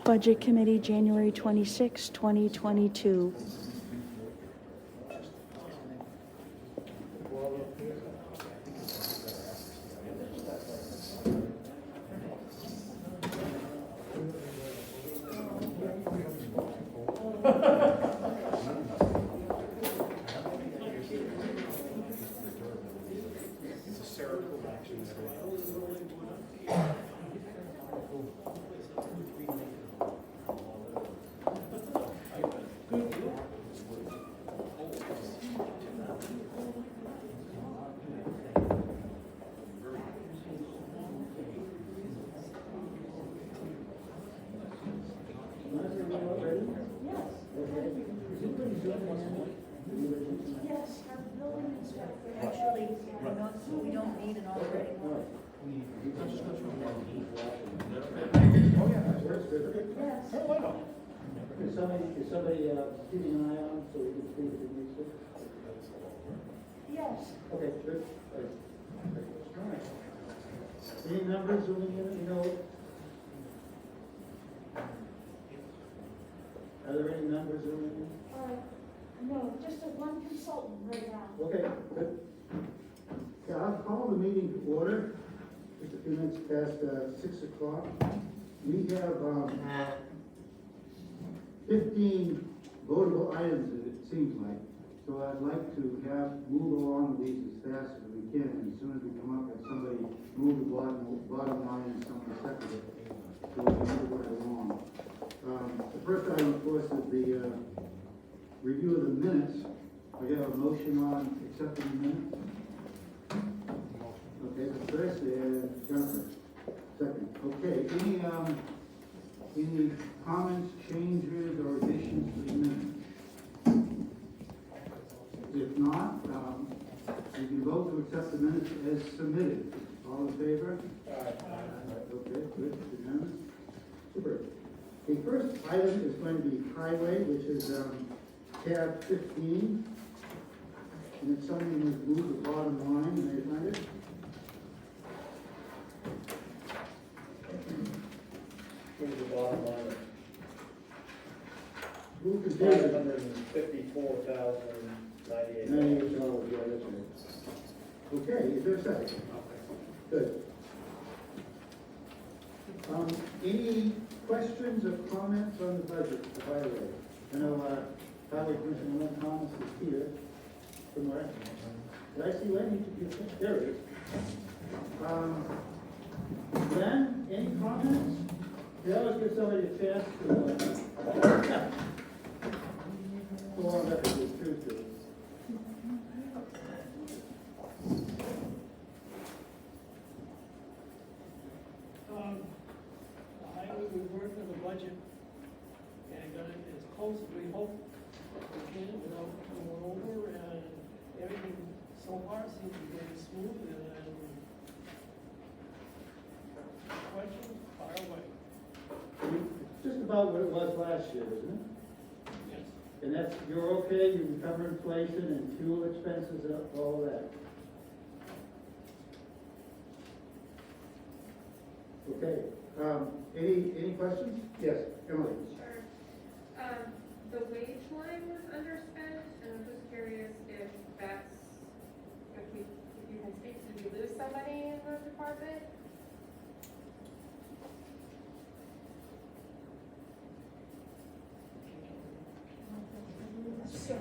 Budget Committee, January 26, 2022. Yes, our building inspector, actually, we don't need an operating one. Yes. Is somebody keeping an eye on so we can see if it needs to? Yes. Okay, good. All right. Any numbers zooming in, you know? Are there any numbers zooming in? No, just a one consultant right now. Okay, good. Yeah, I'll call the meeting to order. Just a few minutes past 6 o'clock. We have 15 votable items, it seems like. So I'd like to move along with these as fast as we can. And as soon as we come up, have somebody move the bottom line and someone second it. So we can move right along. The first item, of course, is the review of the minutes. I have a motion on accepting the minutes. Okay, the first, Jennifer. Second. Okay, any comments, changes, or additions to the minutes? If not, we can vote to accept the minutes as submitted. All in favor? Okay, good, unanimous. Super. The first item is going to be highway, which is tab 15. And if somebody would move the bottom line, may I find it? Move the bottom line, Move the $554,098. $98, yeah, that's right. Okay, is there a second? Good. Any questions or comments on the budget, the highway? I know Highway Commissioner Lynn Thomas is here somewhere. Did I see Len? There he is. Len, any comments? You always give somebody a chance to go on up and get truth to it. We worked on the budget and got it as close as we hope we can without going over, and everything so far seems to be getting smooth, and questions, fire away. It's just about what it was last year, isn't it? Yes. And that's, you're okay, you can cover inflation and fuel expenses, all of that? Okay, any questions? Yes, Emily? Sure. The wage line was underspent, and I'm just curious if you can speak, did we lose somebody in the department? So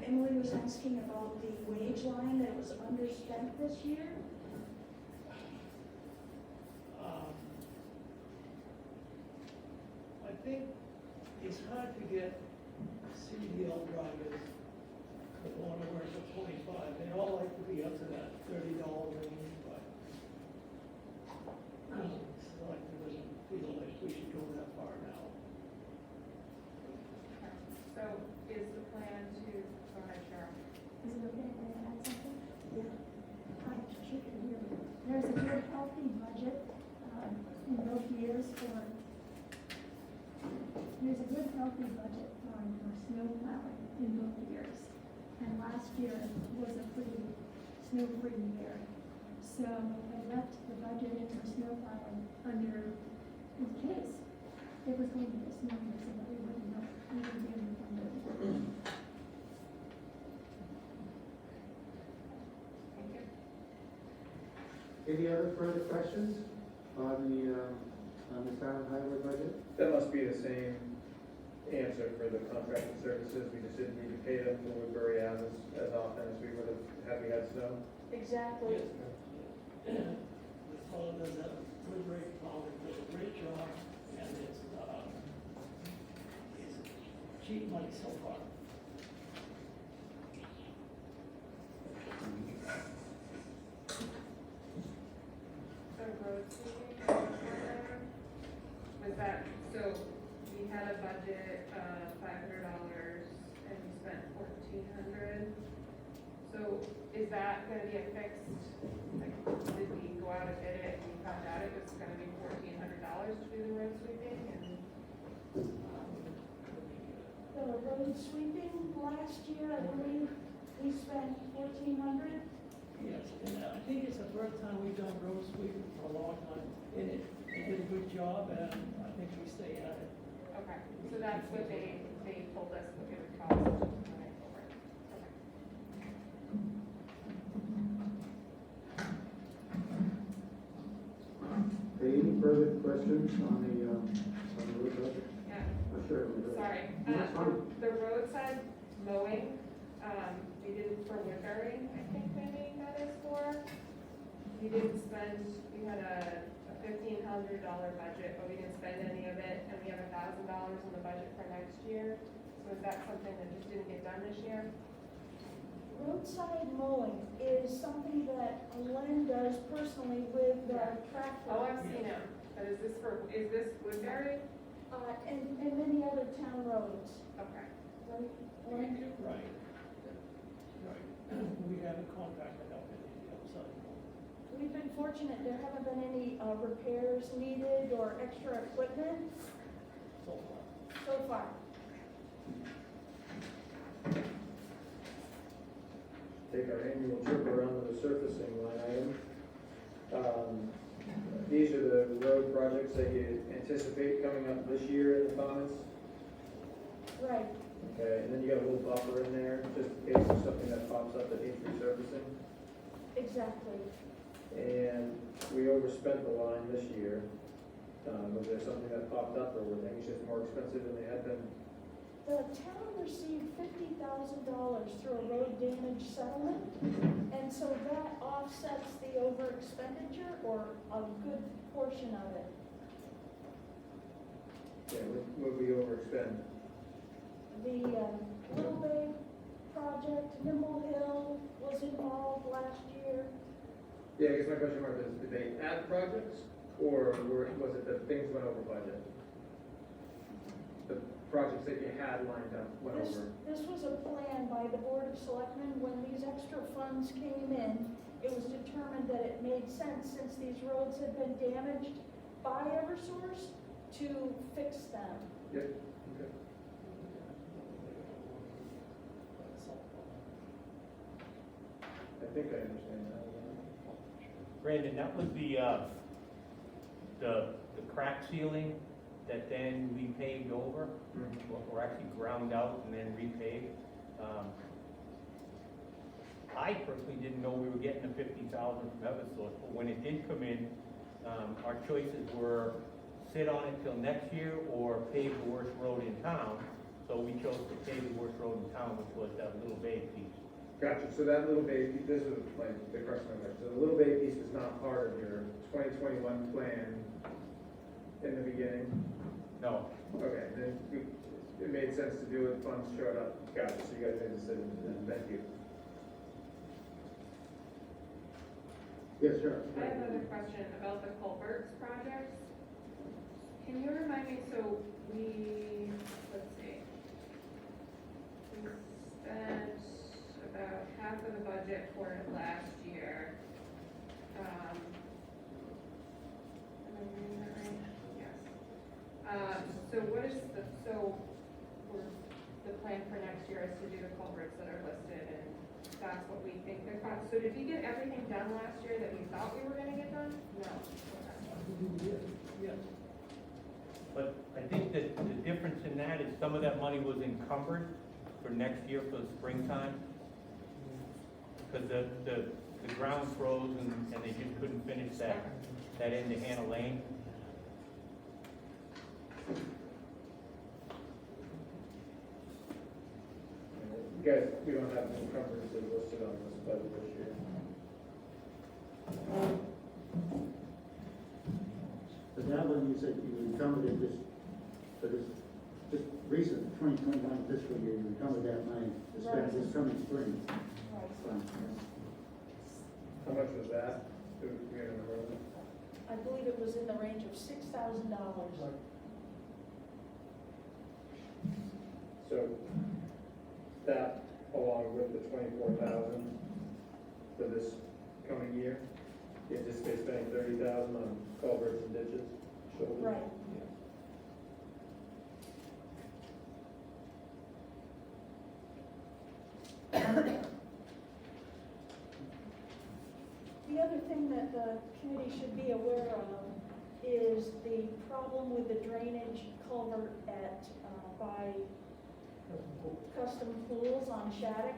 Emily was asking about the wage line that was underspent this year. I think it's hard to get CDL drivers that want to work at 25. They all like to be up to that $30 range, but selectmen doesn't feel like we should go that far now. So is the plan to, go ahead, Cheryl. Is it okay if I add something? Yeah. Hi, she can hear me. There's a good healthy budget in both years there's a good healthy budget for snow plowing in both years. And last year was a pretty snow-free year. So I left the budget for snow plowing under in case it was going to be smoother, so that we wouldn't know, we would be able to find it. Thank you. Any other further questions on the Silent Highway budget? That must be the same answer for the contracted services, we just didn't need to pay them for Woodbury as often as we would have had we had snow. Exactly. The fellow does a good rate, probably does a great job, and it's cheap money so far. So road sweeping, was that, so we had a budget of $500 and we spent $1,400. So is that gonna be a fixed, like, did we go out and bid it and we found out it was gonna be $1,400 to do the road sweeping and? The road sweeping last year, I believe, we spent 1,400. Yes, and I think it's the first time we've done road sweeping for a long time, and it did a good job, and I think we stay at it. Okay, so that's what they told us what it would cost moving forward. Okay. Okay, any further questions on the road budget? Yeah. Oh, sure. Sorry, No, that's fine. the roadside mowing, we did for Woodbury, I think maybe that is for. We didn't spend, we had a $1,500 budget, but we didn't spend any of it, and we have $1,000 in the budget for next year. So is that something that just didn't get done this year? Roadside mowing is something that Len does personally with the tractor. Oh, I've seen it, but is this Woodbury? And many other town roads. Okay. Right? Right. Len? Right. We have a contractor out there, the outside. We've been fortunate, there haven't been any repairs needed or extra equipment So far. so far. Take our annual trip around to the surfacing line item. These are the road projects that you anticipate coming up this year in the comments. Right. Okay, and then you got a little buffer in there, just in case there's something that pops up that needs resurfacing. Exactly. And we overspent the line this year. Was there something that popped up, or were things just more expensive than they had been? The town received $50,000 through a road damage settlement, and so that offsets the over expenditure or a good portion of it. Yeah, would we overspend? The Little Bay project, Nimble Hill was involved last year. Yeah, I guess my question was, did they add projects, or was it that things went over budget? The projects that you had lined up went This, over? this was a plan by the Board of Selectmen. When these extra funds came in, it was determined that it made sense, since these roads had been damaged by Eversource, to fix them. Yep, okay. I think I understand that. Brandon, that was the crack ceiling that then we paved over, or actually ground out and then repaved. I personally didn't know we were getting the $50,000 from Eversource, but when it did come in, our choices were sit on it till next year or pave the worst road in town. So we chose to pave the worst road in town, which was that Little Bay piece. Gotcha, so that Little Bay, this is like the crux of my question, so the Little Bay piece was not part of your 2021 plan in the beginning? No, Okay, then it made sense to do it, funds showed up, gotcha, so you guys made a decision, thank you. Yes, sir. I have another question about the culverts projects. Can you remind me, so we, let's see. We spent about half of the budget for it last year. Am I reading that right? Yes. So what is the plan for next year is to do the culverts that are listed, and that's what we think they're cost. So did we get everything done last year that we thought we were gonna get done? No. Okay. Yes. But I think that the difference in that is some of that money was encumbered for next year for the springtime. Because the ground froze and they just couldn't finish that end of Hannah Lane. You guys, we don't have any encumbrances listed on this budget this year. But that one, you said you encumbered it just, for this, just recent, 2021 fiscal year, you encumbered that money to spend this coming spring. Fine. How much was that? Do we remember that? I believe it was in the range of $6,000. So that along with the 24,000 for this coming year, you anticipate spending 30,000 on culverts and ditches, shoulders? Right. The other thing that the committee should be aware of is the problem with the drainage culvert at, by Custom Pools on Shattuck.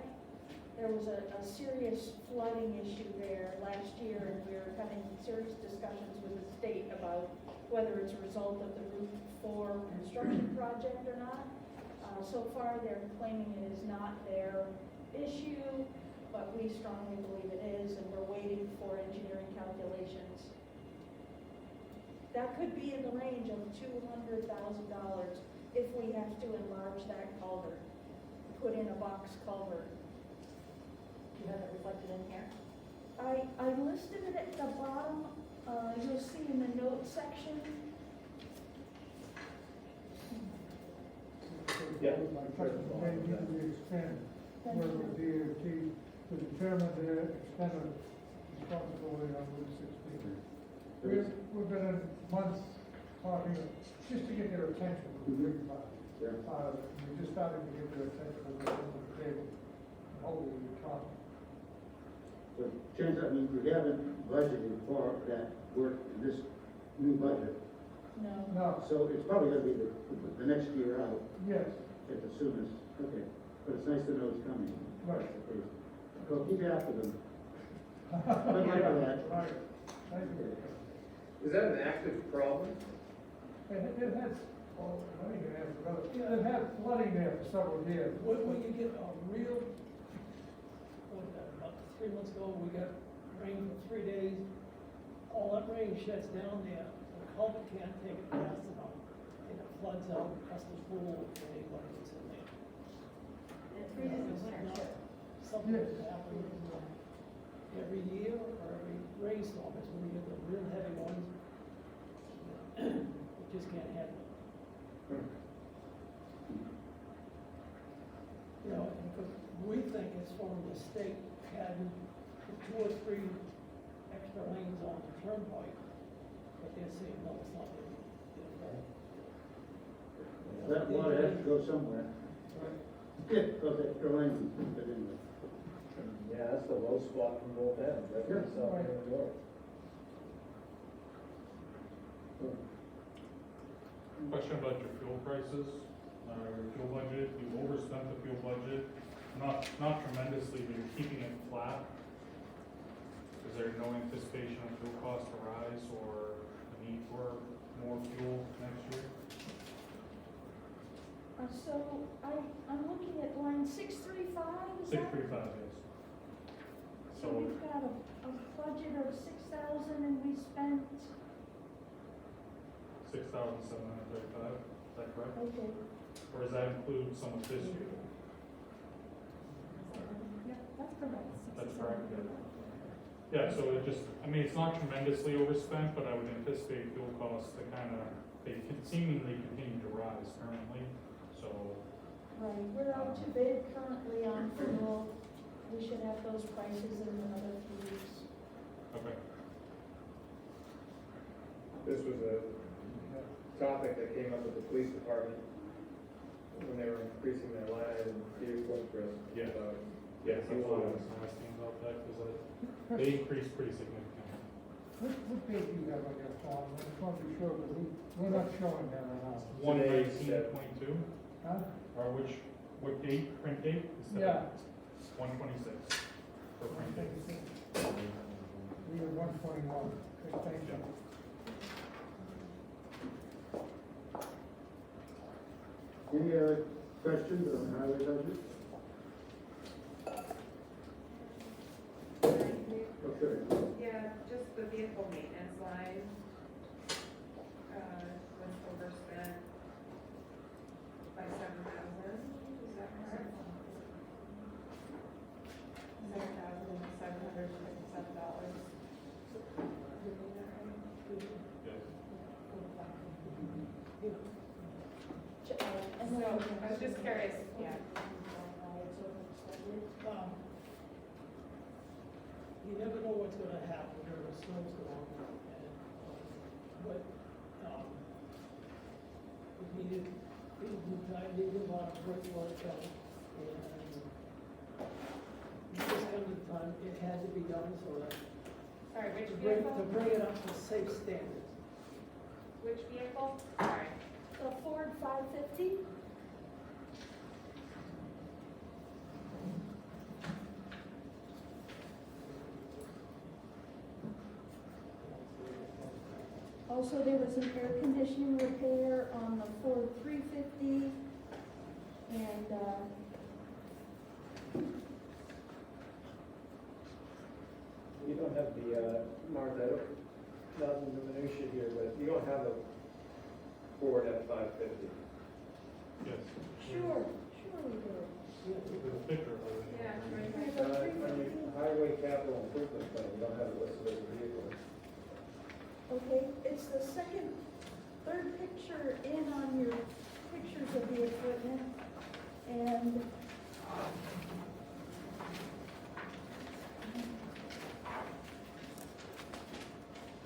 There was a serious flooding issue there last year, and we were having serious discussions with the state about whether it's a result of the Route 4 construction project or not. So far, they're claiming it is not their issue, but we strongly believe it is, and we're waiting for engineering calculations. That could be in the range of $200,000 if we have to enlarge that culvert, put in a box culvert. You have it reflected in here? I listed it at the bottom, you'll see in the notes section. Yeah. My question, when do we expand, work with DOT to determine their extent of responsibility on Route 16? We've been in months talking, just to get their attention, was a big part. Yeah. We're just starting to get their attention on the table, and hopefully we're talking. So, change, I mean, we haven't budgeted for that work in this new budget, No. No, so it's probably gonna be the next year out yes, at the soonest, okay, but it's nice to know it's coming. right. Okay. So keep after them. Good luck with that. Right, thank you. Is that an active problem? And it has, well, I think it has, it had flooding there for several years. When you get a real, about 3 months ago, we got rain for 3 days, all that rain sheds down there, the culvert can't take it fast enough, and it floods out Custom Pool, and anybody that's in there. And it freezes in winter too. Something that happens every year or every rainstorm, is when you get the real heavy ones, it just can't handle it. You know, because we think it's from the state adding 2 or 3 extra lanes on the turnpike, but they're saying, no, it's not. That water has to go somewhere. Yeah, because that Carolina, but anyway. Yeah, that's the low spot from both ends, that's Yeah. south and the north. Question about your fuel prices, your fuel budget, you overspent the fuel budget, not tremendously, but you're keeping it flat. Is there no anticipation of fuel costs to rise or a need for more fuel next year? So I'm looking at line 635, is that? 635, yes. So we've got a budget of 6,000 and we spent, 6,735, is that correct? okay, Or does that include some of this year? Yeah, that's correct. That's correct, yeah. Yeah, so it just, I mean, it's not tremendously overspent, but I would anticipate fuel costs to kind of, they can seemingly continue to rise currently, so. right, we're out to bid currently on fuel. We should have those prices in another few weeks. Okay. This was a topic that came up with the police department when they were increasing their line item vehicle for us. Yeah. Yeah, that's why I was asking about that, because they increased pretty significantly. What page do you have on your phone? I just want to be sure, because we're not showing that on ours. 1/19/22, Huh? or what date, print date? Instead Yeah. of 1/26 for print date. We have 121. Okay, thank you. Any other questions on the highway budget? Okay. Yeah, just the vehicle maintenance line, was overspent by 7,000, is that correct? $7,757. Yes. And So, then- I was just curious, yeah. You never know what's gonna happen during a snowstorm, and, but, we needed a lot of work done, and this kind of time, it had to be done, so that, Sorry, which to bring vehicle? it up to safe standards. Which vehicle? Sorry. The Ford 550? Also, there was an air conditioning repair on the Ford 350, and, You don't have the, Martha, I don't, not in the minutia here, but you don't have a Ford F-550. Yes. sure we do. There's a picture of it. Yeah, right, There's right. a On your 350. highway capital improvement plan, you don't have it listed as a vehicle. Okay, it's the third picture in on your pictures of the equipment, and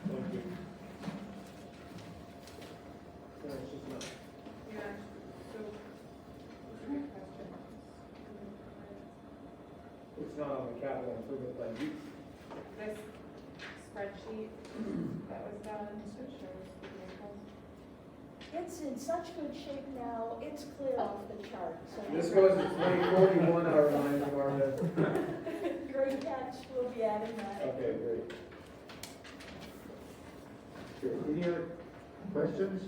Thank you. No, it's just not. Yeah, so, good question. It's not on the capital improvement plan. This spreadsheet that was done, it shows the vehicles. it's in such good shape now, it's clear off the chart, so. This goes to 2041, I'll remind you, Martha. Great catch, we'll be adding that. Okay, great. Okay, any other questions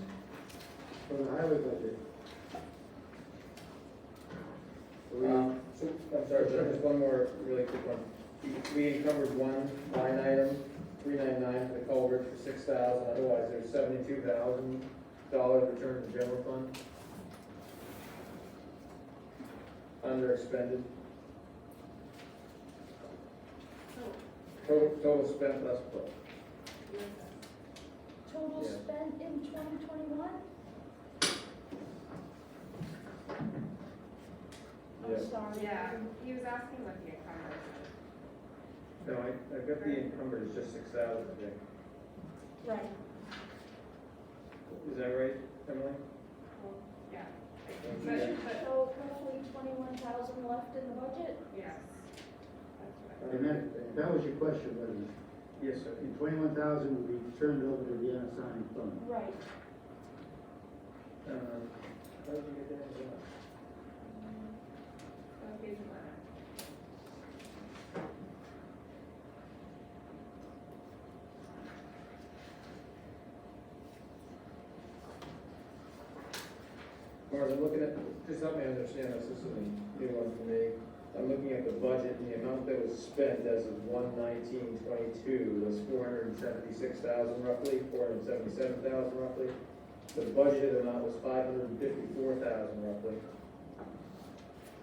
for the highway budget? So, I'm sorry, just one more really quick one. We encumbered one line item, 399 for the culvert for 6,000, otherwise there's $72,000 returned to general fund. Under expended. Total spent less put. Total Yeah. spent in 2021? Yeah. I'm sorry. Yeah, he was asking what the encumbrance is. No, I got the encumbered as just 6,000, I think. Right. Is that right, Emily? Well, yeah. Thank So you. I should put, So roughly 21,000 left in the budget? yes. That's what I- And that was your question, wasn't it? Yes, sir. And 21,000 will be turned over to the unassigned fund. Right. How did you get there? Page 11. Mark, I'm looking at, just help me understand this, this is a new one for me. I'm looking at the budget, and the amount that was spent as of 1/19/22 was 476,000 roughly, 477,000 roughly. The budgeted amount was 554,000 roughly,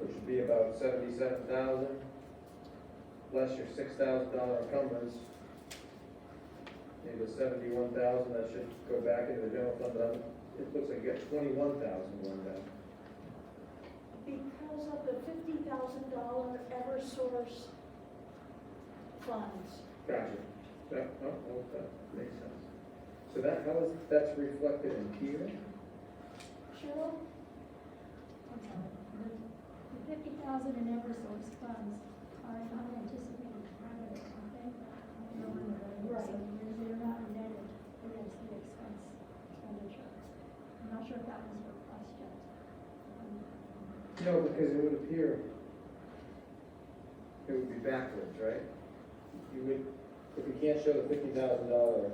which would be about 77,000, less your $6,000 encumbrance. Maybe 71,000, that should go back into the general fund, but it looks like you got 21,000 going down. Because of the $50,000 Eversource funds. Gotcha. That, oh, that makes sense. So that, that's reflected in here? Cheryl? I'm sorry. The 50,000 in Eversource funds are not anticipated revenue, aren't they? so you're not netted against the expenditure. I'm not sure if that was request yet. No, because it would appear, it would be backwards, right? You would, if you can't show the $50,000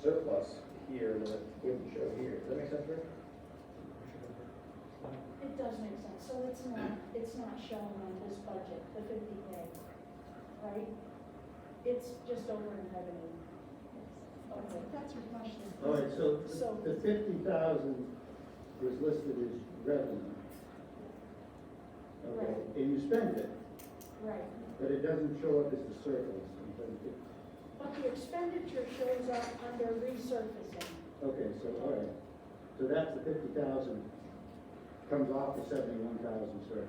surplus here, then it wouldn't show here. Does that make sense, Rick? It does make sense, so it's not shown on this budget, the 50K, right? It's just over in revenue. Okay. That's requested. All right, so So- the 50,000 was listed as revenue. Okay, Right. and you spent it, Right, but it doesn't show up as the surplus. but the expenditure shows up under resurfacing. Okay, so, all right, so that's the 50,000, comes off the 71,000 surplus.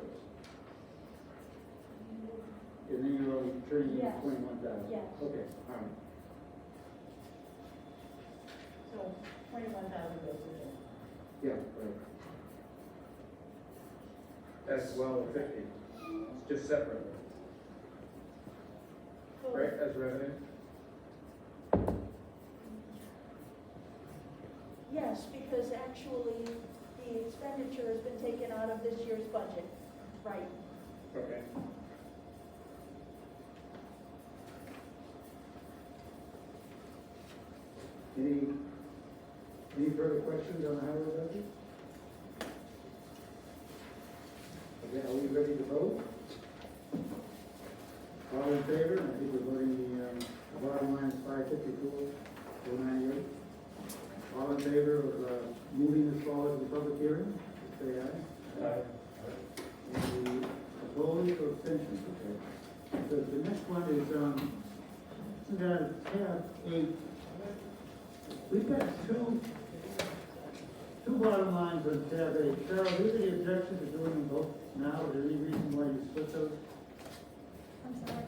And then you're only turning in Yes. 21,000? Yes. Okay, all right. So 21,000 goes to Jim. Yeah, right. As well as 50, it's just separately, right, as revenue? Yes, because actually, the expenditure has been taken out of this year's budget, right? Okay. Any further questions on the highway budget? Okay, are we ready to vote? All in favor? I think we're voting the bottom line is 554,498. All in favor of moving this forward to the public hearing, say aye. Any opposed or abstentions? Okay. So the next one is, tab 8. We've got two bottom lines on tab 8. Cheryl, do you have any objection to doing them both now? Is there any reason why you split those? I'm sorry,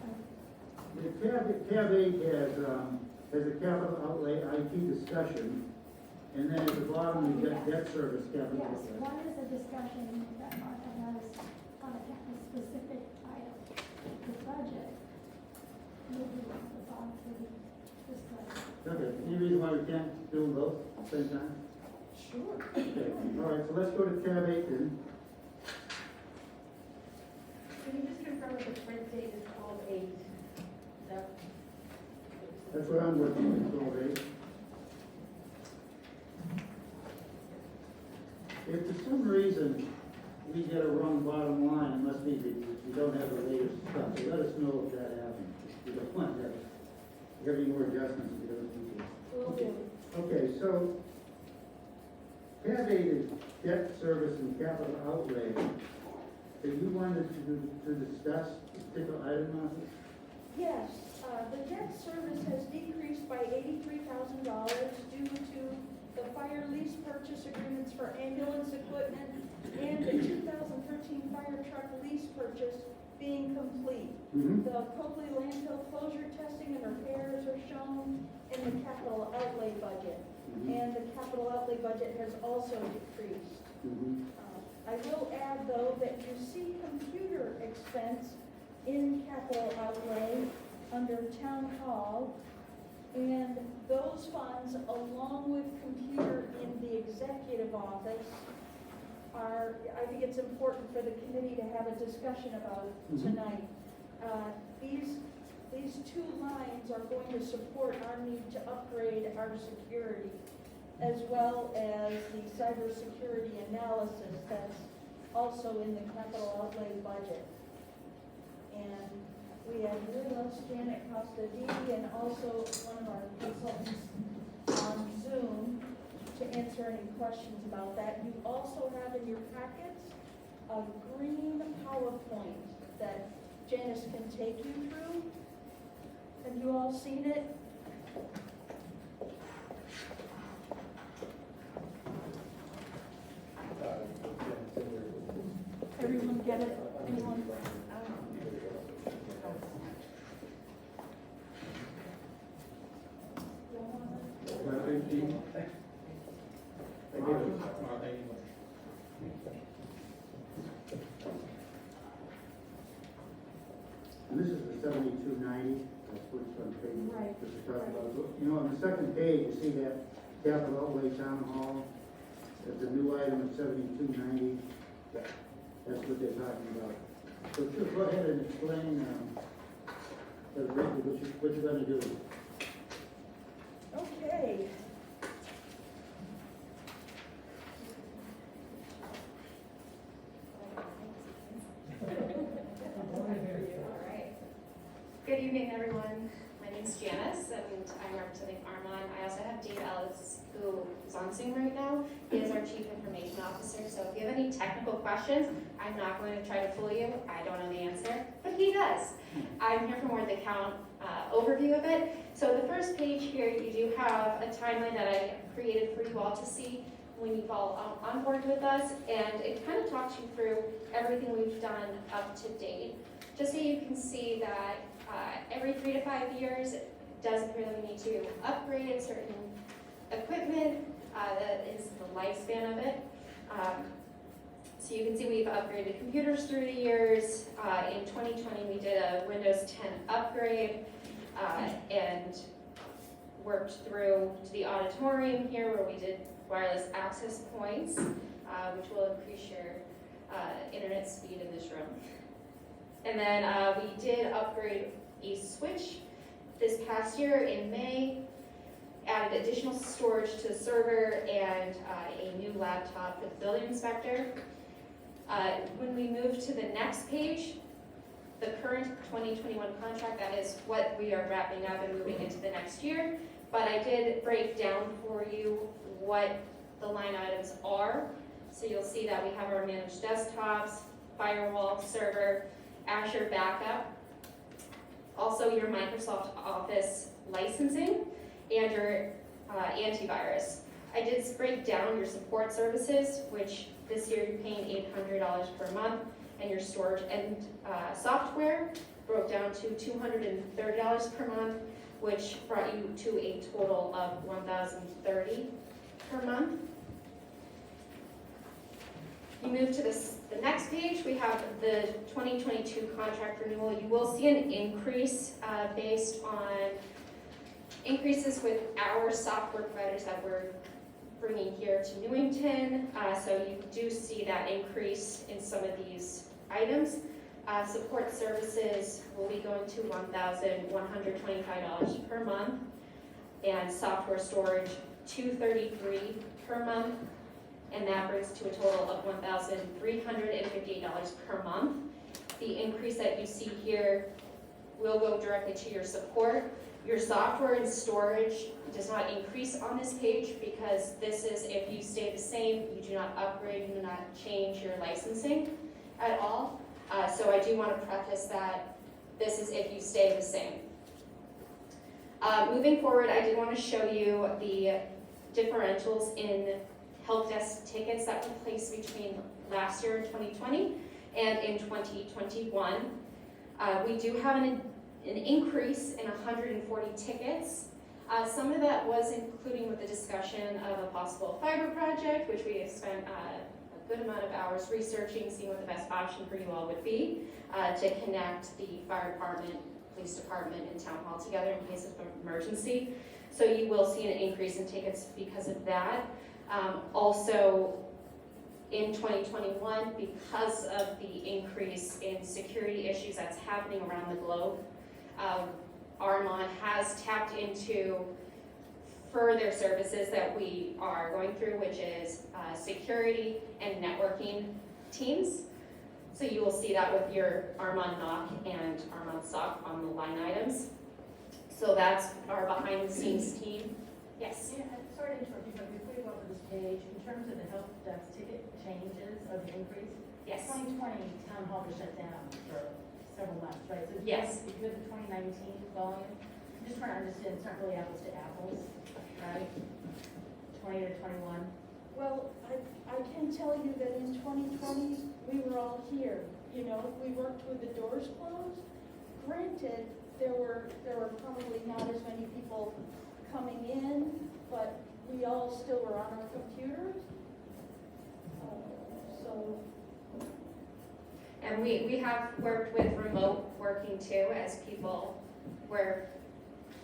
The tab 8 has a capital outlay IT discussion, and then at the bottom, you've got debt service capital yes, outlay. one is a discussion that Martha has on a specific item. The budget will be at the bottom to discuss. Okay, any reason why we can't do them both at the same time? Sure. Okay, all right, so let's go to tab 8 then. Can you just confirm if the print date is 12/8? That's what I'm working with, tab 8. If for some reason we get a wrong bottom line, it must be that we don't have the latest stuff, so let us know if that happens. We don't want that, having more adjustments to those people. Will do. Okay, so tab 8 is debt service and capital outlay. If you wanted to discuss a particular item on it? Yes, the debt service has decreased by $83,000 due to the fire lease purchase agreements for ambulance equipment and the 2013 fire truck lease purchase being complete. Mm-hmm. The Copley landfill closure testing and repairs are shown in the capital outlay budget. And the capital outlay budget has also decreased. Mm-hmm. I will add, though, that you see computer expense in capital outlay under town hall. And those funds, along with computer in the executive office, are, I think it's important for the committee to have a discussion about tonight. These two lines are going to support our need to upgrade our security, as well as the cybersecurity analysis that's also in the capital outlay budget. And we have with us Janet Costadini and also one of our consultants on Zoom to answer any questions about that. You also have in your packets a green PowerPoint that Janice can take you through. Have you all seen it? Everyone get it? Anyone? And this is the 7290, that's what it's on page, Right, what you're talking about. So, you know, on the second page, you see that capital outlay town hall, that's a new item of 7290. That's what they're talking about. So just go ahead and explain, what you're gonna do. Okay. All right. Good evening, everyone. My name's Janice, and I'm representing Armon. I also have Dave Ellis, who is on Zoom right now. He is our Chief Information Officer, so if you have any technical questions, I'm not going to try to fool you. I don't know the answer, but he does. I'm here for more of the account overview of it. So the first page here, you do have a timeline that I created for you all to see when you've all on board with us, and it kind of talks you through everything we've done up to date. Just so you can see that every 3 to 5 years, it does appear that we need to upgrade certain equipment. That is the lifespan of it. So you can see we've upgraded computers through the years. In 2020, we did a Windows 10 upgrade and worked through to the auditorium here where we did wireless access points, which will increase your internet speed in this room. And then we did upgrade a switch this past year in May, added additional storage to the server and a new laptop for the building inspector. When we move to the next page, the current 2021 contract, that is what we are wrapping up and moving into the next year. But I did break down for you what the line items are. So you'll see that we have our managed desktops, firewall, server, Azure backup, also your Microsoft Office licensing, and your antivirus. I did break down your support services, which this year you're paying $800 per month, and your storage and software broke down to $230 per month, which brought you to a total of $1,030 per month. You move to the next page, we have the 2022 contract renewal. You will see an increase based on increases with our software providers that we're bringing here to Newington. So you do see that increase in some of these items. Support services will be going to $1,125 per month, and software storage $233 per month, and that brings to a total of $1,358 per month. The increase that you see here will go directly to your support. Your software and storage does not increase on this page because this is if you stay the same, you do not upgrade, you do not change your licensing at all. So I do want to preface that this is if you stay the same. Moving forward, I did want to show you the differentials in help desk tickets that were placed between last year in 2020 and in 2021. We do have an increase in 140 tickets. Some of that was including with the discussion of a possible fiber project, which we have spent a good amount of hours researching, seeing what the best option for you all would be to connect the fire department, police department, and town hall together in case of emergency. So you will see an increase in tickets because of that. Also, in 2021, because of the increase in security issues that's happening around the globe, Armon has tapped into further services that we are going through, which is security and networking teams. So you will see that with your Armon NOC and Armon SOC on the line items. So that's our behind the scenes team. Yes? Yeah, sorry to interrupt you, but before you go on to this page, in terms of the help desk ticket changes or the increase, Yes. 2020 town hall was shut down for several months, right? So Yes. if you have the 2019 volume, I'm just trying to understand, it's not really apples to apples, right? 20 to 21. Well, I can tell you that in 2020, we were all here, you know, we worked with the doors closed. Granted, there were probably not as many people coming in, but we all still were on our computers. So, And we have worked with remote working too, as people were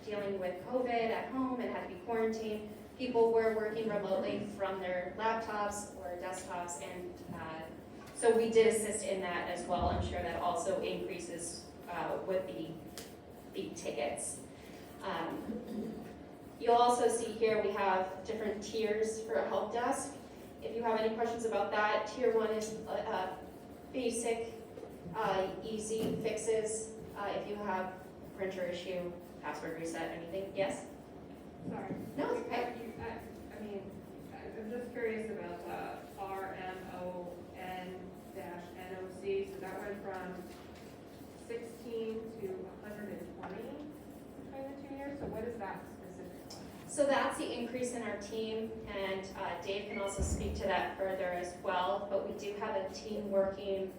dealing with COVID at home and had to be quarantined. People were working remotely from their laptops or desktops, and so we did assist in that as well. I'm sure that also increases with the tickets. You'll also see here we have different tiers for a help desk. If you have any questions about that, tier 1 is basic, easy fixes. If you have printer issue, password reset, anything, yes? Sorry. No, it's okay. I mean, I'm just curious about the RMON-NOC, so that went from 16 to 120 between the 2 years, so what is that specific one? So that's the increase in our team, and Dave can also speak to that further as well, but we do have a team working,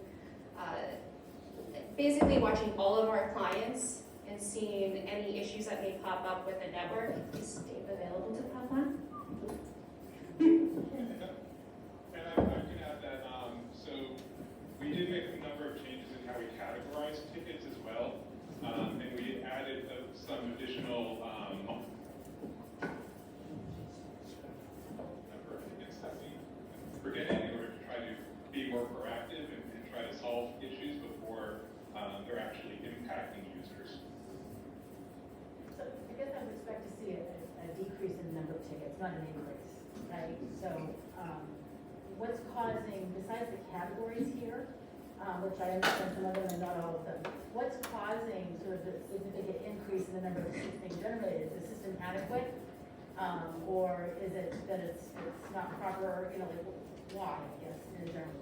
basically watching all of our clients and seeing any issues that may pop up with the network. Is Dave available to pop on? And I can add that, so we did make a number of changes in how we categorize tickets as well. And we added some additional number of tickets that we're getting in order to try to be more proactive and try to solve issues before they're actually impacting users. So I guess I would expect to see a decrease in the number of tickets, not an increase, right? So what's causing, besides the categories here, which I understand some of them and not all of them, what's causing sort of the significant increase in the number of tickets being generated? Is the system adequate? Or is it that it's not proper, you know, like why, I guess, in general?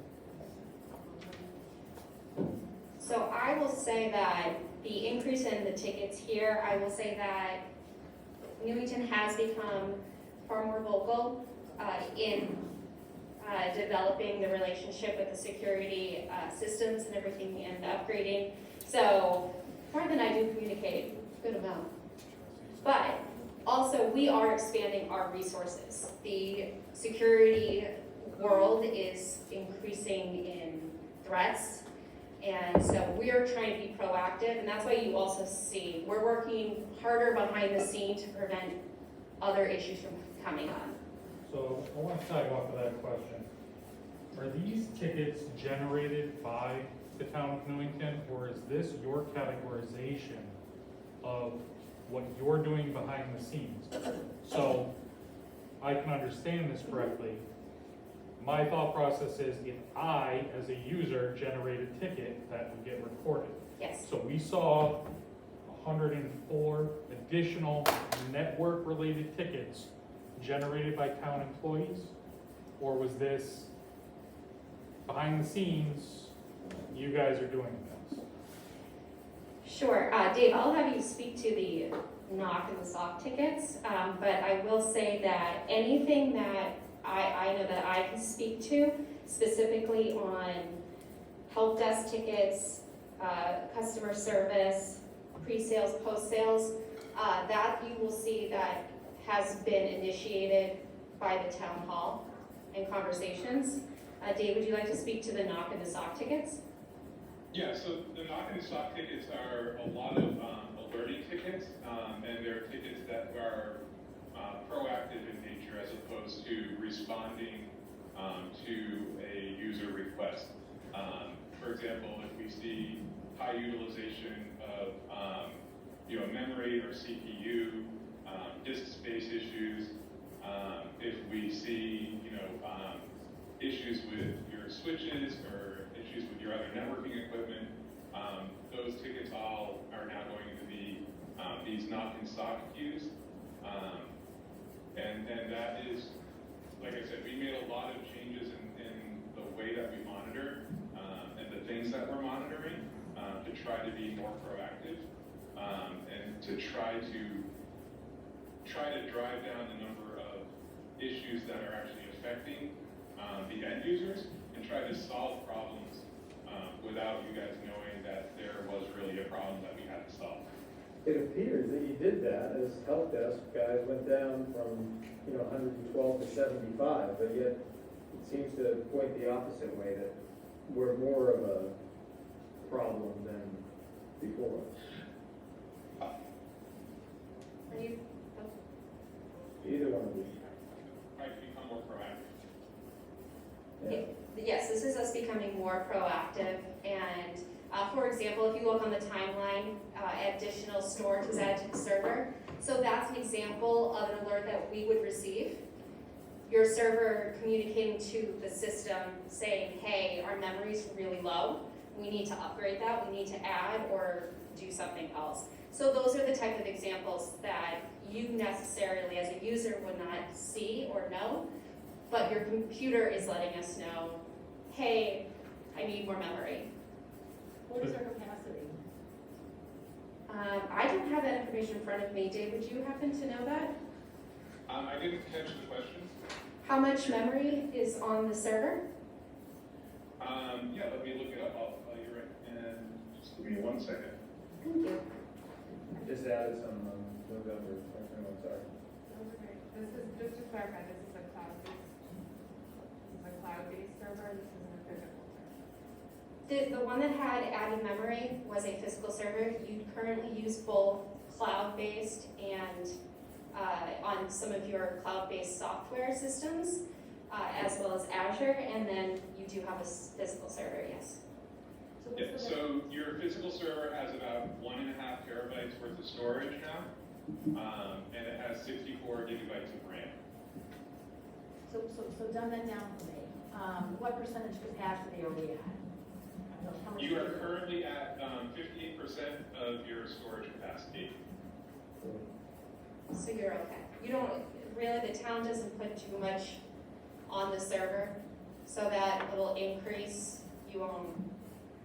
So I will say that the increase in the tickets here, I will say that Newington has become far more vocal in developing the relationship with the security systems and everything and upgrading. So more than I do communicate, good amount. But also we are expanding our resources. The security world is increasing in threats. And so we're trying to be proactive, and that's why you also see we're working harder behind the scene to prevent other issues from coming on. So I want to tag off of that question. Are these tickets generated by the town of Newington, or is this your categorization of what you're doing behind the scenes? So I can understand this correctly. My thought process is if I, as a user, generate a ticket, that would get recorded. Yes. So we saw 104 additional network-related tickets generated by town employees? Or was this behind the scenes, you guys are doing this? Sure. Dave, I'll have you speak to the knock and the soft tickets, but I will say that anything that I know that I can speak to, specifically on help desk tickets, customer service, pre-sales, post-sales, that you will see that has been initiated by the town hall and conversations. Dave, would you like to speak to the knock and the soft tickets? Yeah, so the knock and sock tickets are a lot of alerting tickets, and they're tickets that are proactive in nature as opposed to responding to a user request. For example, if we see high utilization of memory or CPU, disk space issues, if we see issues with your switches or issues with your other networking equipment, those tickets all are now going to be these knock and sock queues. And that is, like I said, we made a lot of changes in the way that we monitor and the things that we're monitoring to try to be more proactive and to try to drive down the number of issues that are actually affecting the end users and try to solve problems without you guys knowing that there was really a problem that we had to solve. It appears that you did that as help desk guys went down from 112 to 75, but yet it seems to point the opposite way, that we're more of a problem than before. Are you, Either one of these. Try to become more proactive. yes, this is us becoming more proactive, and, for example, if you look on the timeline, additional storage was added to the server. So that's an example of an alert that we would receive. Your server communicating to the system saying, hey, our memory's really low, we need to upgrade that, we need to add or do something else. So those are the type of examples that you necessarily as a user would not see or know, but your computer is letting us know, hey, I need more memory. What is our capacity? I don't have that information in front of me. Dave, would you happen to know that? I didn't catch the question. How much memory is on the server? Yeah, let me look it up. You're right. And just give me 1 second. Thank you. Just added some, November, I'm sorry. This is, just to clarify, this is a cloud-based server, this isn't a physical server. The one that had added memory was a physical server. You currently use both cloud-based and on some of your cloud-based software systems, as well as Azure, and then you do have a physical server, yes. So Yeah, what's the, so your physical server has about 1.5 terabytes worth of storage now, and it has 64 gigabytes of RAM. so dumb that down for me. What percentage capacity are we at? How much You are is it? currently at 58% of your storage capacity. So you're okay. You don't, really, the town doesn't put too much on the server, so that little increase, you won't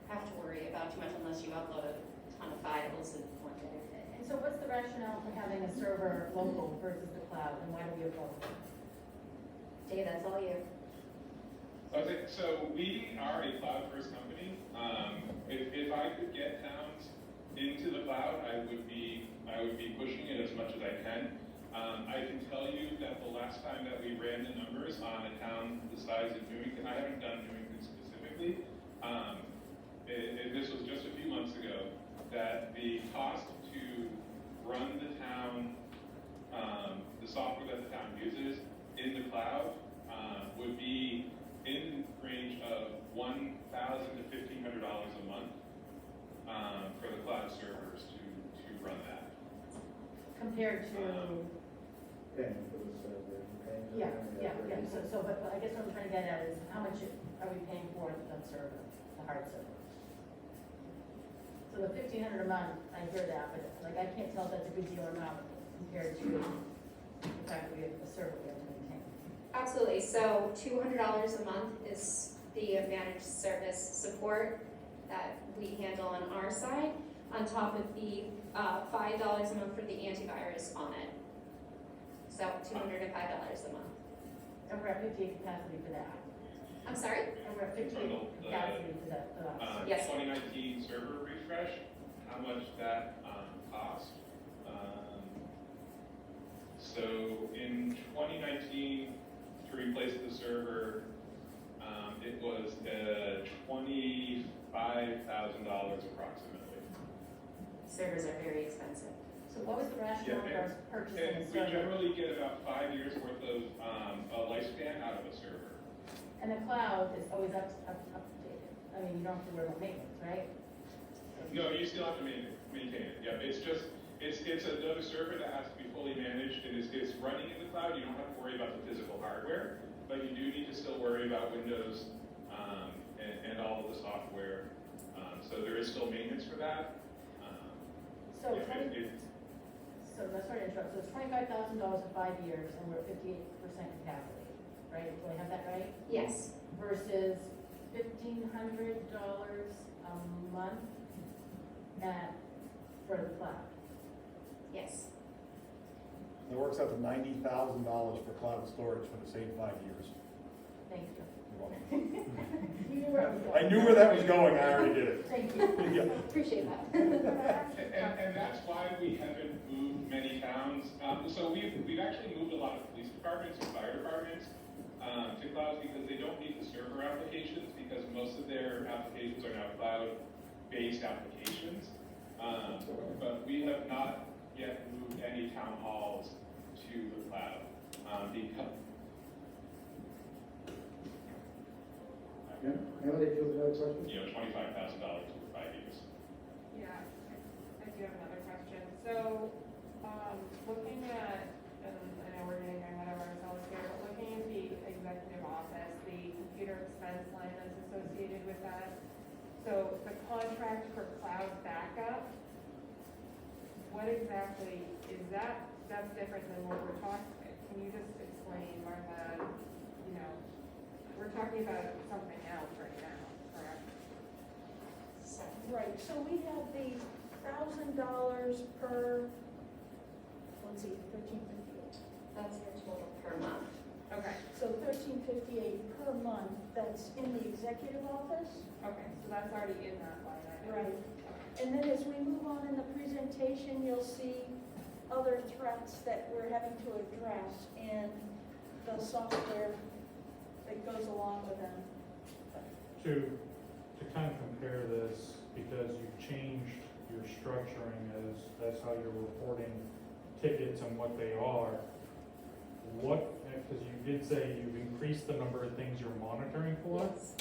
have to worry about too much unless you upload a ton of files in one day. And so what's the rationale for having a server local versus the cloud, and why do we have both? Dave, that's all you. Okay, so we are a cloud-first company. If I could get towns into the cloud, I would be pushing it as much as I can. I can tell you that the last time that we ran the numbers on a town the size of Newington, I haven't done Newington specifically, this was just a few months ago, that the cost to run the town, the software that the town uses in the cloud would be in the range of $1,000 to $1,500 a month for the cloud servers to run that. Compared to, Paying for the server, paying for the yeah, memory upgrade. but I guess what I'm trying to get at is, how much are we paying for the server, the hard server? So the $1,500 a month, I hear that, but like, I can't tell if that's a good deal or not compared to the fact that we have a server we have to maintain. Absolutely. So $200 a month is the managed service support that we handle on our side, on top of the $5 a month for the antivirus on it. So $205 a month. And we're at 58 capacity for that. I'm sorry? And we're at 58 capacity for that, for that. Yes. 2019 server refresh, how much that cost. So in 2019, to replace the server, it was $25,000 approximately. Servers are very expensive. So what was the rationale for us purchasing And a we server? generally get about 5 years worth of a lifespan out of a server. And the cloud is always updated. I mean, you don't have to worry about maintenance, right? No, you still have to maintain it. Yeah, it's another server that has to be fully managed, and it's running in the cloud. You don't have to worry about the physical hardware, but you do need to still worry about Windows and all of the software. So there is still maintenance for that. So Yeah, so that's sorry to interrupt. So it's $25,000 for 5 years, and we're at 58% capacity, right? Do I have that right? Yes. Versus $1,500 a month for the cloud. Yes. It works out to $90,000 for cloud storage for the same 5 years. Thank you. You're welcome. You knew where I was going. I knew where that was going, I already did it. Thank you. Yeah. Appreciate that. And that's why we haven't moved many towns. So we've actually moved a lot of police departments and fire departments to clouds because they don't need the server applications because most of their applications are now cloud-based applications. But we have not yet moved any town halls to the cloud. Because Yeah, Emily, do you have another question? $25,000 over 5 years. Yeah, I do have another question. So, looking at, and I know we're getting ahead of ourselves here, but looking at the executive office, the computer expense line that's associated with that. So the contract for cloud backup, what exactly is that? That's different than what we're talking, can you just explain, Martha, we're talking about something else right now, correct? Right, so we have the $1,000 per, let's see, 1358. That's your total per month. Okay, So 1358 per month, that's in the executive office. okay, so that's already in that line item. Right. And then as we move on in the presentation, you'll see other threats that we're having to address and the software that goes along with them. To kind of compare this, because you've changed your structuring as how you're reporting tickets and what they are, because you did say you've increased the number of things you're monitoring for? Yes.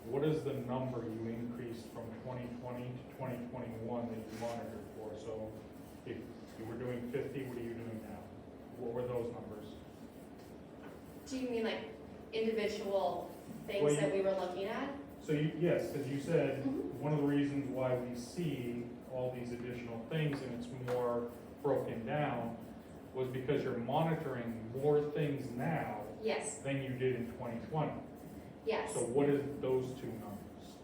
What is the number you increased from 2020 to 2021 that you monitored for? So if you were doing 50, what are you doing now? What were those numbers? Do you mean like individual Well, things you- that we were looking at? So yes, because you said Mhm. one of the reasons why we see all these additional things and it's more broken down was because you're monitoring more things now Yes, than you did in 2020. yes. So what is those two numbers?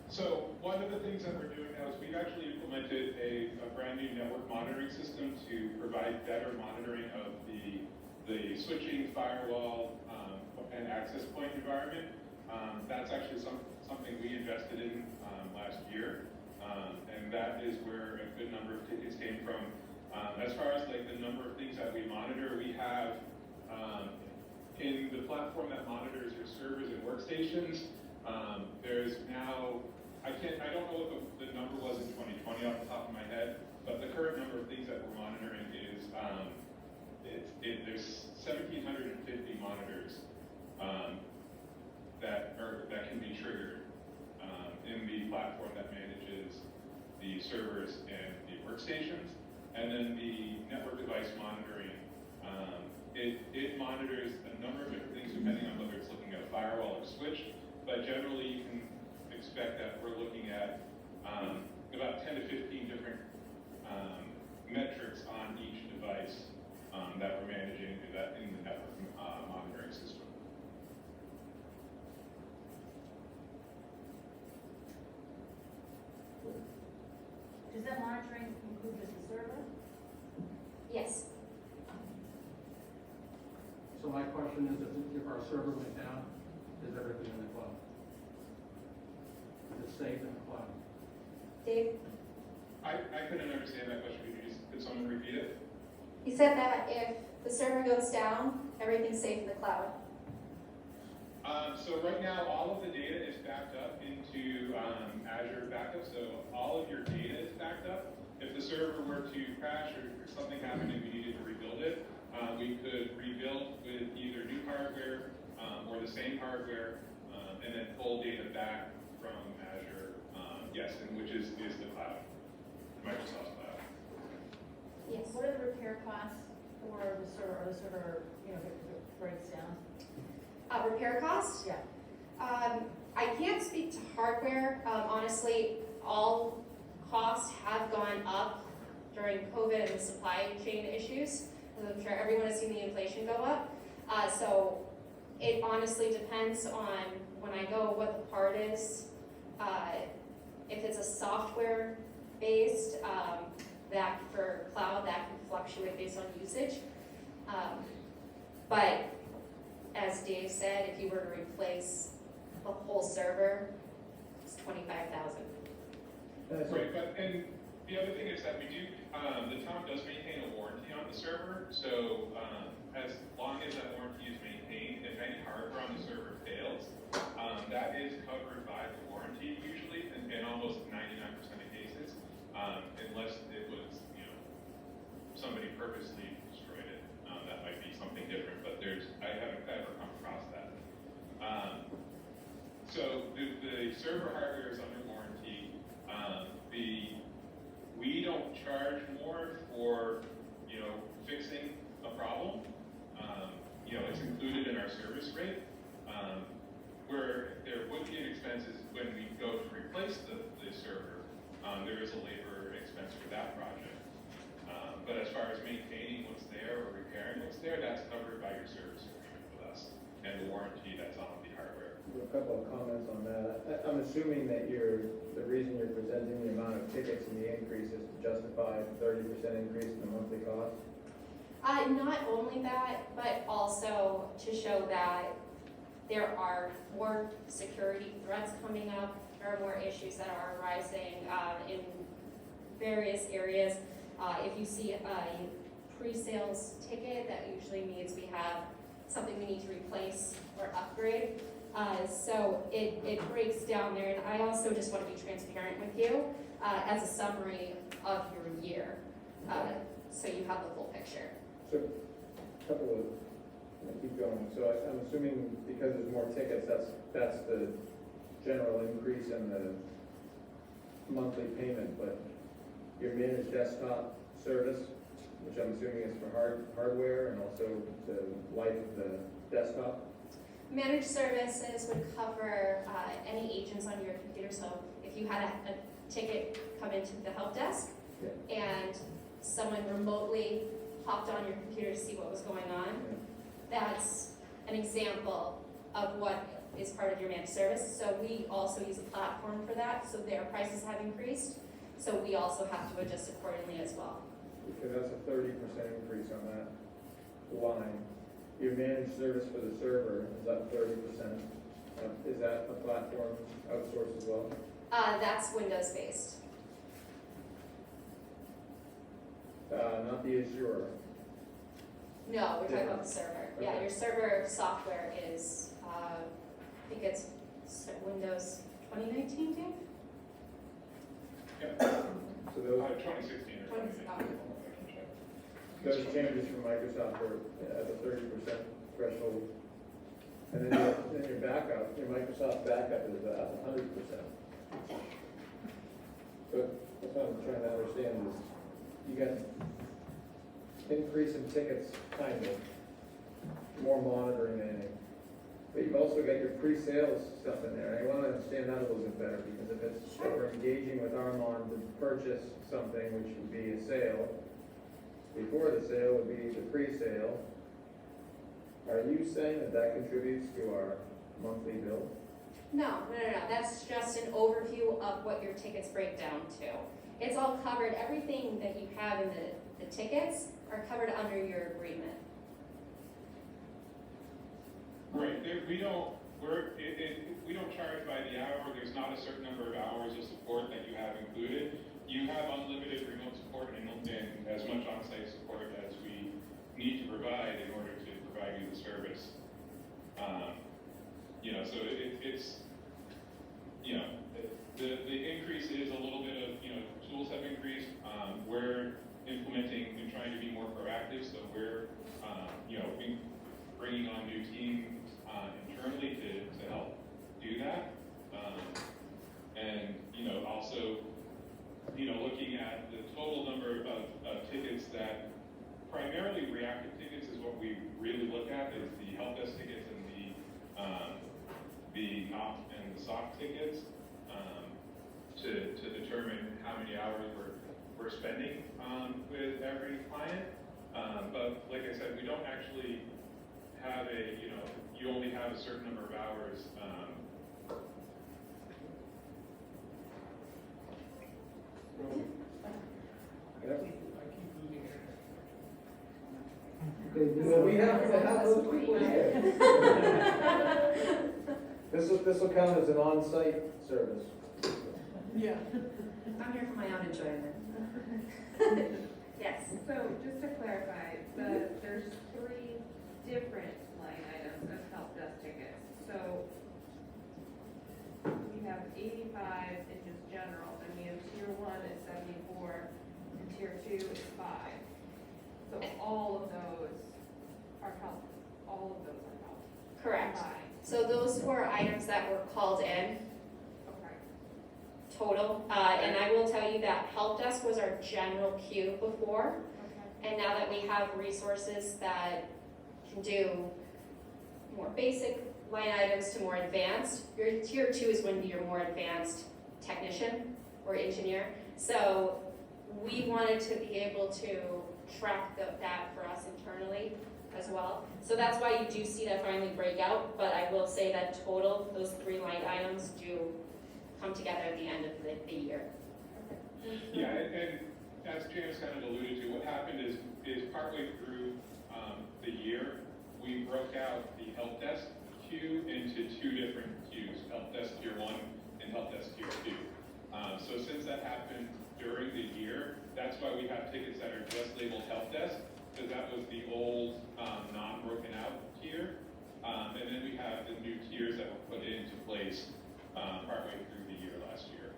So one of the things that we're doing now is we've actually implemented a brand new network monitoring system to provide better monitoring of the switching, firewall, and access point environment. That's actually something we invested in last year, and that is where a good number of tickets came from. As far as like the number of things that we monitor, we have in the platform that monitors your servers and workstations, there's now, I don't know what the number was in 2020 off the top of my head, but the current number of things that we're monitoring is, there's 1,750 monitors that can be triggered in the platform that manages the servers and the workstations. And then the network device monitoring, it monitors a number of different things depending on whether it's looking at a firewall or switch. But generally, you can expect that we're looking at about 10 to 15 different metrics on each device that we're managing in the network monitoring system. Does that monitoring include just the server? Yes. So my question is, if our server went down, is everything in the cloud? Is it safe in the cloud? Dave? I couldn't understand that question. Could someone repeat it? He said that if the server goes down, everything's safe in the cloud. So right now, all of the data is backed up into Azure Backup. So all of your data is backed up. If the server were to crash or something happened and we needed to rebuild it, we could rebuild with either new hardware or the same hardware, and then pull data back from Azure. Yes, and which is the cloud, Microsoft's cloud. Yes. What are the repair costs for the server, if it breaks down? Repair cost? Yeah. I can't speak to hardware. Honestly, all costs have gone up during COVID and the supply chain issues. As I'm sure everyone has seen the inflation go up. So it honestly depends on when I go what the part is. If it's a software based, that for cloud, that can fluctuate based on usage. But as Dave said, if you were to replace the whole server, it's $25,000. Right, but and the other thing is that we do, the town does maintain a warranty on the server. So as long as that warranty is maintained, if any hardware on the server fails, that is covered by the warranty usually, in almost 99% of cases, unless it was somebody purposely destroyed it. That might be something different, but I haven't ever come across that. So the server hardware is under warranty. We don't charge more for, fixing a problem. It's included in our service rate. Where there would be an expense is when we go to replace the server, there is a labor expense for that project. But as far as maintaining what's there or repairing what's there, that's covered by your service agreement with us and the warranty that's on the hardware. A couple of comments on that. I'm assuming that the reason you're presenting the amount of tickets and the increase is to justify a 30% increase in the monthly cost? Not only that, but also to show that there are more security threats coming up. There are more issues that are arising in various areas. If you see a pre-sales ticket, that usually means we have something we need to replace or upgrade. So it breaks down there, and I also just want to be transparent with you as a summary of your year, so you have the full picture. So, keep going. So I'm assuming because there's more tickets, that's the general increase in the monthly payment, but your managed desktop service, which I'm assuming is for hardware and also the life of the desktop? Managed services would cover any agents on your computer. So if you had a ticket come into the help desk and someone remotely hopped on your computer to see what was going on, that's an example of what is part of your managed service. So we also use a platform for that, so their prices have increased. So we also have to adjust accordingly as well. Because that's a 30% increase on that line. Your managed service for the server is up 30%. Is that a platform outsourced as well? That's Windows-based. Not the Azure. No, we're talking about the server. Yeah, Okay. your server software is, I think it's Windows 2019, Dave? Yeah. So those 2016 or 2019. Those changes from Microsoft are at the 30% threshold. And then your backup, your Microsoft backup is at 100%. But that's what I'm trying to understand is, you got increase in tickets, kind of, more monitoring than anything. But you've also got your pre-sales stuff in there. I want to understand that a little bit better, because if it's, if we're engaging with Armand to purchase something, which would be a sale, before the sale would be the pre-sale. Are you saying that that contributes to our monthly bill? No. That's just an overview of what your tickets break down to. It's all covered. Everything that you have in the tickets are covered under your agreement. Right, we don't charge by the hour. There's not a certain number of hours of support that you have included. You have unlimited remote support and as much on-site support as we need to provide in order to provide you the service. So it's the increase is a little bit of, tools have increased. We're implementing and trying to be more proactive, so we're, bringing on new teams internally to help do that. And, also, looking at the total number of tickets that, primarily reactive tickets is what we really look at, is the help desk tickets and the NOC and the SOC tickets, to determine how many hours we're spending with every client. But like I said, we don't actually have you only have a certain number of hours. Well, we have to have those people here. This will count as an on-site service. Yeah. I'm here for my own enjoyment. Yes. So just to clarify, there's 3 different line items of help desk tickets. So we have 85 in just general, and we have tier 1 is 74, and tier 2 is 5. all of those are health, all of those are health. Correct. Combined. So those were items that were called in Okay. total. And I will tell you that help desk was our general queue before. Okay. And now that we have resources that can do more basic line items to more advanced, your tier 2 is when you're more advanced technician or engineer. So we wanted to be able to track that for us internally as well. So that's why you do see that finally break out, but I will say that total, those 3 line items do come together at the end of the year. Yeah, and as James kind of alluded to, what happened is partway through the year, we broke out the help desk queue into 2 different queues, help desk tier 1 and help desk tier 2. So since that happened during the year, that's why we have tickets that are just labeled help desk, because that was the old non-broken out tier. And then we have the new tiers that were put into place partway through the year last year.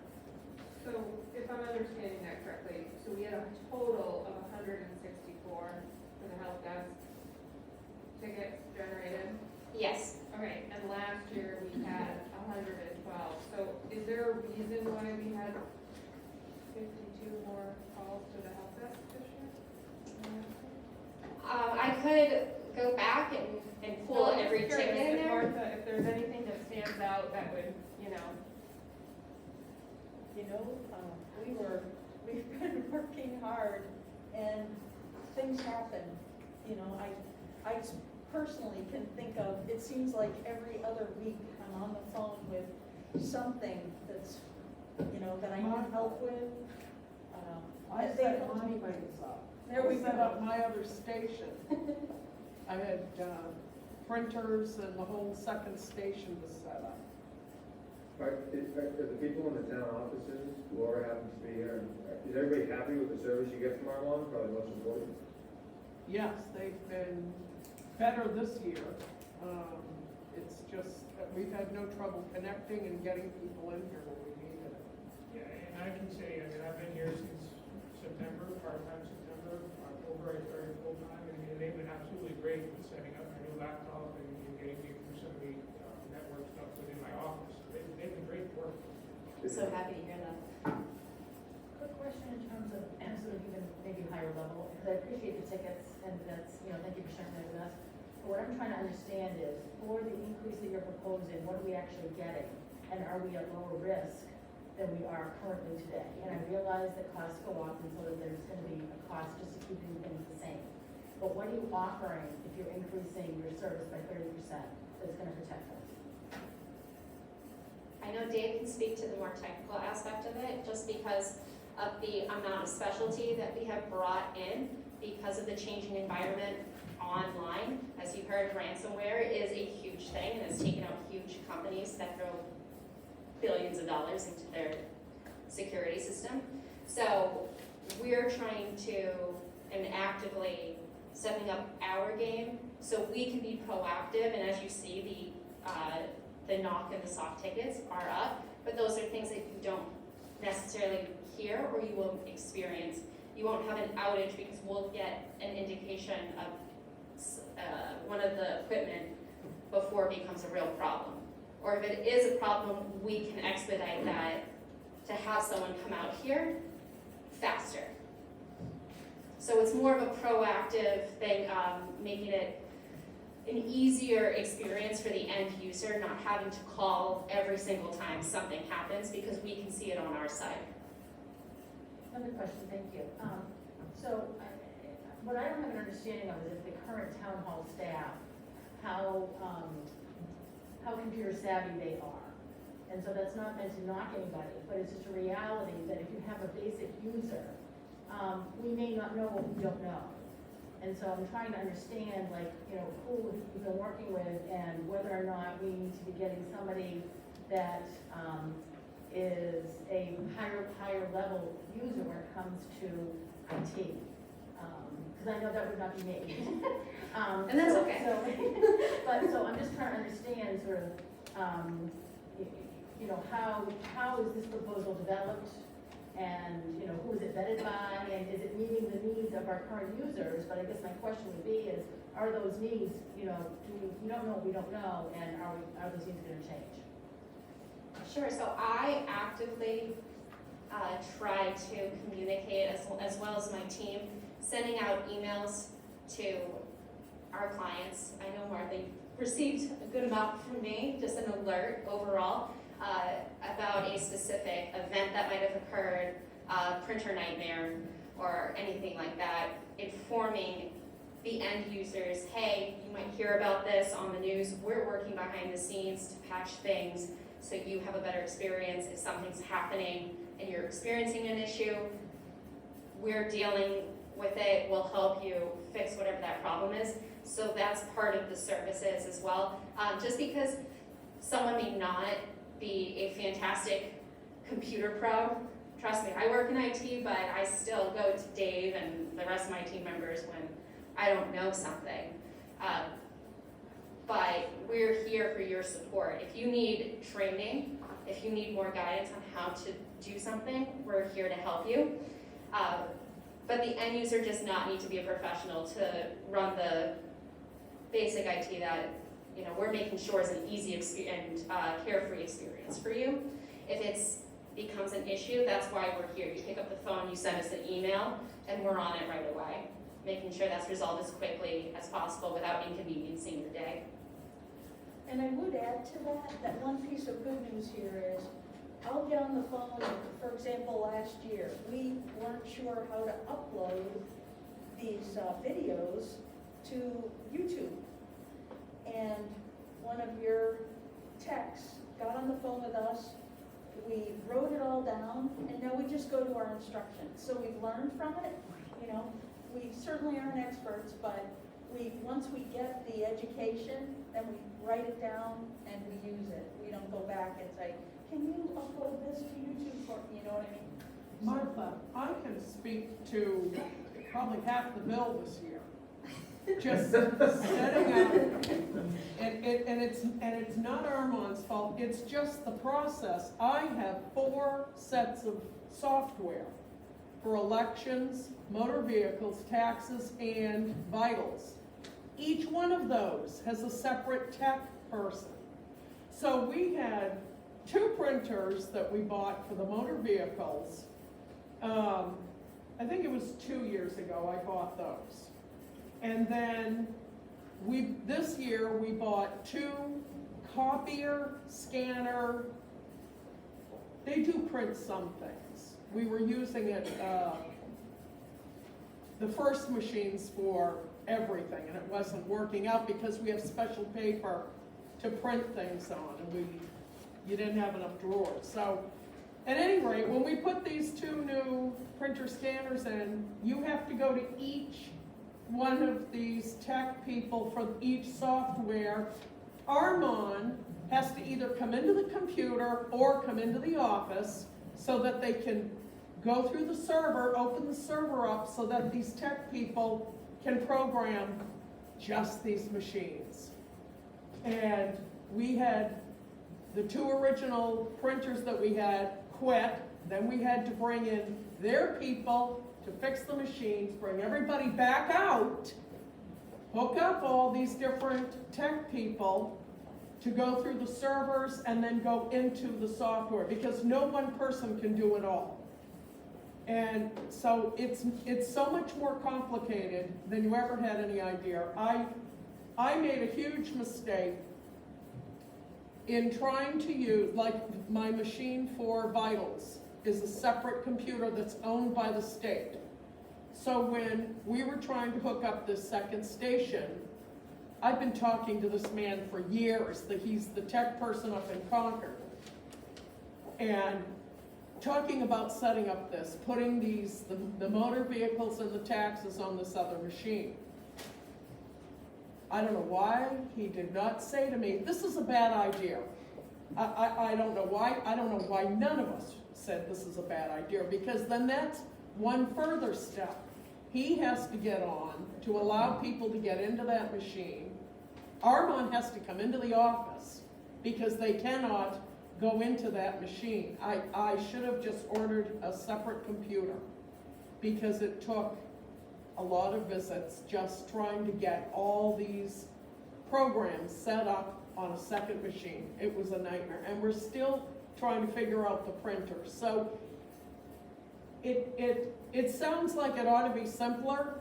So if I'm understanding that correctly, so we had a total of 164 for the help desk tickets generated? Yes. Okay, and last year we had 112. So is there a reason why we had 52 more calls to the help desk this year? I could go back and pull No, I'm just every curious ticket in if there. Martha, if there's anything that stands out that would, you know, We've been working hard and things happen. I personally can think of, it seems like every other week I'm on the phone with something that's, that I need help with. I They set helped my me. place up. There we I set go. up my other station. I had printers and the whole second station was set up. Are the people in the town offices, whoever happens to be here, is everybody happy with the service you get from Armonk? Probably most important. Yes, they've been better this year. It's just, that we've had no trouble connecting and getting people in here when we needed it. Yeah, and I can say, I've been here since September, part-time September, October, I started full-time, and they've been absolutely great with setting up my new laptop and getting me through some of the network stuff within my office. They've been great to work with. So happy to hear that. Quick question in terms of, sort of even maybe higher level, because I appreciate the tickets, and that's, thank you for sharing that with us. But what I'm trying to understand is, for the increase that you're proposing, what are we actually getting? And are we at lower risk than we are currently today? And I realize that costs go up, and so that there's gonna be a cost just to keep things the same. But what are you offering if you're increasing your service by 30% that's gonna protect us? I know Dave can speak to the more technical aspect of it, just because of the amount of specialty that we have brought in because of the changing environment online. As you heard, ransomware is a huge thing and has taken out huge companies that throw billions of dollars into their security system. So we're trying to, and actively stepping up our game so we can be proactive, and as you see, the knock and the soft tickets are up, but those are things that you don't necessarily hear or you won't experience. You won't have an outage because we'll get an indication of one of the equipment before it becomes a real problem. Or if it is a problem, we can expedite that to have someone come out here faster. So it's more of a proactive thing, making it an easier experience for the end user, not having to call every single time something happens because we can see it on our side. Another question, thank you. So, what I don't have an understanding of is if the current town hall staff, how computer savvy they are. And so that's not meant to knock anybody, but it's just a reality that if you have a basic user, we may not know what we don't know. And so I'm trying to understand, who we've been working with and whether or not we need to be getting somebody that is a higher level user when it comes to IT. Because I know that would not be me. And that's okay. So I'm just trying to understand sort of, how is this proposal developed? And, you know, who is it vetted by, and is it meeting the needs of our current users? But I guess my question would be is, are those needs, you know, we don't know what we don't know, and are those needs gonna change? Sure, so I actively try to communicate as well as my team, sending out emails to our clients. I know they've received a good amount from me, just an alert overall, about a specific event that might have occurred, printer nightmare, or anything like that, informing the end users, hey, you might hear about this on the news, we're working behind the scenes to patch things so you have a better experience. If something's happening and you're experiencing an issue, we're dealing with it, we'll help you fix whatever that problem is. So that's part of the services as well. Just because someone may not be a fantastic computer pro, trust me, I work in IT, but I still go to Dave and the rest of my team members when I don't know something. But we're here for your support. If you need training, if you need more guidance on how to do something, we're here to help you. But the end user does not need to be a professional to run the basic IT that, you know, we're making sure is an easy and carefree experience for you. If it becomes an issue, that's why we're here. You pick up the phone, you send us an email, and we're on it right away, making sure that's resolved as quickly as possible without inconveniencing your day. And I would add to that one piece of good news here is, I'll get on the phone, for example, last year, we weren't sure how to upload these videos to YouTube. And one of your techs got on the phone with us, we wrote it all down, and now we just go to our instructions. So we've learned from it, you know, we certainly aren't experts, but once we get the education, then we write it down and we use it. We don't go back and say, can you upload this to YouTube for, you know what I mean? Martha, I can speak to probably half the bill this year. Just setting up, and it's not Armand's fault, it's just the process. I have 4 sets of software for elections, motor vehicles, taxes, and vitals. Each one of those has a separate tech person. So we had 2 printers that we bought for the motor vehicles. I think it was 2 years ago I bought those. And then this year we bought 2 copier, scanner. They do print some things. We were using it, the first machines for everything, and it wasn't working out because we have special paper to print things on, and you didn't have enough drawers. So at any rate, when we put these 2 new printer scanners in, you have to go to each one of these tech people for each software. Armand has to either come into the computer or come into the office so that they can go through the server, open the server up so that these tech people can program just these machines. And we had the 2 original printers that we had quit, then we had to bring in their people to fix the machines, bring everybody back out, hook up all these different tech people to go through the servers and then go into the software, because no one person can do it all. And so it's so much more complicated than you ever had any idea. I made a huge mistake in trying to use, like my machine for vitals is a separate computer that's owned by the state. So when we were trying to hook up this second station, I've been talking to this man for years, that he's the tech person up in Concord, and talking about setting up this, putting the motor vehicles and the taxes on this other machine. I don't know why he did not say to me, this is a bad idea. I don't know why. I don't know why none of us said this is a bad idea, because then that's one further step. He has to get on to allow people to get into that machine. Armand has to come into the office because they cannot go into that machine. I should have just ordered a separate computer because it took a lot of visits just trying to get all these programs set up on a second machine. It was a nightmare, and we're still trying to figure out the printer. So it sounds like it ought to be simpler.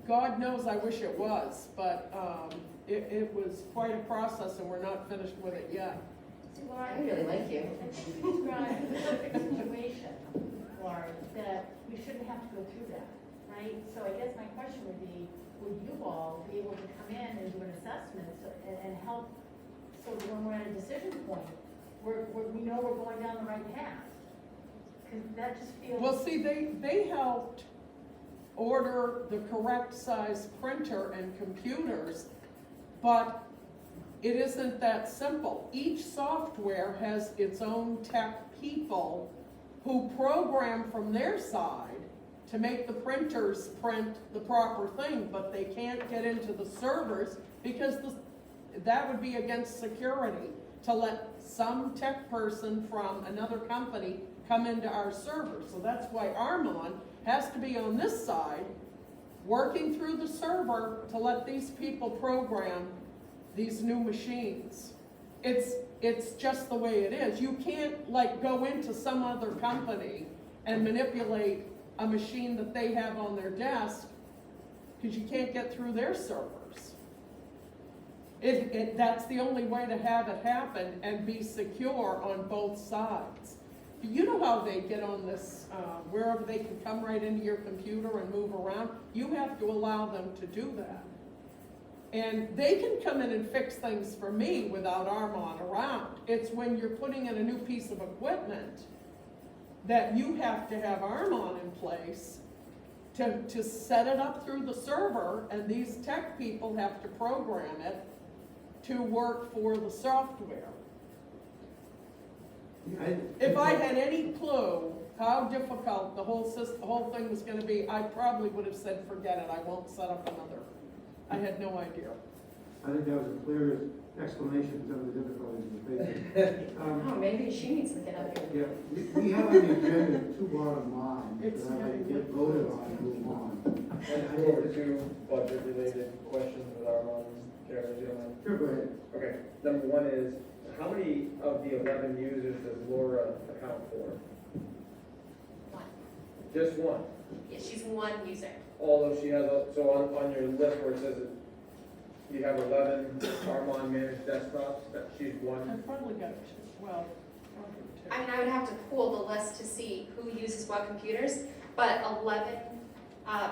God knows I wish it was, but it was quite a process, and we're not finished with it yet. Laura, I really like you. I think you described the perfect situation, Laura, that we shouldn't have to go through that, right? So I guess my question would be, would you all be able to come in and do an assessment and help, so that when we're at a decision point, we know we're going down the right path? Because that just feels. Well, see, they helped order the correct size printer and computers, but it isn't that simple. Each software has its own tech people who program from their side to make the printers print the proper thing, but they can't get into the servers because that would be against security to let some tech person from another company come into our server. So that's why Armon has to be on this side, working through the server to let these people program these new machines. It's just the way it is. You can't like go into some other company and manipulate a machine that they have on their desk because you can't get through their servers. That's the only way to have it happen and be secure on both sides. You know how they get on this, wherever they can come right into your computer and move around. You have to allow them to do that. And they can come in and fix things for me without Armon around. It's when you're putting in a new piece of equipment that you have to have Armon in place to set it up through the server, and these tech people have to program it to work for the software. If I had any clue how difficult the whole thing was gonna be, I probably would have said, forget it, I won't set up another. I had no idea. I think that was the clearest explanation of some of the difficulties we're facing. Oh, maybe she needs to get up here. Yeah, we have on the agenda two bottom lines It's that I'd like to very get good. voted on and move on. Let's go over to budget-related questions with Armand, Karen, if you don't mind. Sure, go ahead. Okay, number one is, how many of the 11 users does Laura account for? One. Just one? Yeah, she's one user. Although she has, so on your list where it says that you have 11 Armon managed desktops, that she's one? I've probably got two, well, probably two. I mean, I would have to pool the list to see who uses what computers, but 11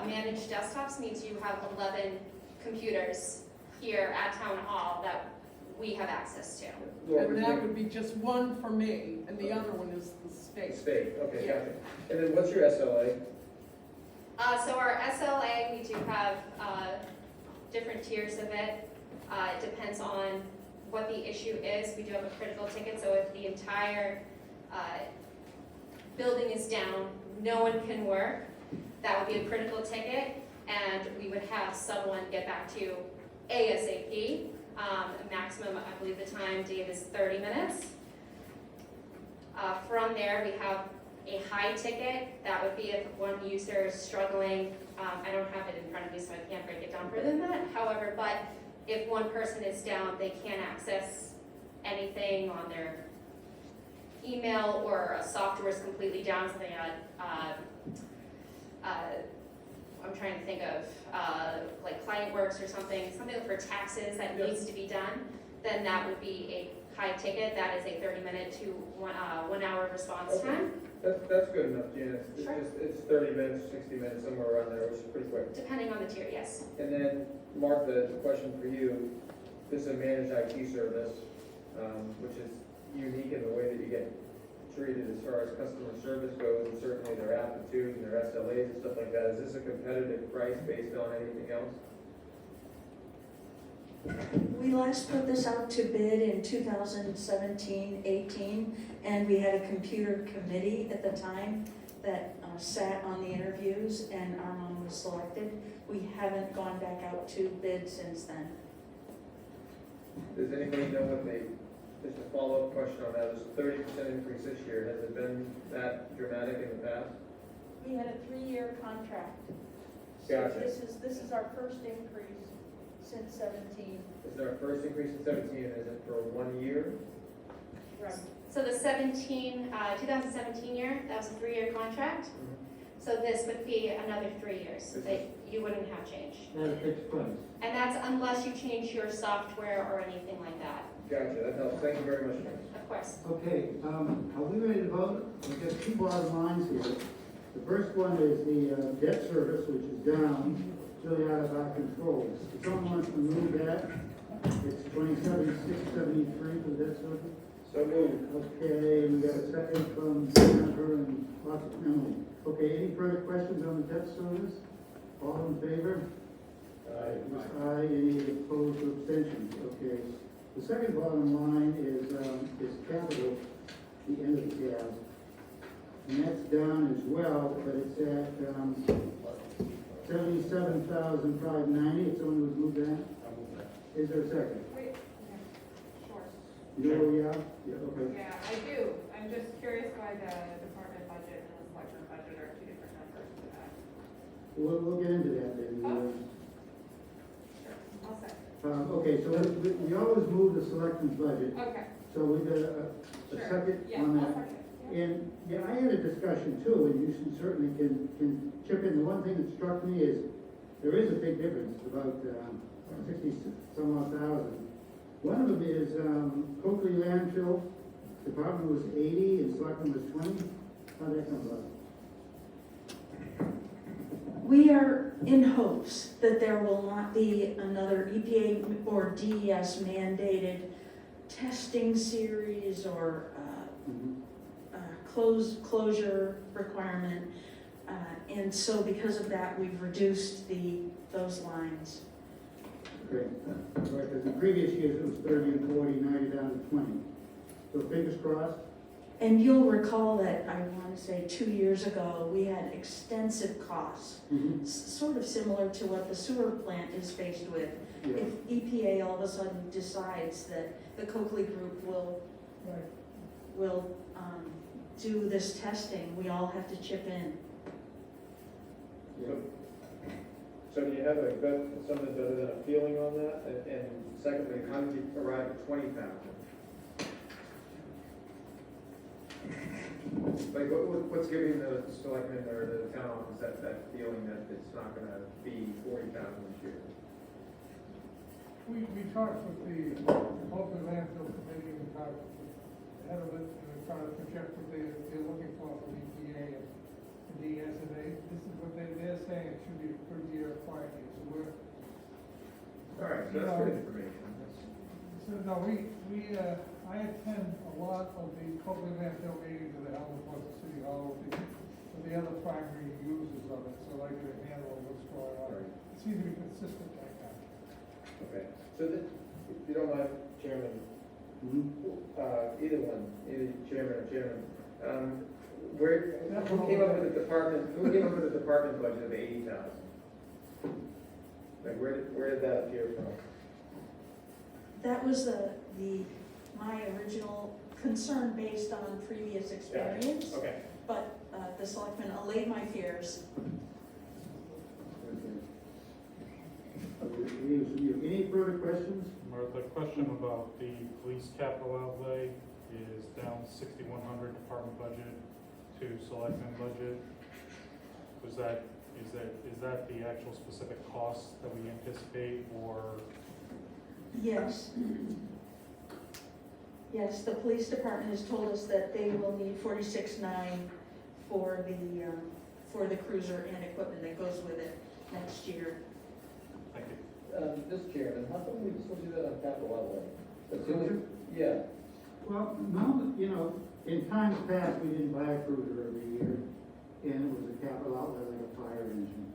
managed desktops means you have 11 computers here at Town Hall that we have access to. Laura, And would that you- would be just one for me, and the other one is the state. State, okay, Yeah. gotcha. And then what's your SLA? So our SLA, we do have different tiers of it. It depends on what the issue is. We do have a critical ticket, so if the entire building is down, no one can work, that would be a critical ticket, and we would have someone get back to you ASAP. Maximum, I believe the time, Dave, is 30 minutes. From there, we have a high ticket. That would be if one user is struggling. I don't have it in front of me, so I can't break it down further than that. However, but if one person is down, they can't access anything on their email, or a software is completely down, something I'm trying to think of, like ClientWorks or something for taxes that needs to be done, then that would be a high ticket. That is a 30-minute to 1 hour response Okay. time, That's good enough, Janice. It's Sure. just, it's 30 minutes, 60 minutes, somewhere around there, which is pretty quick. depending on the tier, yes. And then, Mark, the question for you, this is a managed IT service, which is unique in the way that you get treated as far as customer service goes, and certainly their aptitude and their SLAs and stuff like that. Is this a competitive price based on anything else? We last put this out to bid in 2017-18, and we had a computer committee at the time that sat on the interviews, and Armon was selected. We haven't gone back out to bid since then. Does anybody know what the Just a follow-up question on that, there's a 30% increase this year, has it been that dramatic in the past? We had a 3-year contract. So Gotcha. this is our first increase since 17. Is there a first increase in 17, is it for 1 year? Right. So the 2017 year, that was a 3-year contract. So this would be another 3 years that you wouldn't have changed. At a fixed price. And that's unless you change your software or anything like that, Gotcha, that helps, thank you very much. of course. Okay, are we ready to vote? We've got two bottom lines here. The first one is the debt service, which is down, it's really out of our control. If someone wants to move that, it's 27,673 for the debt service. So moved. Okay, we got a second from Jennifer and lots of Emily. Okay, any further questions on the debt service? All in favor? Aye, any opposed or abstentions? Okay. The second bottom line is capital, the end of the tab. And that's down as well, but it's at, 77,590, if someone would move that. Is there a second? Wait, sure. You know where we are? Yeah, okay. Yeah, I do. I'm just curious why the department budget and the selectmen budget are two different numbers for that. We'll get into that then. Oh. Sure, I'll say. Okay, so we always move the selectmen's budget, Okay, so we got a sure. second Yeah, on I'll that. second it. Yeah. And, yeah, I had a discussion too, and you certainly can chip in. The one thing that struck me is, there is a big difference, about 60 some odd thousand. One of them is Coakley landfill, department was 80 and selectmen was 20. How'd that come about? We are in hopes that there will not be another EPA or DES mandated testing series or closure requirement. And so because of that, we've reduced those lines. Okay, right, because in previous years it was 30 and 40, now you're down to 20. So fingers crossed. And you'll recall that, I want to say 2 years ago, we had extensive costs, sort of similar to what the sewer plant is faced with. Yeah. If EPA all of a sudden decides that the Coakley Group will do this testing, we all have to chip in. Yeah. So do you have a gut, something better than a feeling on that? And secondly, how did you arrive at 20,000? Like, what's giving the selectmen or the town office that feeling that it's not gonna be 40,000 this year? We talked with the local landfill committee, we talked with the head of it, and we tried to project what they're looking for from EPA and DS, and this is what they're saying, it should be a per year, 5 years, so we're. All right, so that's good information. So, no, I attend a lot of the Copeland landfill meetings that are held in the City Hall with the other primary users of it, so I can handle what's going on. Right. It seems to be consistent like that. Okay, so if you don't mind, Chairman, either one, either chairman or chairman, who came up with a department budget of 80,000? Like, where did that appear from? That was my original concern based on previous experience, Okay. but the selectmen allayed my fears. Any further questions? Martha, question about the police capital outlay is down 6,100 department budget to selectmen budget. Is that the actual specific costs that we anticipate, or? Yes. Yes, the police department has told us that they will need 46.9 for the cruiser and equipment that goes with it next year. Thank you. Mr. Chairman, how come we still do that on capital outlay? Cruiser? Yeah. Well, no, in times past, we didn't buy a cruiser every year, and it was a capital outlay like a fire engine.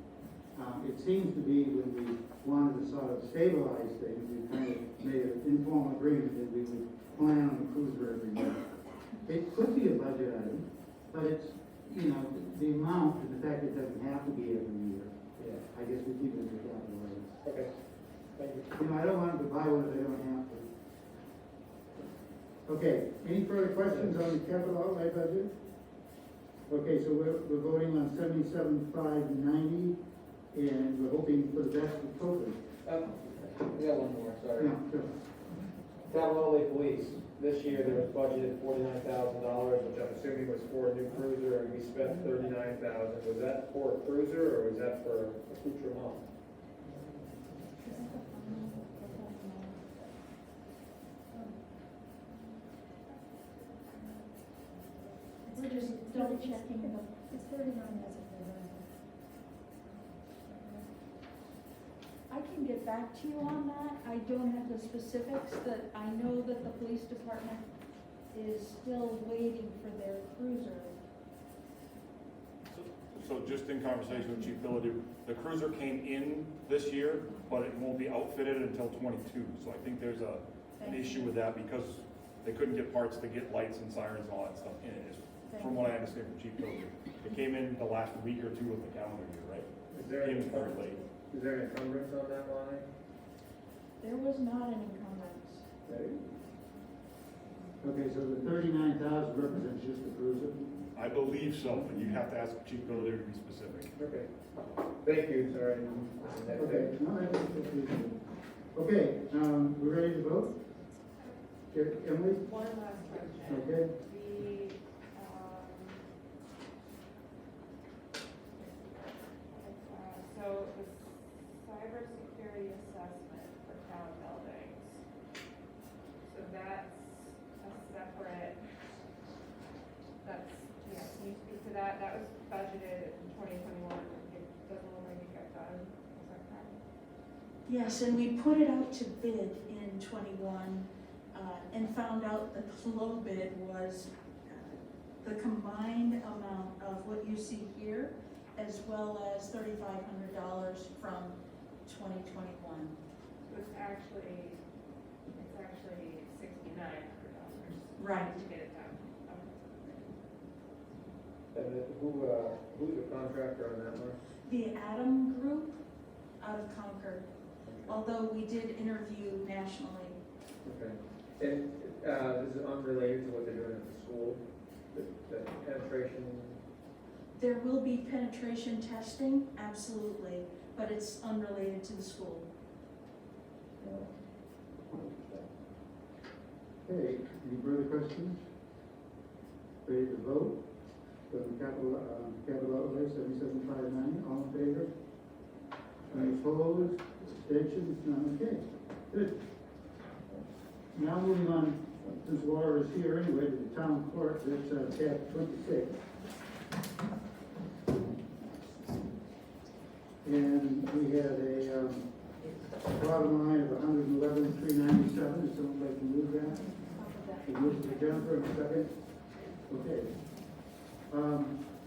It seems to be when we wanted to sort of stabilize things, we kind of made an informal agreement that we would plan on the cruiser every year. It could be a budget item, but it's, the amount and the fact it doesn't have to be every year. Yeah. I guess we keep it as a capital item. Okay, thank you. I don't want them to buy one if they don't have to. Okay, any further questions on the capital outlay budget? Okay, so we're voting on 77,590, and we're hoping for the best with COVID. We got one more, sorry. No, sure. Capital outlay police, this year there was budgeted $49,000, which I'm assuming was for a new cruiser, and we spent $39,000. Was that for a cruiser, or was that for accoutrement? We're just double checking the It's 39 as of November. I can get back to you on that. I don't have the specifics, that I know that the police department is still waiting for their cruiser. So just in conversation with Chief Billady, the cruiser came in this year, but it won't be outfitted until '22. So I think there's an issue with that because they couldn't get parts to get lights and sirens and all that stuff in it, from what I understand from Chief Billady. It came in the last week or two of the calendar year, right? Is there Came any in very late. Is there an encumbrance on that line? There was not an encumbrance. Okay, so the 39,000 represents just the cruiser? I believe so, but you have to ask Chief Billady to be specific. Okay. Thank you, sorry. Okay, no, that's good. Okay, we're ready to vote? Emily? One last question. Okay. So the cybersecurity assessment for town buildings. So that's a separate, can you speak to that? That was budgeted in 2021, it doesn't look like it got done, is that correct? Yes, and we put it out to bid in '21, and found out that the low bid was the combined amount of what you see here, as well as $3,500 from 2021. It's actually $6,900. Right. To get it done. Okay. And then who's the contractor on that one? The Adam Group out of Concord, although we did interview nationally. Okay. And is it unrelated to what they're doing at the school? The penetration? There will be penetration testing, absolutely, but it's unrelated to the school. Okay, any further questions? Ready to vote? For the capital outlay, 77,590, all in favor? Any opposed? Abstentions? None, okay, good. Now moving on, since Laura is here anyway, to the town clerk, that's tab 26. And we had a bottom line of 111,397. Is someone like to move that? We move to Jennifer in a second. Okay.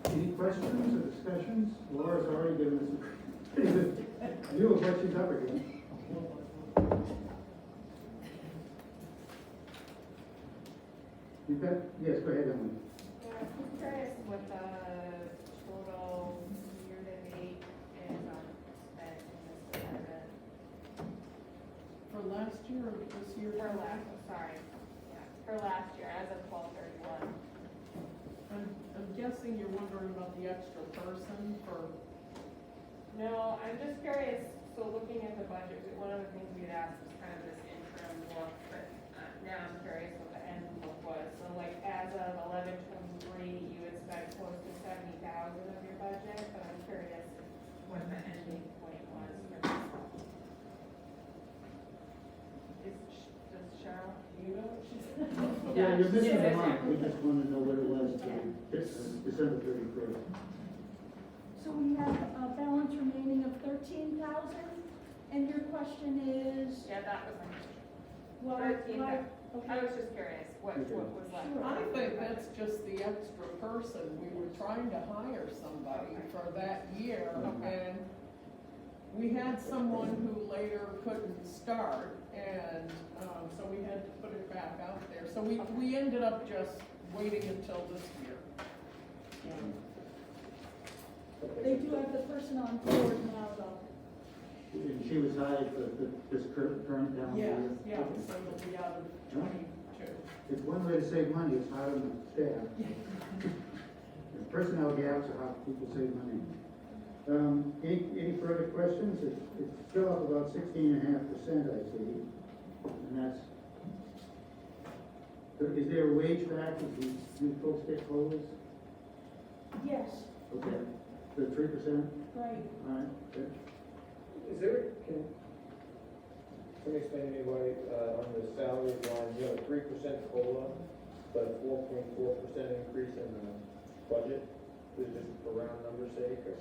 Any questions or discussions? Laura's already given us a pretty good view of what she's up against. Yes, go ahead, Emily. Yeah, I'm curious what the total year-to-date is on spent in this department. For last year or this year? For last year, as of 12/31. I'm guessing you're wondering about the extra person for, No, I'm just curious, so looking at the budget, one of the things we'd asked was kind of this interim look, but now I'm curious what the end look was. So like as of 11/23, you had spent close to 70,000 of your budget, but I'm curious what the ending point was for this. Does Cheryl, do you know what she's? Yeah, you're missing the mark. We just want to know what it was to December 31st. So we have a balance remaining of 13,000, and your question is? Yeah, that was my question. Why- 13,000. okay. I was just curious what was left. Sure. I think that's just the extra person. We were trying to hire somebody for that year, and we had someone who later couldn't start, and, so we had to put it back out there. So we ended up just waiting until this year. They do have the person on board now, though. And she was hired for this current calendar Yeah, year? yeah, so it'll be out of 22. too. It's one way to save money, it's hiring the staff. The personnel gaps are how people save money. Any further questions? It's still up about 16.5%, I see. And that's, so is there a wage factor? Do folks get COLAs? Yes, Okay, so 3%? right. All right, good. Is there, can somebody explain to me why, on the salary line, you have a 3% COLA, but a 4.4% increase in the budget? Is it just for round number's sake, or?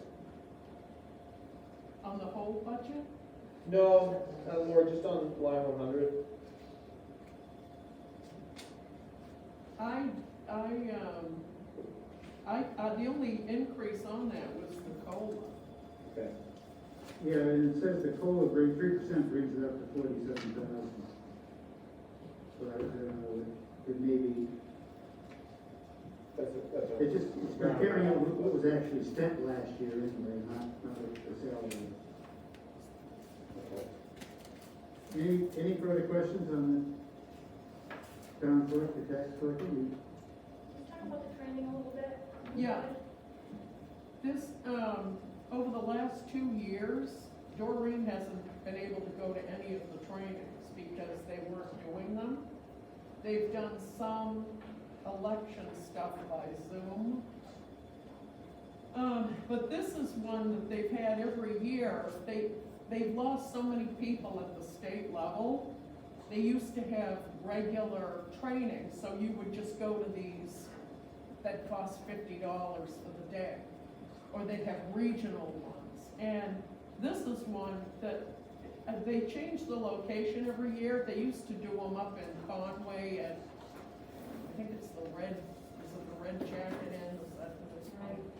On the whole budget? No, Laura, just on line 100. The only increase on that was the COLA. Okay. Yeah, and it says the COLA brings, 3% brings it up to 47,000. So I don't know, it may be, That's it's just, it's comparing it with what was actually spent last year anyway, not the salary. Okay. Any further questions on the town clerk, the tax collector? Let's talk about the training a little bit. Yeah. This, over the last 2 years, Doreen hasn't been able to go to any of the trainings because they weren't doing them. They've done some election stuff by Zoom. But this is one that they've had every year. They've lost so many people at the state level. They used to have regular training, so you would just go to these that cost $50 for the day. Or they'd have regional ones. And this is one that, they change the location every year. They used to do them up in Conway at, I think it's the Red, is it the Red Jacket Inn? Is that what it's called?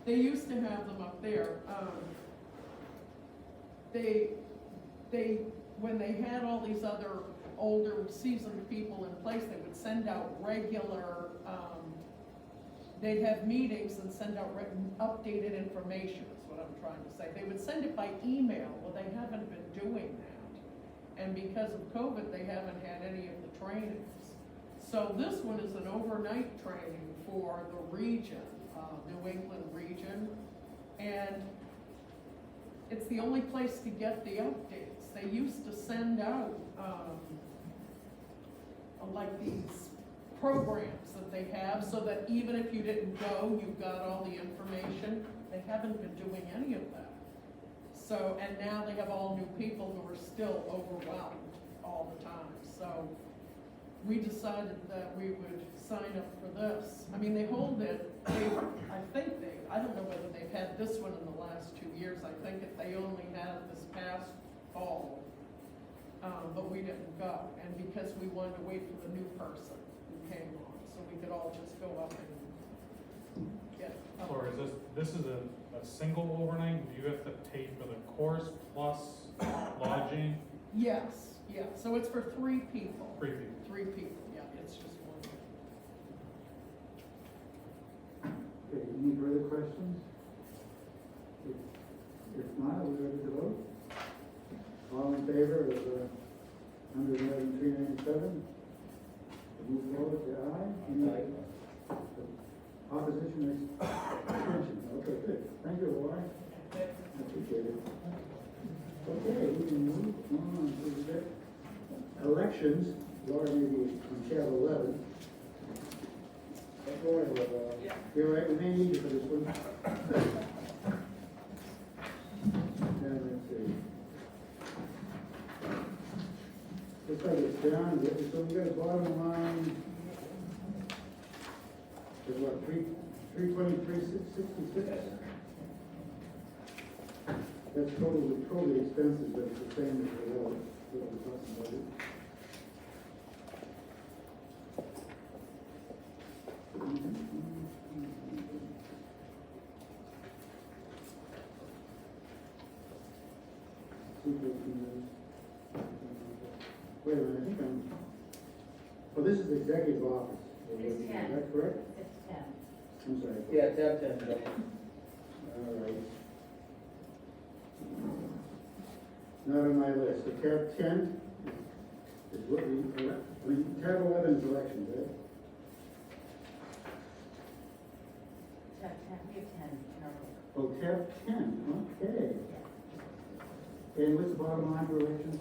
They used to have them up there. When they had all these other older seasoned people in place, they would send out regular, they'd have meetings and send out written, updated information, is what I'm trying to say. They would send it by email, well, they haven't been doing that. And because of COVID, they haven't had any of the trainings. So this one is an overnight training for the region, New England region. And it's the only place to get the updates. They used to send out, like these programs that they have, so that even if you didn't go, you got all the information. They haven't been doing any of that. So, and now they have all new people who are still overwhelmed all the time. So we decided that we would sign up for this. I mean, they hold it, I don't know whether they've had this one in the last 2 years. I think that they only had it this past fall, but we didn't go. And because we wanted to wait for the new person who came on, so we could all just go up and get. Or is this is a single overnight? Do you have to pay for the course plus lodging? Yes, yeah, so it's for 3 people. 3 people. 3 people, yeah, it's just one. Okay, any further questions? If not, are we ready to vote? All in favor of, under 11,397? Move forward, say aye. Any opposition, abstention? Okay, good. Thank you, Laurie. I appreciate it. Okay, we can move on to the elections. Laura may be on tab 11. You're right, we may need you for this one. Now, let's see. Looks like it's down, so we got a bottom line. Is what, 323,666? That's total expenses, but it's the same as the other, what we're talking about it. Wait a minute, I think oh, this is the executive office. Is 610. that correct? 610. I'm sorry. Yeah, tab 10. All right. Not on my list. So tab 10 is what tab 11 11's elections, right? We have 10 in our book. Oh, tab 10, okay. And what's the bottom line for elections?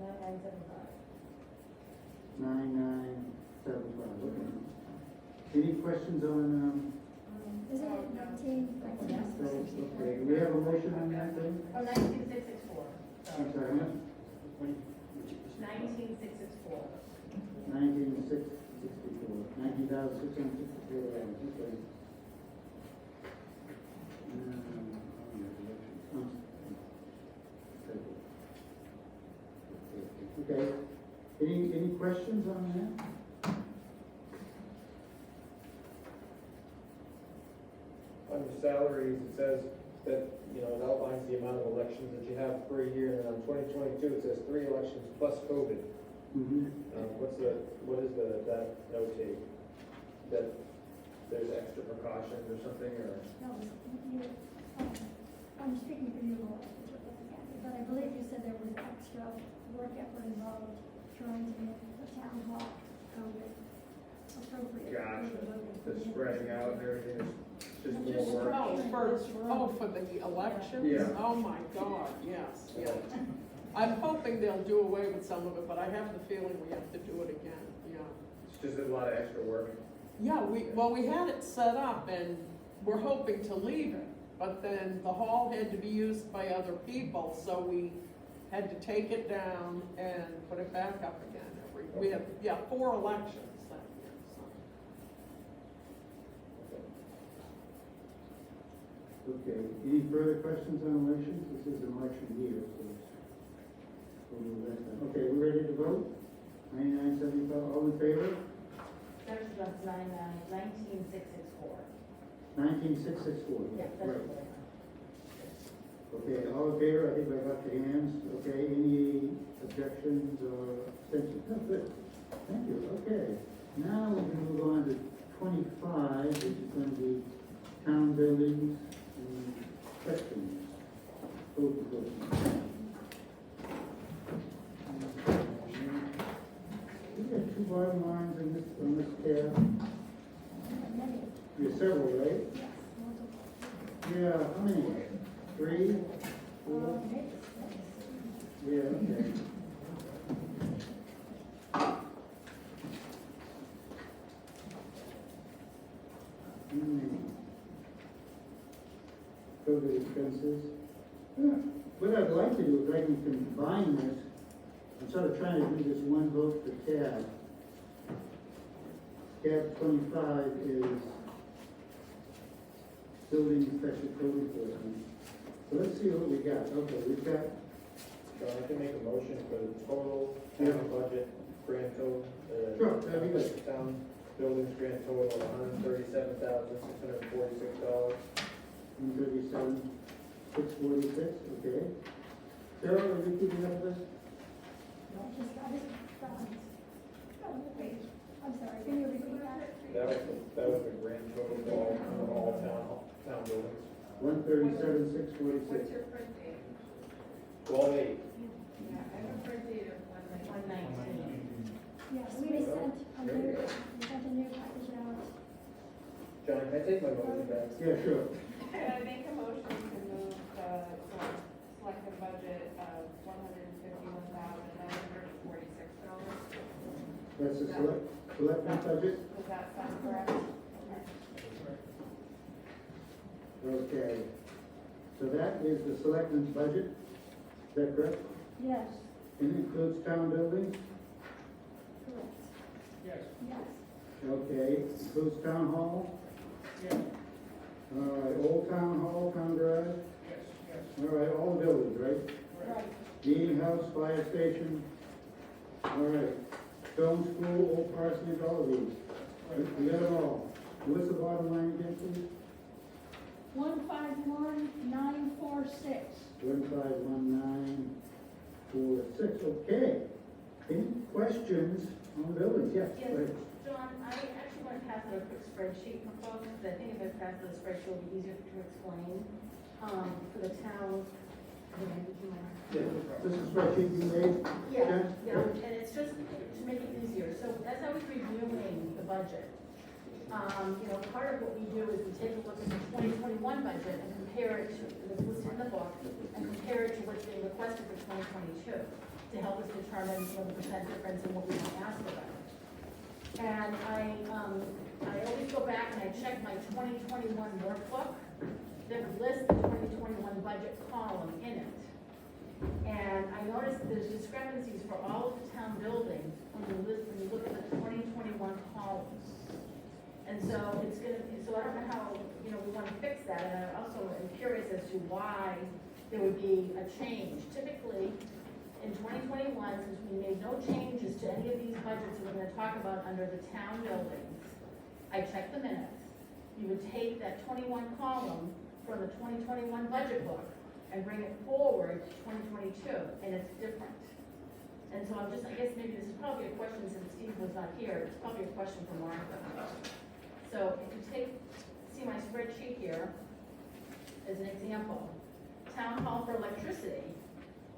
9975. 9975, okay. Any questions on, Isn't it 19? okay, do we have a motion on that then? Oh, 19664. I'm sorry, what? 19664. 19,664, okay. Okay, any questions on that? Under salaries, it says that, you know, it outlines the amount of elections that you have per year, and then on 2022, it says 3 elections plus COVID. What is that notate? That there's extra precautions or something, or? No, I'm speaking for you, Laura, but I believe you said there was extra work effort involved trying to make the town hall COVID appropriate. Gotcha, the spreading out and everything is just more work. For the elections? Yeah. Oh my God, yes, yes. I'm hoping they'll do away with some of it, but I have the feeling we have to do it again, yeah. It's just a lot of extra work. Yeah, we had it set up and we're hoping to leave it, but then the hall had to be used by other people, so we had to take it down and put it back up again we had, 4 elections that year, so. Okay, any further questions on elections? This is an election year, so we'll do that then. Okay, we ready to vote? 9975, all in favor? There's about 19664. 19664. Yeah, that's Right. what Okay, all in favor, I think I got the hands, okay, any objections or abstentions? No, good, thank you, okay. Now we can move on to 25, which is going to be town buildings and questions. Code enforcement. We got 2 bottom lines on this tab. Many, You have several, right? yes, multiple. Yeah, how many? 3, 4? Maybe 6. Yeah, okay. COVID expenses. What I'd like to do is I can combine this. I'm sort of trying to do this one vote per tab. Tab 25 is building special code enforcement. So let's see what we got. Okay, we've got, So I can make a motion for the total town budget, grand total. Sure, that'd be good. Town buildings grand total of $137,646. 137, 646, okay. Sarah, are you keeping up with this? No, just got it. Oh, wait, I'm sorry, can you repeat that? That was the grand total for all town buildings. 137, 646. What's your print date? 12/8. Yeah, I have a print date of 119. 119. Yes, we sent a new package out. John, can I take my motion back? Yeah, sure. I make a motion to move the selected budget of $151,946. That's the selectmen budget? Does that sound correct? Okay. So that is the selectmen's budget? Is that correct? Yes, And it includes town buildings? correct. Yes. Yes, Okay, includes town hall? Yes. All right, old town hall, town garage? Yes, yes. All right, all the buildings, right? right. Meeting house, fire station? All right. Film school, old parsonage, all of these? We got them all. What's the bottom line again, please? 151,946. 151,946, okay. Any questions on buildings? Yes, go ahead. John, I actually want to pass out a quick spreadsheet for folks, because I think if I pass out a spreadsheet, it'll be easier to explain, for the town. This is spreadsheet you made? Yeah, Jen? yeah, and it's just to make it easier, so as I was reviewing the budget, part of what we do is we take a look at the 2021 budget and compare it to, what's listed in the book, and compare it to what's being requested for 2022, to help us determine, the percent difference in what we want to ask about. And I always go back and I check my 2021 workbook that lists the 2021 budget column in it. And I noticed that there's discrepancies for all of the town buildings when you look at the 2021 columns. And so so I don't know how, we want to fix that, and I also am curious as to why there would be a change. Typically, in 2021, since we made no changes to any of these budgets that we're going to talk about under the town buildings, I checked the minutes. You would take that 21 column from the 2021 budget book and bring it forward to 2022, and it's different. And so I guess maybe this is probably a question, since Steve was not here, it's probably a question for Martha. So if you see my spreadsheet here, as an example, town hall for electricity,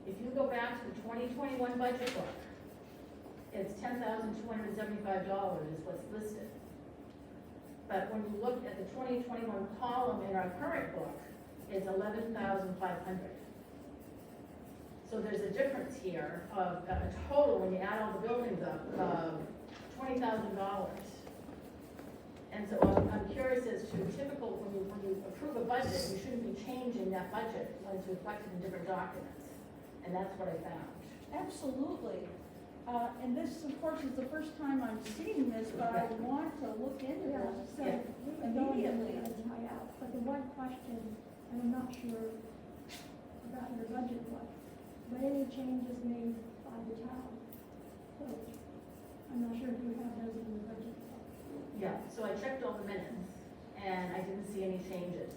if you go back to the 2021 budget book, it's $10,275 is what's listed. But when you look at the 2021 column in our current book, it's $11,500. So there's a difference here of a total, when you add all the buildings up, of $20,000. And so I'm curious as to typical, when you approve a budget, you shouldn't be changing that budget when it's reflected in different documents. And that's what I found. Absolutely. And this, of course, is the first time I'm seeing this, but I want to look into Yeah, this so we know that immediately. it's high out, but the one question, and I'm not sure about your budget, but any changes made by the town? So I'm not sure if you have those in your budget. Yeah, so I checked all the minutes, and I didn't see any changes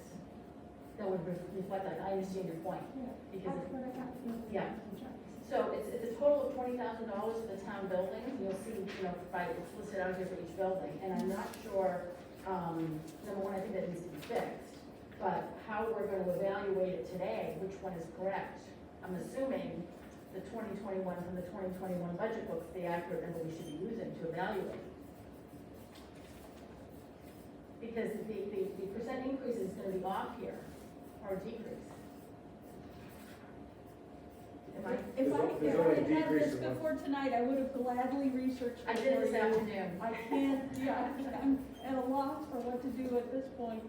that would reflect that. I understand your point. Yeah, Because that's what I got. Yeah. So it's a total of $20,000 for the town buildings. You'll see, it's listed out here for each building, and I'm not sure, number one, I think that needs to be fixed, but how we're going to evaluate it today, which one is correct. I'm assuming the 2021 from the 2021 budget book's the accurate number we should be using to evaluate. Because the percent increase is going to be off here, or decrease. If I There's only a had decrease this in one. before tonight, I would have gladly researched it. I did it this for you. afternoon. I can't, I'm at a loss for what to do at this point.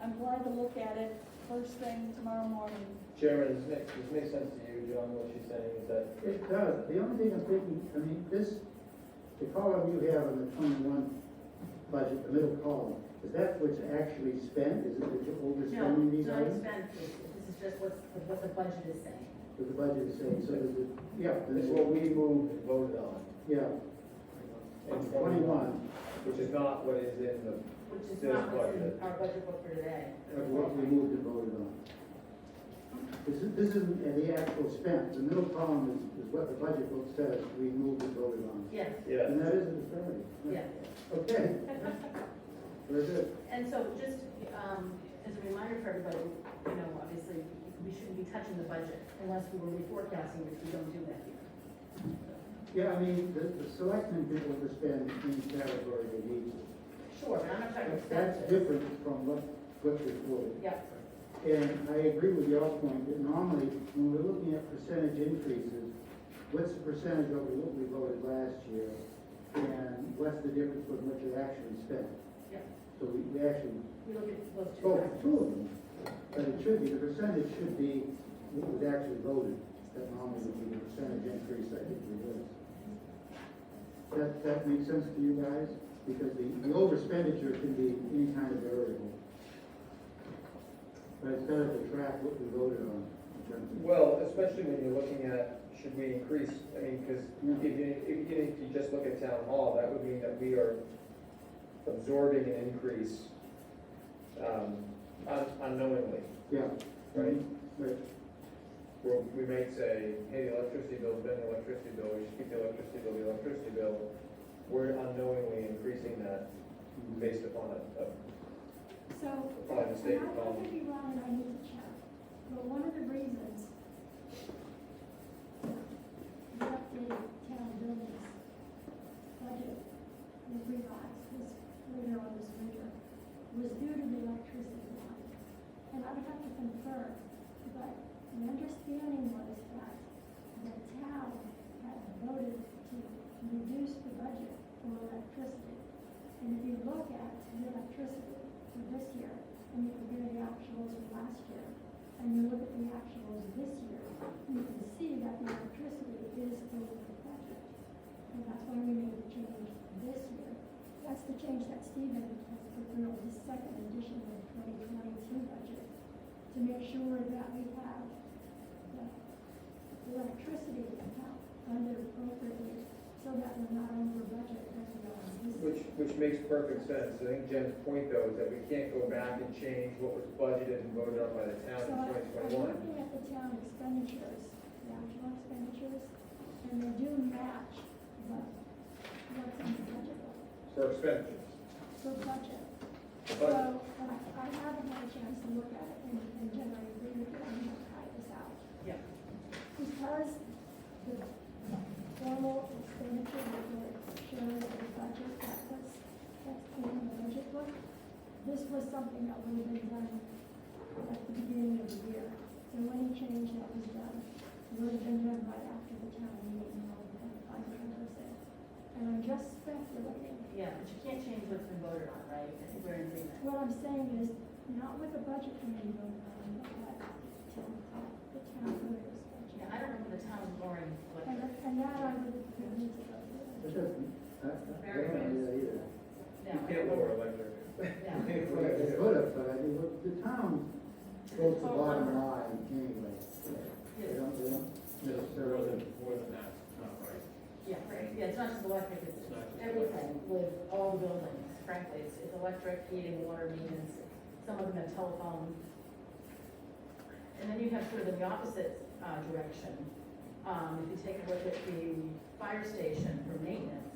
I'm glad to look at it first thing tomorrow morning. Chairman, does this make sense to you, John, what she's saying, is that? It does. The only thing I'm thinking, the column you have in the 21 budget, the middle column, is that what's actually spent? Is it that you're overspending these No, items? expenses. This is just what the budget is saying. What the budget is saying, so does it, yeah. It's what we moved and voted on Yeah, in 21, which is not what is in the, Which is This not what's in budget. our budget book for today. that's what we moved and voted on. This isn't the actual spent. The middle column is what the budget book says we moved and voted on. Yes, yeah. And that is a disparity. yes. Okay, very good. And so just, as a reminder for everybody, obviously, we shouldn't be touching the budget unless we were reforecasting, which we don't do that here. Yeah, the selectmen can overspend in the category they need to. Sure, but I'm not talking That's expenses. different from what's reported. Yeah, And I agree with your point that normally, when we're looking at percentage increases, what's the percentage over what we voted last year? And what's the difference with what you actually spent? yeah. So we actually, We look at those two. both, two of them, but it should be, the percentage should be what was actually voted. That normally would be the percentage increase, I think it is. That makes sense to you guys? Because the overexpenditure can be any kind of variable. But it's better to track what we voted on. in terms of- Well, especially when you're looking at, should we increase, because Yeah. if you just look at town hall, that would mean that we are absorbing an increase unknowingly, Yeah. right? Right. Where we may say, hey, the electricity bill's been the electricity bill, we should keep the electricity bill. We're unknowingly increasing that based upon a So, Probably a mistake and I column. could be wrong and I need to check, but one of the reasons we updated town buildings for electricity. And if you look at the electricity for this year, and you compare the actuals from last year, and you look at the actuals this year, you can see that the electricity is over the budget. And that's why we made the change this year. That's the change that Stephen has put through on his second edition of the 2022 budget, to make sure that we have the electricity account funded appropriately, so that we're not over budget as we are this year. Which makes perfect sense. I think Jen's point though is that we can't go back and change what was budgeted and voted on by the town So in I'm 2021. looking at the town expenditures, the actual expenditures, and they do match what's in the budget book, For expenditures. for budget. The So, budget. I haven't had a chance to look at it, and Jen, I agree with you, I'm gonna try this out. Yeah. Because the formal expenditure report shows the budget that's in the budget book, this was something that would have been done at the beginning of the year. So any change that was done would have been done right after the town meeting, and all the final numbers there. And I'm just speculating. Yeah, but you can't change what's been voted on, right? I think we're in agreement. What I'm saying is, not with the budget committee voting on, but the town voters. Yeah, I don't know if the town's lowering electric. And that I would need to go through. It doesn't, I don't know that either. You can't lower electric. Yeah. They could have, but I mean, look, the town goes to bottom line anyway. They don't necessarily. More than that, not right. Yeah, yeah, it's not just electric, it's everything with all the buildings, frankly, it's electric, heating, water, maintenance, some of them have telephone. And then you have sort of the opposite, direction. If you take a look at the fire station for maintenance,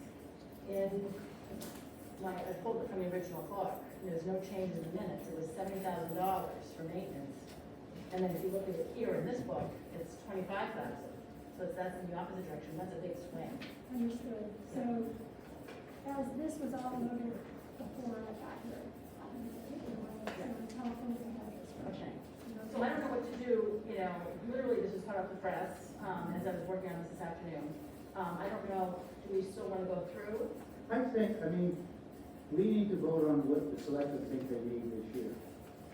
I pulled it from the original book, there's no change in the minutes, it was $70,000 for maintenance. And then if you look at it here in this book, it's $25,000. So that's in the opposite direction, that's a big swing. Understood. So, as this was all noted before I got here, telephone providers. Okay. So I don't know what to do, you know, literally this was hot off the press, as I was working on this afternoon. I don't know, do we still want to go through? I think, I mean, we need to vote on what the selectmen think they need this year,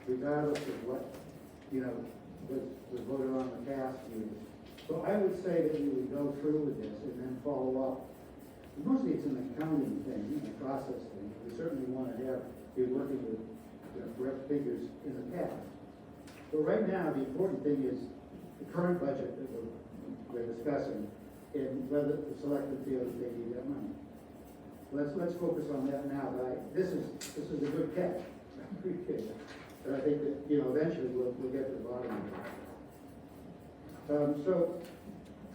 regardless of what, you know, was voted on the past years. So I would say that we would go through with this and then follow up. Mostly it's an accounting thing, you know, process thing. We certainly want to be working with correct figures in the past. But right now, the important thing is the current budget that we're discussing and whether the selectmen feel that they need that money. Let's focus on that now. But this is a good catch. Good catch. But I think that, you know, eventually we'll get to the bottom of it. So,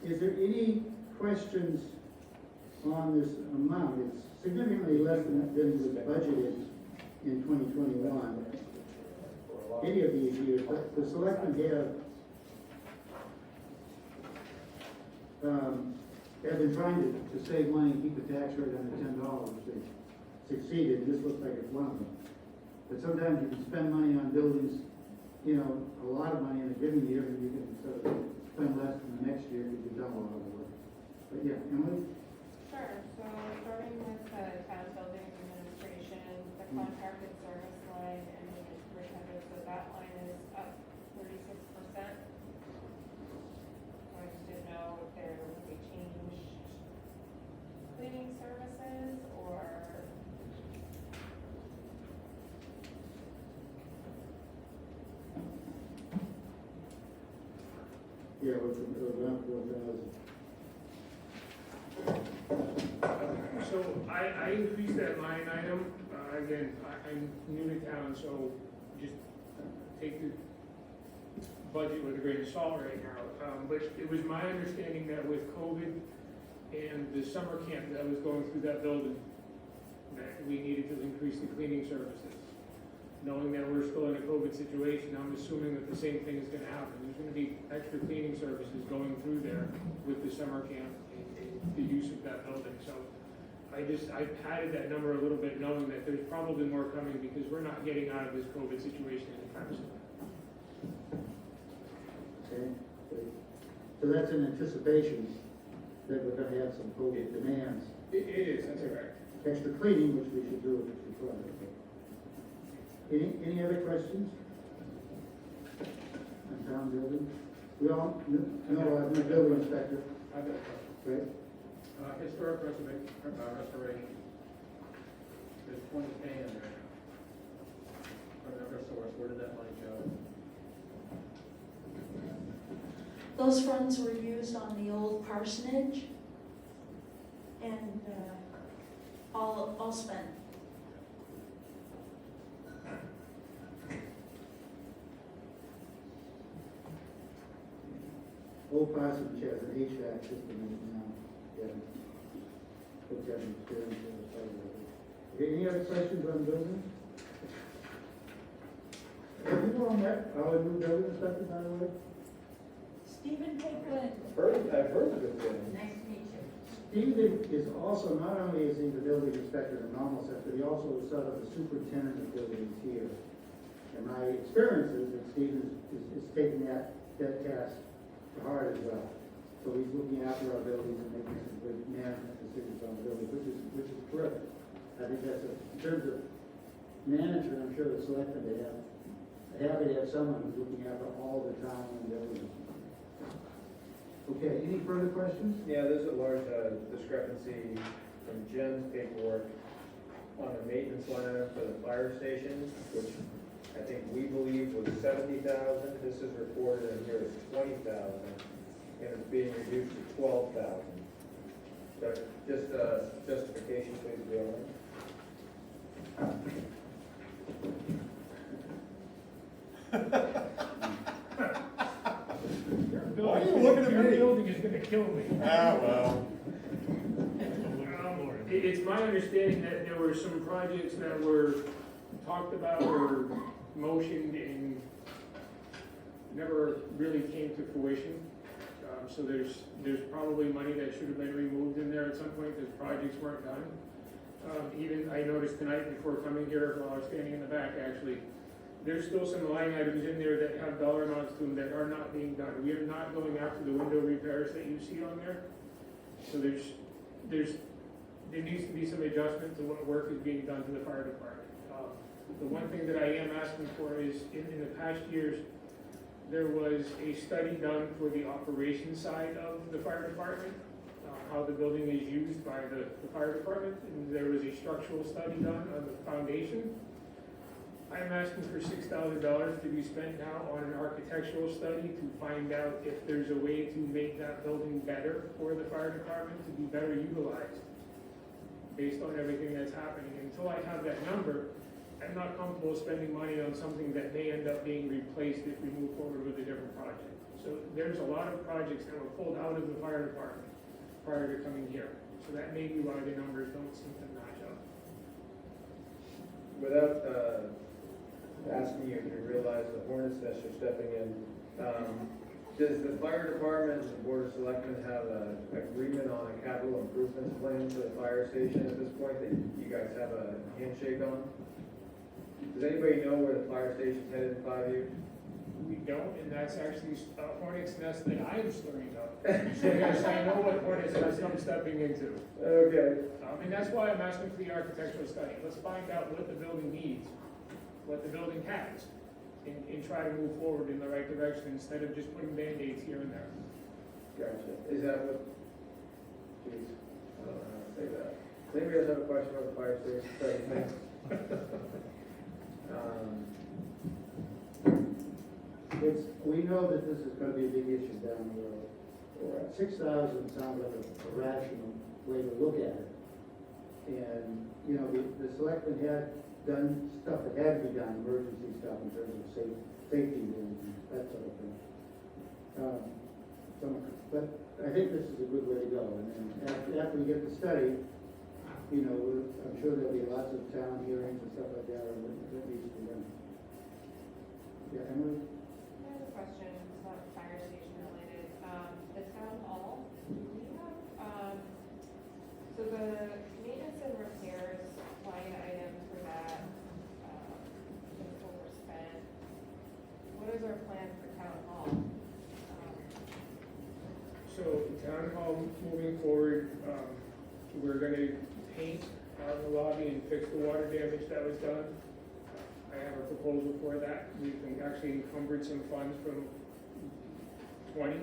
is there any questions on this amount? It's significantly less than was budgeted in 2021. Any of these years, but the selectmen have been trying to save money and keep the tax rate under $10. They succeeded, and this looks like it's one of them. But sometimes you can spend money on buildings, you know, a lot of money in a given year, and you can sort of spend less in the next year because you've done a lot of the work. But yeah, Emily? Sure, so starting with the town building administration, the contracted service line and maintenance pretenders, so that line is up 36%. I just didn't know if there would be changed cleaning services or. Yeah, it was around 4,000. So I increased that line item, again, I'm new to town, so just take the budget with a grain of salt right now. But it was my understanding that with COVID and the summer camp that was going through that building, that we needed to increase the cleaning services. Knowing that we're still in a COVID situation, I'm assuming that the same thing is gonna happen. There's gonna be extra cleaning services going through there with the summer camp and the use of that building. So I padded that number a little bit, knowing that there's probably more coming because we're not getting out of this COVID situation anytime soon. Okay, great. So that's in anticipation that we're gonna have some COVID demands. It is, that's correct. extra cleaning, which we should do if it's required. Any other questions? On town building? We all know I'm the building inspector, I've got a question. right? Historic restoration. There's 20K in there. From another source, where did that money go? Those funds were used on the old parsonage and, all spent. Old Parsonage has an HVAC system in it now. Yeah. Which has experience in the site of it. Any other questions on building? Have you all met our new building inspector, by the way? Stephen Pickland. I've heard of it. Nice to meet you. Stephen is also, not only is he the building inspector in the normal sense, but he also is sort of the superintendent of buildings here. And my experience is that Stephen is taking that task to heart as well. So he's looking after our buildings and making some good management decisions on buildings, which is terrific. I think that's in terms of management, I'm sure the selectmen, they have, happy to have someone who's looking after all the town and buildings. Okay, any further questions? Yeah, there's a large discrepancy from Jen's paperwork on the maintenance line item for the fire station, which I think we believe was 70,000. This is reported in here as 20,000, and it's being reduced to 12,000. So just justification, please, Bill. Why are you looking at me? Your building is gonna kill me. Well. It's my understanding that there were some projects that were talked about or motioned and never really came to fruition. So there's probably money that should have been removed in there at some point because projects weren't done. Even I noticed tonight before coming here, while I was standing in the back actually, there's still some line items in there that have dollar amounts to them that are not being done. We are not going after the window repairs that you see on there. So there needs to be some adjustment to what work is being done to the fire department. The one thing that I am asking for is, in the past years, there was a study done for the operations side of the fire department, how the building is used by the fire department, and there was a structural study done on the foundation. I'm asking for $6,000 to be spent now on an architectural study to find out if there's a way to make that building better for the fire department, to be better utilized, based on everything that's happening. Until I have that number, I'm not comfortable spending money on something that may end up being replaced if we move forward with a different project. So there's a lot of projects that were pulled out of the fire department prior to coming here. So that may be why the numbers don't seem to match up. Without asking you if you realize the hornet's nest you're stepping in, does the fire department and the board of selectmen have an agreement on a capital improvements plan for the fire station at this point that you guys have a handshake on? Does anybody know where the fire station's headed in 5 years? We don't, and that's actually a hornet's nest that I'm stirring up. So yes, I know what hornet's nest I'm stepping into. Okay. And that's why I'm asking for the architectural study. Let's find out what the building needs, what the building has, and try to move forward in the right direction instead of just putting Band-Aids here and there. Gotcha. Is that what, geez, I don't know how to say that. Does anybody else have a question about the fire station? Sorry, thanks. We know that this is gonna be a big issue down the road. 6,000 sounds like a rational way to look at it. And, you know, the selectmen had done stuff that had to be done, emergency stuff in terms of safety and that sort of thing. But I think this is a good way to go. And then after we get the study, you know, I'm sure there'll be lots of town hearings and stuff like that, and that needs to be done. Yeah, Emily? I have a question, it's not fire station related. The town hall, do we have, so the maintenance and repairs line item for that, is overspent. What is our plan for town hall? So town hall moving forward, we're gonna paint in the lobby and fix the water damage that was done. I have a proposal for that. We've actually encumbered some funds from 20,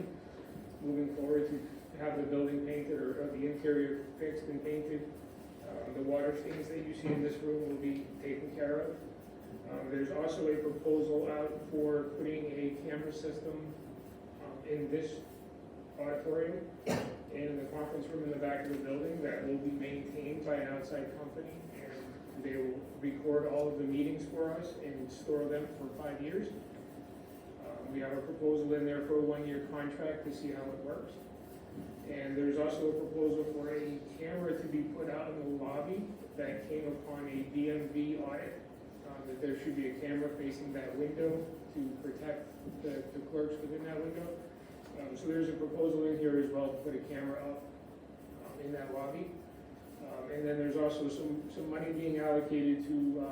moving forward to have the building painted or the interior fixed and painted. The water stains that you see in this room will be taken care of. There's also a proposal out for putting a camera system in this auditorium and in the conference room in the back of the building that will be maintained by an outside company, and they will record all of the meetings for us and store them for 5 years. We have a proposal in there for a 1-year contract to see how it works. And there's also a proposal for a camera to be put out in the lobby that came upon a DMV audit, that there should be a camera facing that window to protect the clerks within that window. So there's a proposal in here as well to put a camera up in that lobby. And then there's also some money being allocated to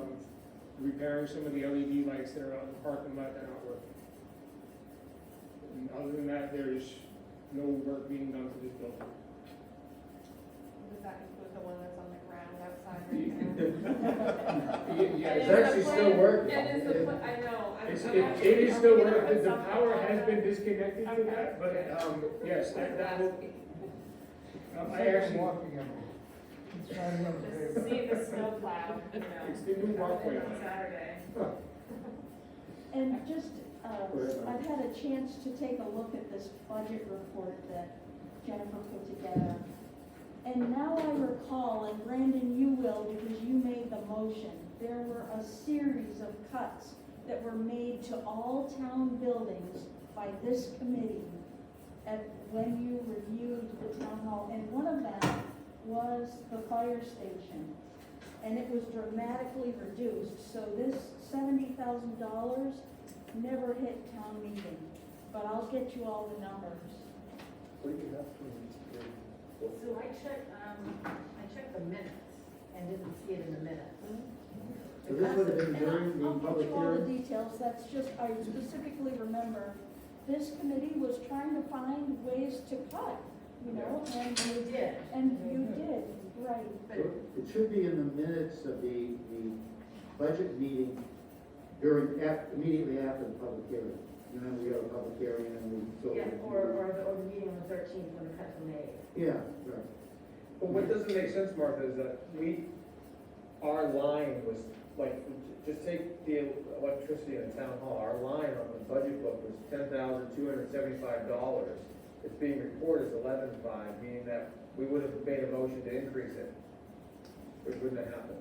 repairing some of the LED lights that are out in the parking lot that aren't working. And other than that, there's no work being done to this building. Does that include the one that's on the ground outside right now? Yeah, It's actually still working. It is the, I know. It is still working. The power has been disconnected to that, but, yes, that will. I actually. Walking him. He's trying to Just see the snow plow, you know. It's the new walkway. On Saturday. And just, I've had a chance to take a look at this budget report that Jennifer put together. And now I recall, and Brandon, you will, because you made the motion, there were a series of cuts that were made to all town buildings by this committee when you reviewed the town hall. And one of them was the fire station. And it was dramatically reduced. So this $70,000 never hit town meeting. But I'll get you all the numbers. So I checked the minutes and didn't see it in the minutes. So this would have been during And the I'll public get you all the hearing? details, that's just, I specifically remember, this committee was trying to find ways to cut, you know, and You did. and you did, right. But So it should be in the minutes of the budget meeting immediately after the public hearing. And then we have a public hearing and we go. yeah, or the meeting on the 13th when the cuts were made. Yeah, right. But what doesn't make sense, Martha, is that our line was, like, just take the electricity in the town hall, our line on the budget book was $10,275. It's being reported as $11,500, meaning that we would have made a motion to increase it, which wouldn't have happened.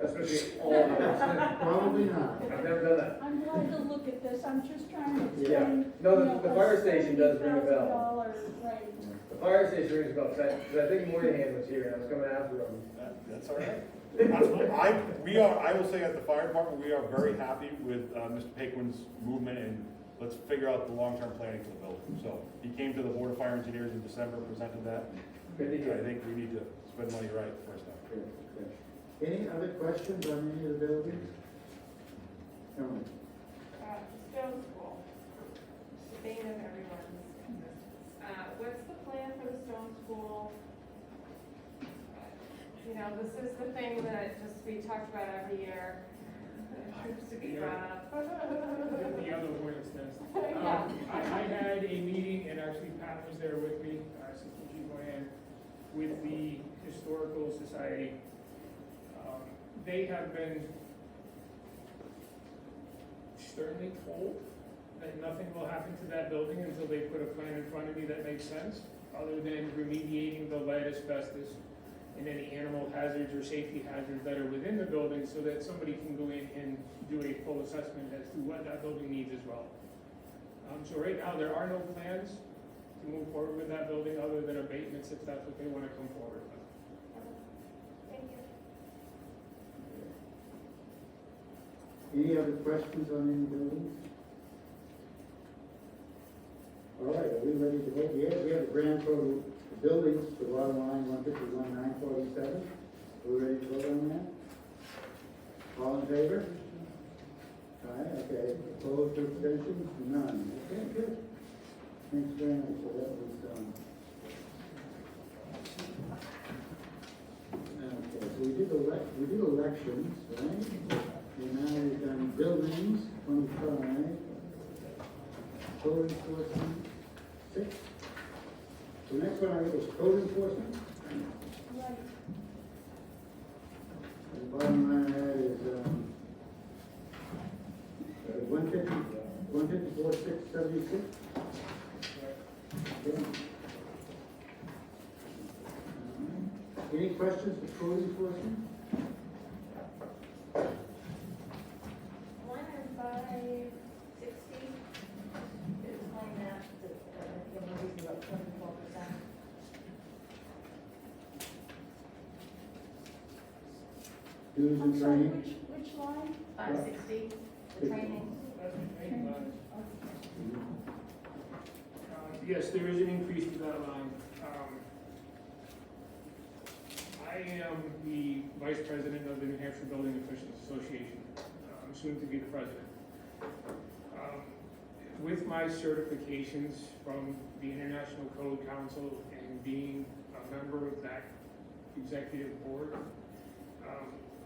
That's gonna be all of us. Probably not. I've never done that. I'm glad to look at this, I'm just trying to Yeah. explain. No, you know, the a fire station does ring a bell. $70,000, right. The fire station rings a bell, because I think Moynihan was here, and I was coming after him. That's all right. I will say at the fire department, we are very happy with Mr. Paquin's movement, and let's figure out the long-term planning for the building. So he came to the Board of Fire Engineers in December, presented that. Good to hear. I think we need to spend money right the first time. Good, good. Any other questions on any of the buildings? Ellen? Stone School, the bane of everyone's existence. What's the plan for the Stone School? You know, this is the thing that just we talked about every year. It seems to be brought up. The other hornet's nest. Yeah. I had a meeting, and actually Pat was there with me, Assistant Chief Moran, with the Historical Society. They have been sternly told that nothing will happen to that building until they put a plan in front of me that makes sense, other than remediating the lead, asbestos, and any animal hazards or safety hazards that are within the building, so that somebody can go in and do a full assessment as to what that building needs as well. So right now, there are no plans to move forward with that building, other than abatements, if that's what they want to come forward with. Thank you. Any other questions on any buildings? All right, are we ready to vote? Yeah, we have the grand total of buildings, the bottom line, 151,947. Are we ready to vote on that? All in favor? Aye, okay. Opposed or abstentions? None. Okay, good. Thanks very much. So that was, okay, so we did we do elections, right? And now we've done buildings, 25. Code enforcement, 6. The next one I think was code enforcement. Right. The bottom line of that is, 154, 676. Okay. Any questions for code enforcement? Line item 560, explain that, the increase of 24%. Dues I'm and sorry, training? which line? 560, the training. Yes, there is an increase to that line. I am the vice president of the New Hampshire Building Officials Association, soon to be the president. With my certifications from the International Code Council and being a member of that executive board,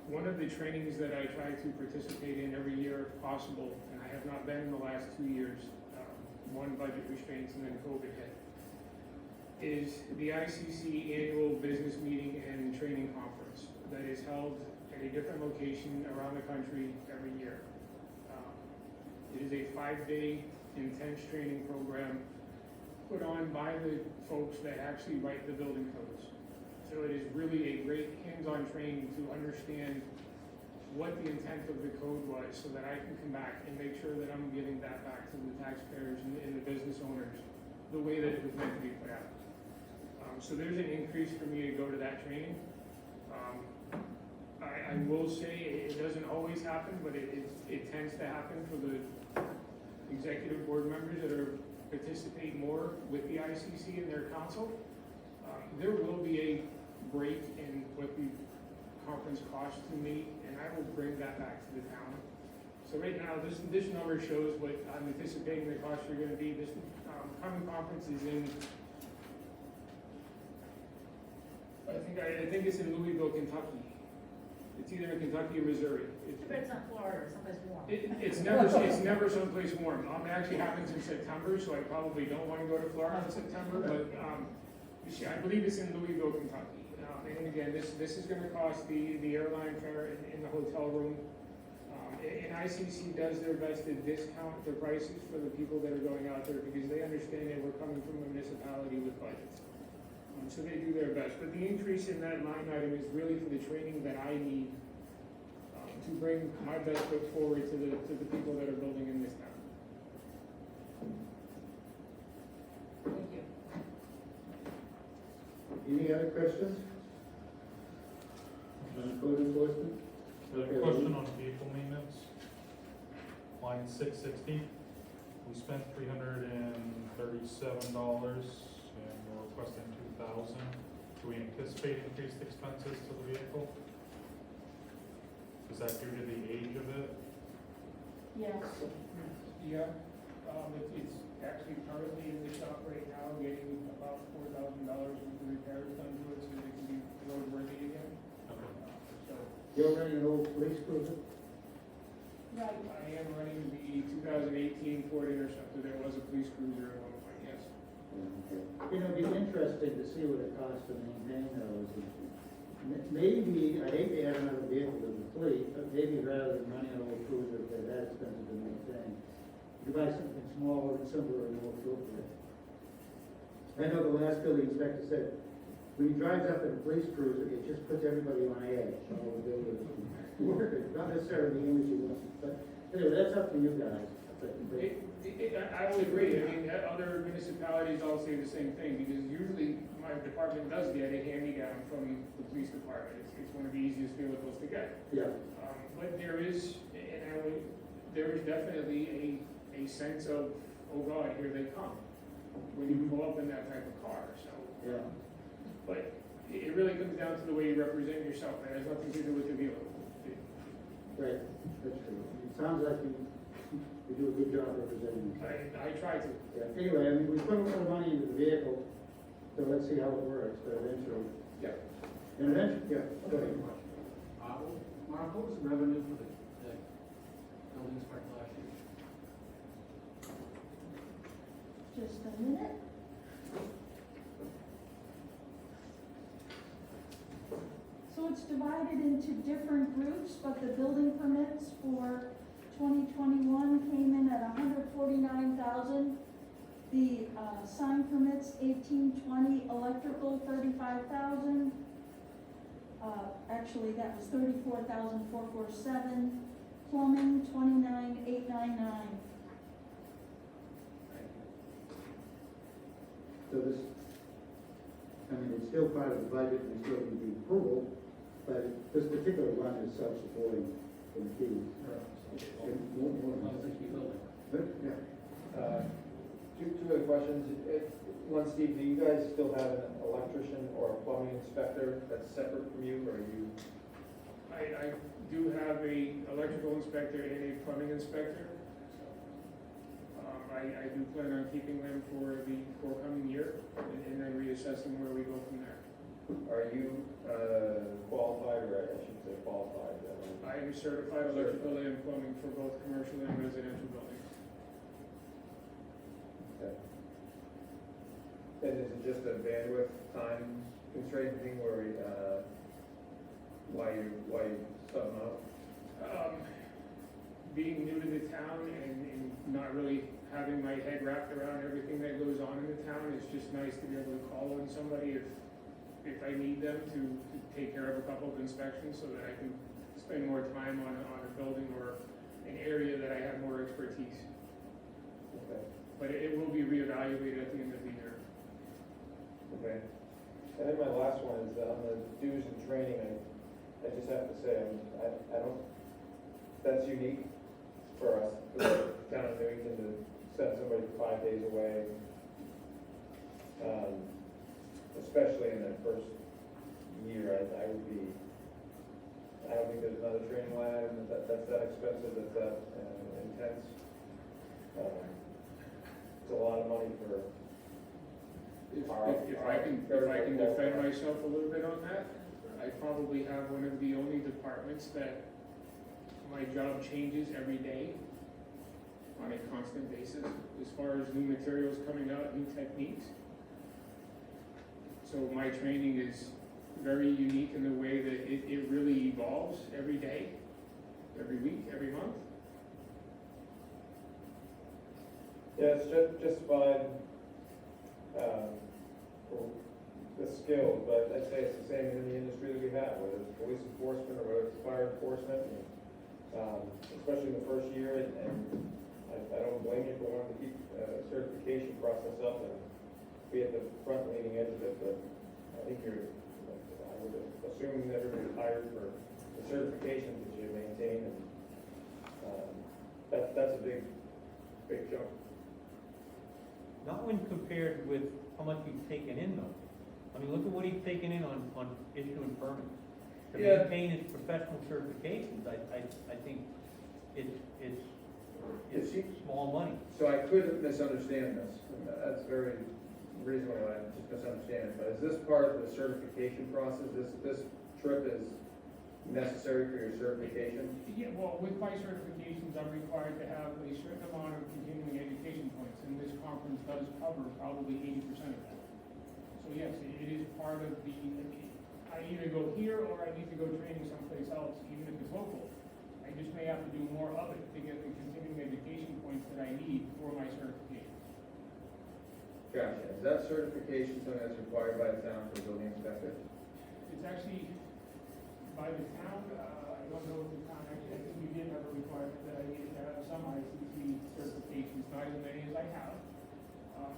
one of the trainings that I try to participate in every year if possible, and I have not been in the last 2 years, one budget restraints and then COVID hit, is the ICC annual business meeting and training conference that is held at a different location around the country every year. It is a 5-day intense training program put on by the folks that actually write the building codes. So it is really a great hands-on training to understand what the intent of the code was so that I can come back and make sure that I'm giving that back to the taxpayers and the business owners the way that it was meant to be put out. So there's an increase for me to go to that training. I will say it doesn't always happen, but it tends to happen for the executive board members that are participate more with the ICC and their council. There will be a break in what the conference costs to me, and I will bring that back to the town. So right now, this number shows what I'm anticipating the costs are gonna be. This coming conference is in, I think it's in Louisville, Kentucky. It's either in Kentucky or Missouri. But it's not Florida or someplace warm. It's never someplace warm. It actually happens in September, so I probably don't want to go to Florida in September, but I believe it's in Louisville, Kentucky. And again, this is gonna cost the airline fare in the hotel room. And ICC does their best to discount the prices for the people that are going out there because they understand that we're coming from a municipality with budgets. So they do their best. But the increase in that line item is really for the training that I need to bring my best foot forward to the people that are building in this town. Thank you. Any other questions? On code enforcement? A question on vehicle maintenance. Line 660, we spent $337 and we're requesting $2,000. Do we anticipate increased expenses to the vehicle? Is that due to the age of it? Yes. Yeah, it's actually currently in the shop right now, getting about $4,000 worth of repairs done to it so that it can be roadworthy again. Okay. So You're running an old police cruiser? Right. I am running the 2018 Ford Interceptor. There was a police cruiser at one point, yes. Okay. You know, it'd be interesting to see what it costs to maintain those. Maybe, I hate to add another vehicle to the fleet, but maybe rather than running an old cruiser, if they're that expensive to maintain, you buy something smaller and simpler and more fuel efficient. I know the last building inspector said, when he drives up in a police cruiser, it just puts everybody on edge. All the buildings work, not necessarily the image you want, but anyway, that's up to you guys. I will agree. I mean, other municipalities all say the same thing because usually my department does get a hand-me-down from the police department. It's one of the easiest vehicles to get. Yeah. But there is definitely a sense of, oh God, here they come, when you pull up in that type of car, so. Yeah. But it really comes down to the way you represent yourself. It has nothing to do with the vehicle. Right, that's true. It sounds like you do a good job representing yourself. I try to. Yeah. Anyway, I mean, we put a lot of money into the vehicle, so let's see how it works, but eventually. Yeah. And eventually, yeah, go ahead. travel. Mark, what was the revenue for the building inspector last year? Just a minute. So it's divided into different groups, but the building permits for 2021 came in at 149,000. The sign permits 1820, electrical 35,000. Actually, that was 34,447. Plumbing 29,899. So this, I mean, it's still part of the budget and it's still going to be approval, but this particular one is self-supporting in fees. And more than but, yeah. Two other questions. One, Steve, do you guys still have an electrician or a plumbing inspector that's separate from you, or are you? I do have a electrical inspector and a plumbing inspector. I do plan on keeping them for the forthcoming year and then reassessing where we go from there. Are you qualified, or I should say qualified? I am certified electrical and plumbing for both commercial and residential buildings. Okay. And is it just a bandwidth time constraint thing where why you subbing out? Being new to the town and not really having my head wrapped around everything that goes on in the town, it's just nice to be able to call on somebody if I need them to take care of a couple of inspections so that I can spend more time on a building or an area that I have more expertise. Okay. But it will be reevaluated at the end of the year. Okay. And then my last one is on the dues and training. I just have to say, I don't, that's unique for us, for the town of Newington to send somebody 5 days away. Especially in that first year, I don't think there's another training line item that's that expensive, that's that intense. It's a lot of money for If I can defend myself a little bit on that, I probably have one of the only departments that my job changes every day on a constant basis, as far as new materials coming out, new techniques. So my training is very unique in the way that it really evolves every day, every week, every month. Yeah, it's justified for the skills, but I'd say it's the same in the industry that we have, whether it's police enforcement or whether it's fire enforcement, especially in the first year. And I don't blame you for wanting to keep certification process up and be at the front leading edge of it, but I think I would assume that everybody's hired for the certifications that you maintain, and that's a big jump. Not when compared with how much he's taken in though. I mean, look at what he's taken in on issuing permits. To Yeah. maintain his professional certifications, I think it's small money. So I could misunderstand this, and that's very reasonable, I just misunderstand it, but is this part of the certification process? This trip is necessary for your certification? Yeah, well, with my certifications, I'm required to have a certain amount of continuing education points, and this conference does cover probably 80% of that. So yes, it is part of the, I either go here or I need to go training someplace else, even if it's local. I just may have to do more of it to get the continuing education points that I need for my certification. Gotcha. Is that certification something that's required by the town for the building inspector? It's actually by the town, I don't know if the town, actually, I think we did have a requirement that I needed to have some ICC certifications, not as many as I have.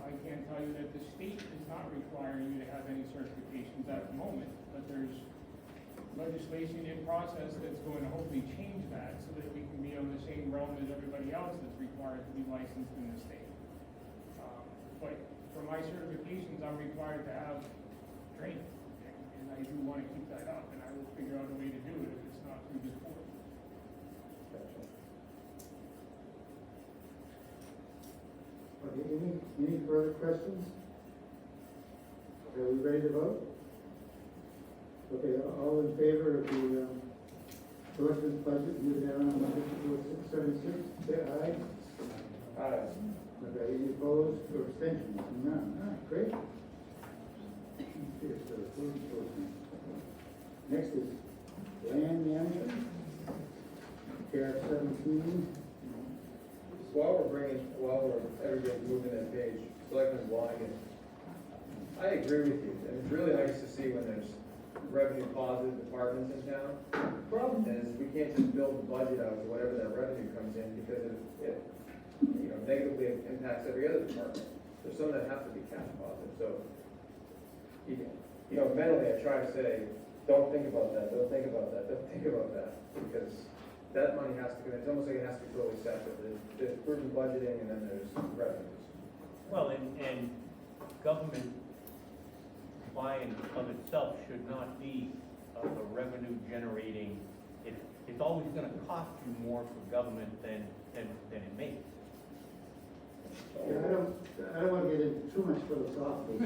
I can't tell you that the state is not requiring you to have any certifications at the moment, but there's legislation in process that's going to hopefully change that so that we can be on the same realm as everybody else that's required to be licensed in the state. But for my certifications, I'm required to have training, and I do want to keep that up, and I will figure out a way to do it if it's not through this board. Gotcha. Okay, any further questions? Are we ready to vote? Okay, all in favor of the Selectmen's budget, move that on, 154,676, say aye. Aye. Okay, any opposed or abstentions? None. All right, great. Okay, so approved, approved. Next is land management. Tab 17. While everybody's moving that page, Selectman Flanagan, I agree with you, and it's really nice to see when there's revenue positive departments in town. Problem is, we can't just build the budget out to whatever that revenue comes in, because it negatively impacts every other department. There's some that have to be cash positive, so, mentally I try to say, don't think about that, don't think about that, don't think about that, because that money has to, it's almost like it has to be totally separate. There's prudent budgeting and then there's revenues. Well, and government buying of itself should not be a revenue generating, it's always gonna cost you more for government than it makes. Yeah, I don't want to get into too much philosophical.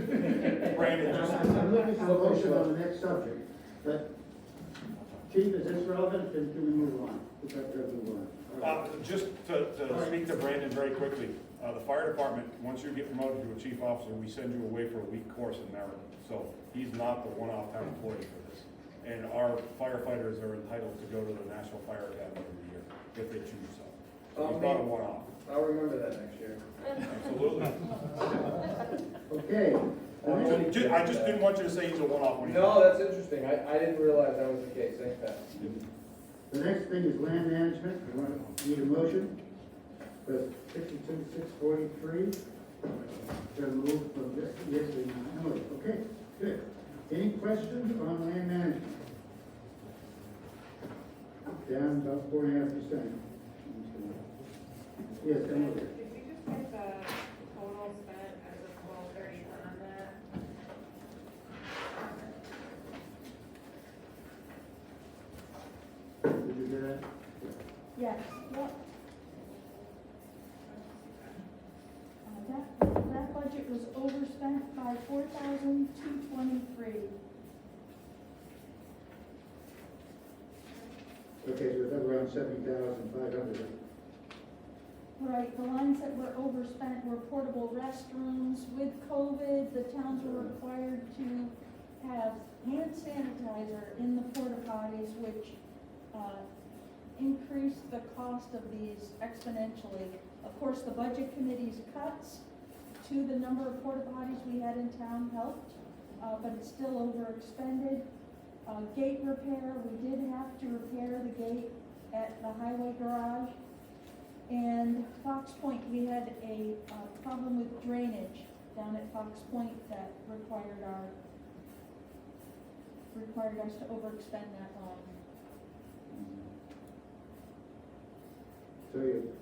Brandon, just- I'm looking for a motion on the next subject, but Chief, is this relevant, can we move on? We've got to move on. All right. Just to speak to Brandon very quickly, the fire department, once you get promoted to a chief officer, we send you away for a week course in Maryland. So he's not the one-off town employee for this. And our firefighters are entitled to go to the National Fire Academy every year, if they choose so. So he's not a one-off. I'll remember that next year. Absolutely. Okay. I just didn't want you to say he's a one-off when he's No, not. that's interesting. I didn't realize that was the case. Thanks, Pat. The next thing is land management. We want to need a motion for 62,643. Gonna move from this, yes, to Emily. Okay, good. Any questions on land management? Down about 4.5%. Yes, Emily. Did we just get the total spent as of 12/31 on that? Did you get that? Yes, yep. That budget was overspent by 4,223. Okay, so that's around 70,500. Right, the lines that were overspent were portable restrooms. With COVID, the towns were required to have hand sanitizer in the porta potties, which increased the cost of these exponentially. Of course, the budget committee's cuts to the number of porta potties we had in town helped, but it's still overexpended. Gate repair, we did have to repair the gate at the highway garage. And Fox Point, we had a problem with drainage down at Fox Point that required us to overexpend that line. So you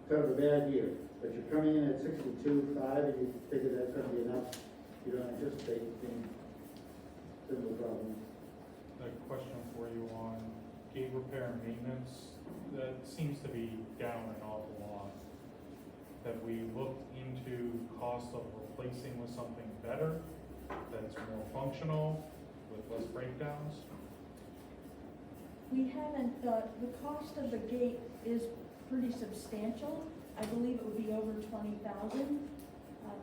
kind of a bad year, but you're coming in at 62.5, and you figure that's gonna be enough. You don't anticipate any similar problems. A question for you on gate repair and maintenance, that seems to be down an awful lot. Have we looked into cost of replacing with something better, that's more functional, with less breakdowns? We haven't, the cost of the gate is pretty substantial. I believe it would be over 20,000,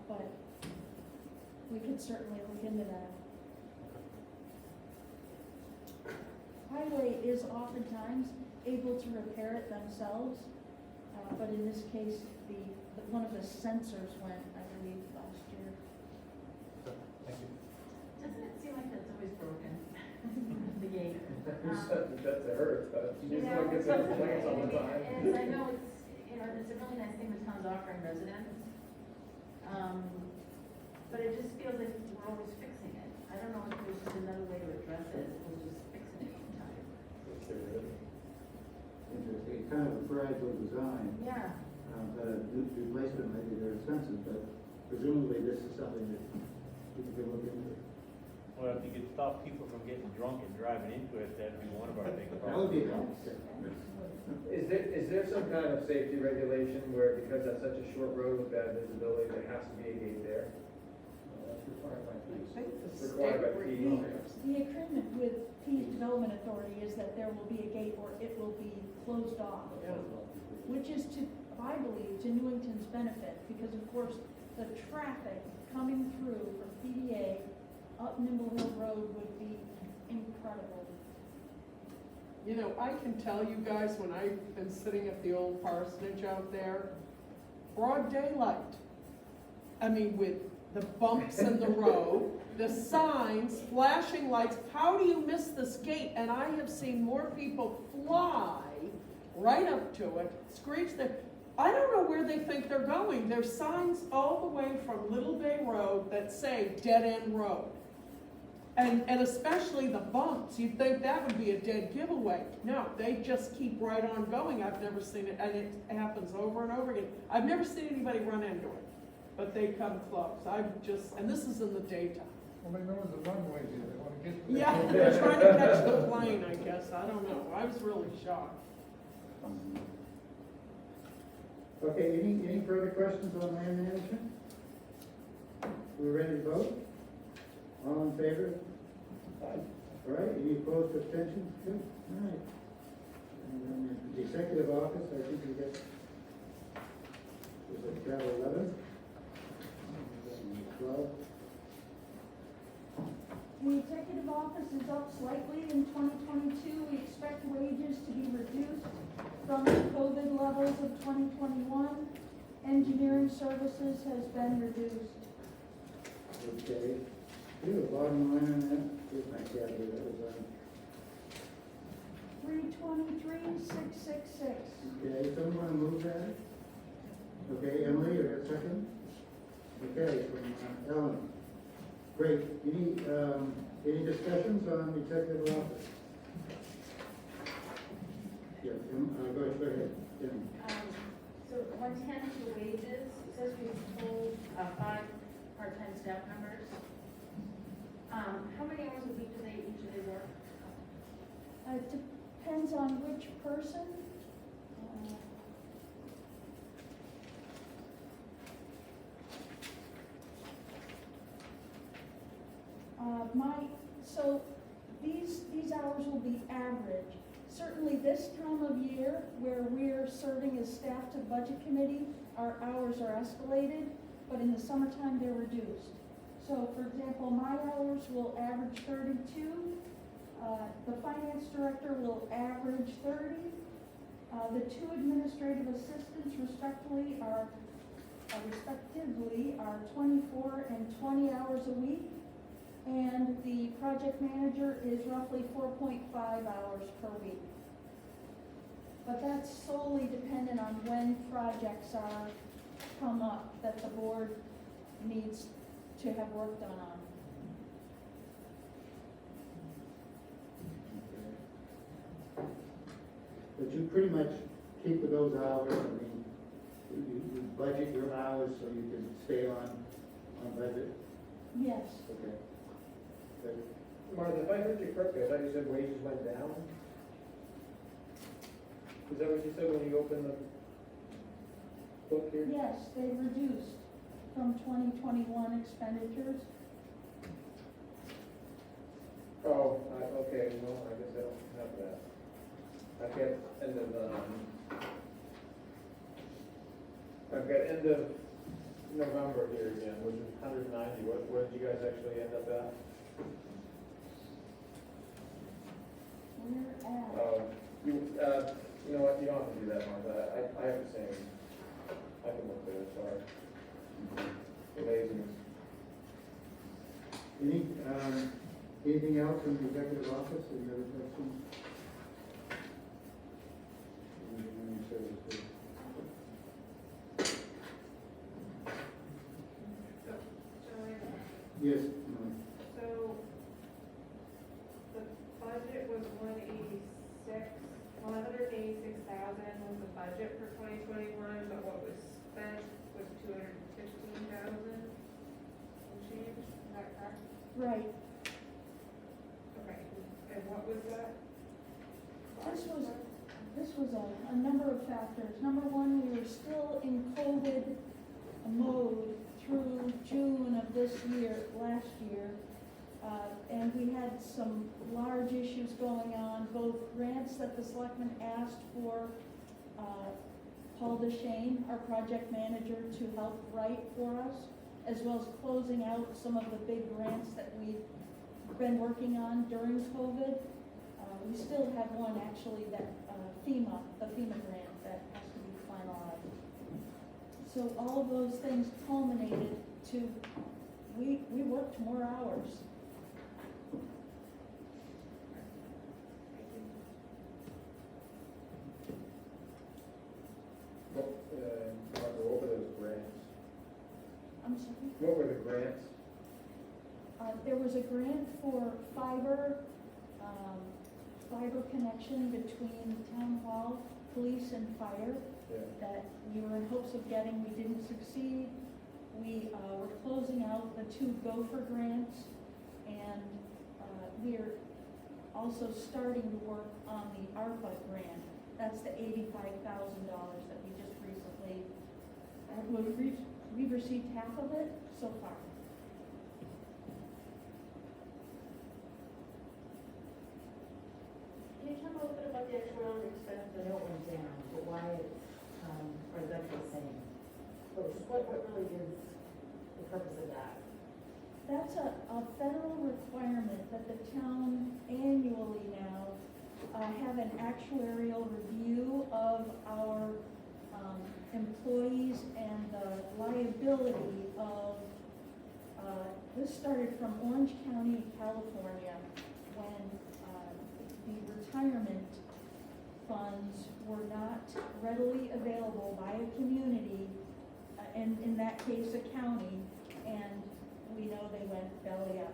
but we could certainly look into that. Highway is oftentimes able to repair it themselves, but in this case, one of the sensors went, I believe, last year. Thank you. Doesn't it seem like that's always broken, the gate? Who said that to her? You She's the know, one who gets something, complaints all the time. and I know it's a really nice thing the town's offering residents. But it just feels like we're always fixing it. I don't know if there's just another way to address it, we're just fixing it sometimes. Interesting, it's kind of a fragile design. Yeah. But a new replacement may be very expensive, but presumably this is something that we can look into. Well, if you could stop people from getting drunk and driving into it, that'd be one of our big That would problems. be a help. Is there some kind of safety regulation where, because that's such a short road with bad visibility, there has to be a gate there? That's required by I fees. think the Required by state fee. requires. The agreement with Pease Development Authority is that there will be a gate or it will be closed off, Yeah. which is to, I believe, to Newington's benefit, because of course, the traffic coming through from PDA up Nimble Hill Road would be incredible. You know, I can tell you guys, when I've been sitting at the old parsonage out there, broad daylight. I mean, with the bumps in the road, the signs, flashing lights, how do you miss this gate? And I have seen more people fly right up to it, screech their, I don't know where they think they're going. There's signs all the way from Little Bay Road that say dead end road. And especially the bumps, you'd think that would be a dead giveaway. No, they just keep right on going. I've never seen it, and it happens over and over again. I've never seen anybody run into it, but they come close. And this is in the daytime. Well, they know the runway here, they wanna get. Yeah, they're trying to catch the plane, I guess. I don't know. I was really shocked. Okay, any further questions on land management? We're ready to vote? All in favor? All right, any opposed or abstentions? Good, all right. And then the executive office, I think we get, was it travel 11? 12? The executive office is up slightly in 2022. We expect wages to be reduced from the COVID levels of 2021. Engineering services has been reduced. Okay. Do you have a bottom line on that? Here's my calculator, that was on. 323,666. Okay, someone want to move that? Okay, Emily, you got a second? Okay, from Ellen. Great. Any discussions on the executive office? Yeah, go ahead, Tim. So 110 to wages, it says we told 5 part-time staff members. How many hours a week do they usually work? It depends on which person. So these hours will be average. Certainly this time of year, where we're serving as staff to the budget committee, our hours are escalated, but in the summertime, they're reduced. So for example, my hours will average 32. The finance director will average 30. The 2 administrative assistants respectively are 24 and 20 hours a week. And the project manager is roughly 4.5 hours per week. But that's solely dependent on when projects come up that the board needs to have work done on. But you pretty much keep with those hours, I mean, you budget your hours so you can stay on budget? Yes. Okay. Good. Martha, if I heard you correctly, I thought you said wages went down? Is that what you said when you opened the book here? Yes, they reduced from 2021 expenditures. Oh, okay, well, I guess I don't have that. I've got end of, I've got end of November here again, which is 190. What did you guys actually end up at? We're at, You know what, you don't have to do that, Martha. I have the same. I can look there, sorry. The laziness. Anything else in the executive office, any other questions? Engineering services. Yes, So, the budget was 186,000 was the budget for 2021, but what was spent was 215,000 and change, is that correct? right. Okay, and what was that? This was a number of factors. Number one, we were still in COVID mode through June of this year, last year, and we had some large issues going on, both grants that the selectmen asked for, Paul DeShane, our project manager, to help write for us, as well as closing out some of the big grants that we've been working on during COVID. We still have one actually that the FEMA grant that has to be finalized. So all of those things culminated to, we worked more hours. What were those grants? I'm sorry? What were the grants? There was a grant for fiber connection between town hall, police and fire Yeah. that we were in hopes of getting, we didn't succeed. We were closing out the 2 Gopher grants, and we're also starting to work on the ARPA grant. That's the $85,000 that we just recently, we've received half of it so far. Can you talk a little bit about the actuarial expense? I know it went down, but why it's, or is that the same? What really is the purpose of that? That's a federal requirement that the town annually now have an actuarial review of our employees and the liability of, this started from Orange County, California, when the retirement funds were not readily available by a community, and in that case, a county, and we know they went belly up.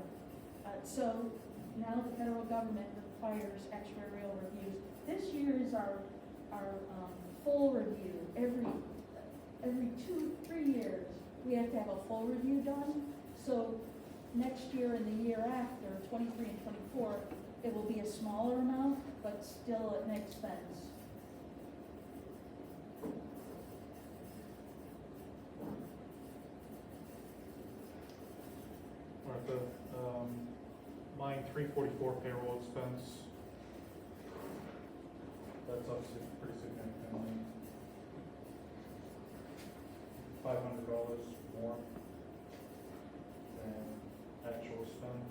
So now the federal government requires actuarial reviews. This year is our full review. Every 2-3 years, we have to have a full review done. So next year and the year after, 23 and 24, it will be a smaller amount, but still an expense. Martha, line 344 payroll expense. That's up pretty significantly. $500 more than actual spend.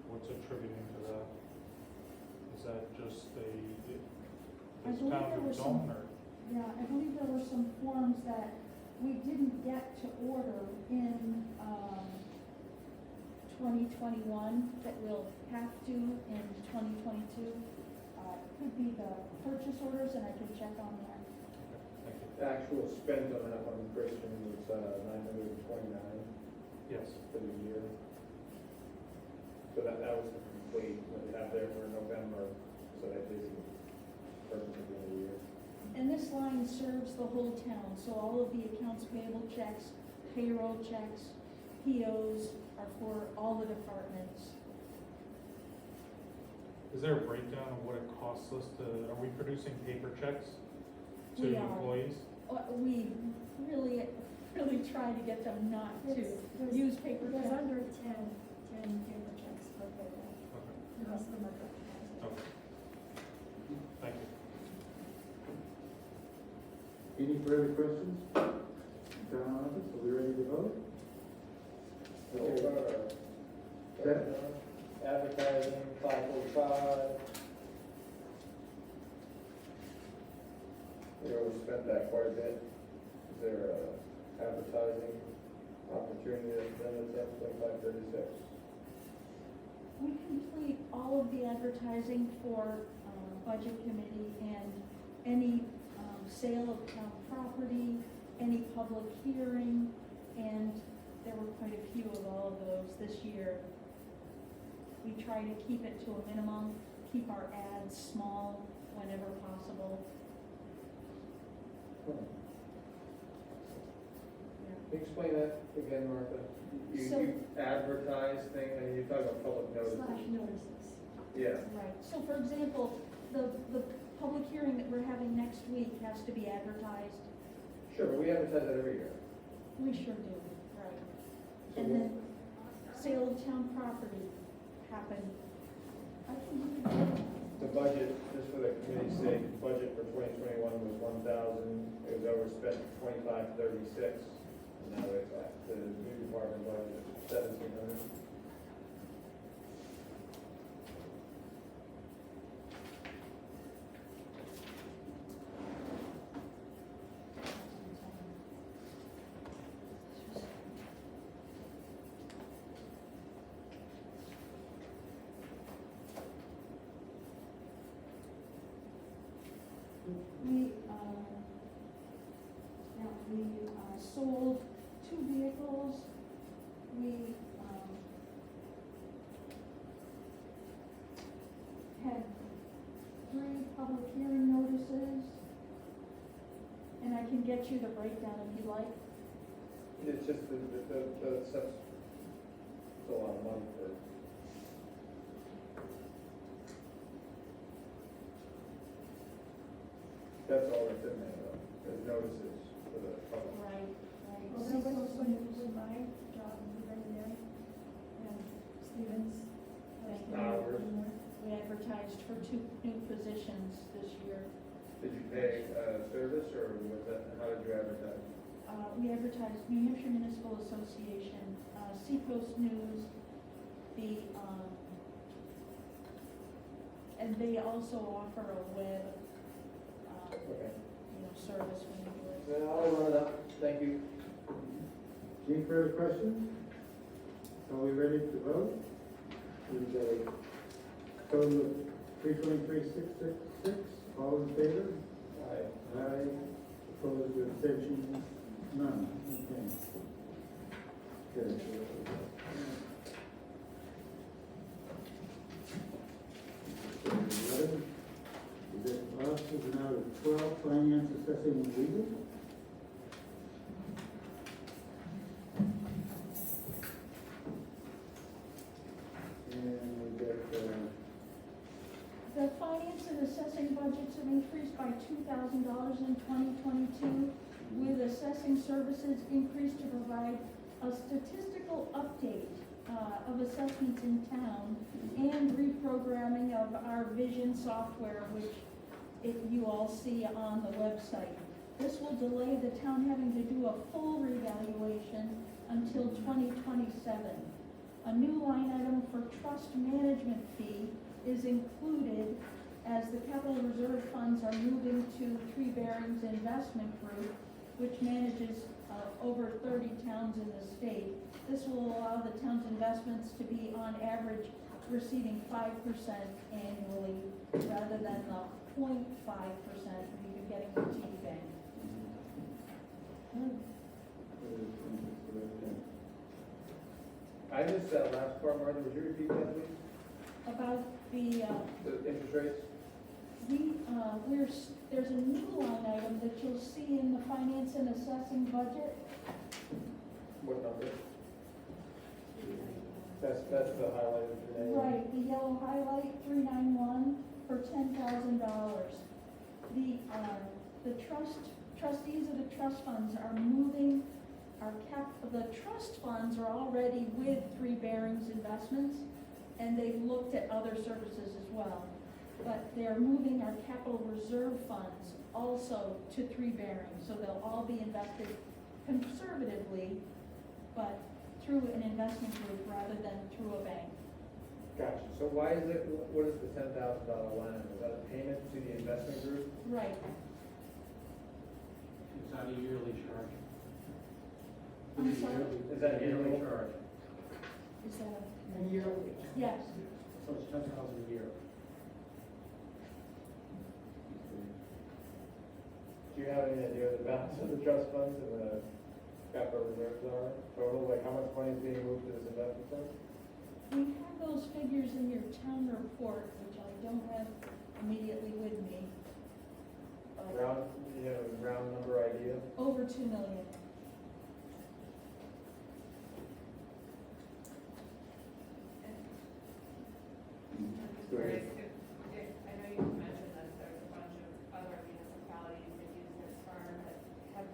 What's attributing to that? Is that just I is believe town there of were its some- own, or? Yeah, I believe there were some forms that we didn't get to order in 2021 that we'll have to in 2022. Could be the purchase orders, and I can check on that. Thank you. The actual spent on that one, Christian, was $929 Yes. for the year. So that was the complete, what they have there for November, so that is the purchase at the end of the year. And this line serves the whole town, so all of the accounts payable checks, payroll checks, POs are for all the departments. Is there a breakdown of what it costs us are we producing paper checks to We are. employees? We really try to get them not to There's- use paper There's checks. under 10 paper checks per payroll. Okay, The rest of them are drop okay. Thank you. Any further questions? Town office, are we ready to vote? Okay. Advertising, 545. We overspent that quite a bit. Is there a advertising opportunity then at 2536? We complete all of the advertising for budget committee and any sale of town property, any public hearing, and there were quite a few of all of those this year. We try to keep it to a minimum, keep our ads small whenever possible. Can you explain that again, Martha? So- You advertise things, and you're talking about public payroll. notices. Slash notices. Yeah, Right, so for example, the public hearing that we're having next week has to be advertised. Sure, but we advertise that every year. We sure do, right. So And we'll- then sale of town property happened. I can give you the The budget, just for the committee's sake, budget for 2021 was 1,000, it was overspent 2536, and now it's at the new department budget, 1,700. We sold 2 vehicles. We, had 3 public hearing notices. And I can get you the breakdown if you like. It's just the stuff's, it's a lot of money for. That's all that's in there, though, there's notices for the public. Right, right. Well, there was also news in my job, right there, and Stevens. Thank you. Hours. We advertised for 2 new positions this year. Did you pay, service, or was that, how did you advertise? We advertised New Hampshire Municipal Association, Seacoast News, and they also offer a web, Okay. service when you do it. Then I'll run it up, thank you. Any further questions? Are we ready to vote? We've got a total of 323,666. All in favor? Aye. Aye. Opposed or abstentions? None. Okay. Good. Eleven. Is it officers now to 12, finance, assessing, and legal? And we got, The finance and assessing budgets have increased by $2,000 in 2022, with assessing services increased to provide a statistical update of assessments in town and reprogramming of our vision software, which you all see on the website. This will delay the town having to do a full revaluation until 2027. A new line item for trust management fee is included as the capital reserve funds are moving to Three Bearings Investment Group, which manages over 30 towns in the state. This will allow the town's investments to be on average receiving 5% annually rather than the 0.5% we've been getting from TD Bank. I missed that last part, Martha, would you repeat that, please? About the, The interest rates? there's a new line item that you'll see in the finance and assessing budget. What number? That's the highlighted name. Right, the yellow highlight, 391 for $10,000. The trustees of the trust funds are moving the trust funds are already with Three Bearings Investments, and they've looked at other services as well. But they're moving our capital reserve funds also to Three Bearings, so they'll all be invested conservatively, but through an investment group rather than through a bank. Gotcha, so why is it, what is the $10,000 line? Is that a payment to the investment group? Right. Is that a yearly charge? I'm sorry? Is that a yearly charge? Is that A yearly. yes. So it's 10,000 a year. Do you have any idea of the balance of the trust funds and the capital reserves are total? Like how much money is being moved to this investment fund? We have those figures in your town report, which I don't have immediately with me. But Round, you have a round number idea? over 2 million. Whereas if, I know you mentioned that there's a bunch of other municipalities that use this firm that have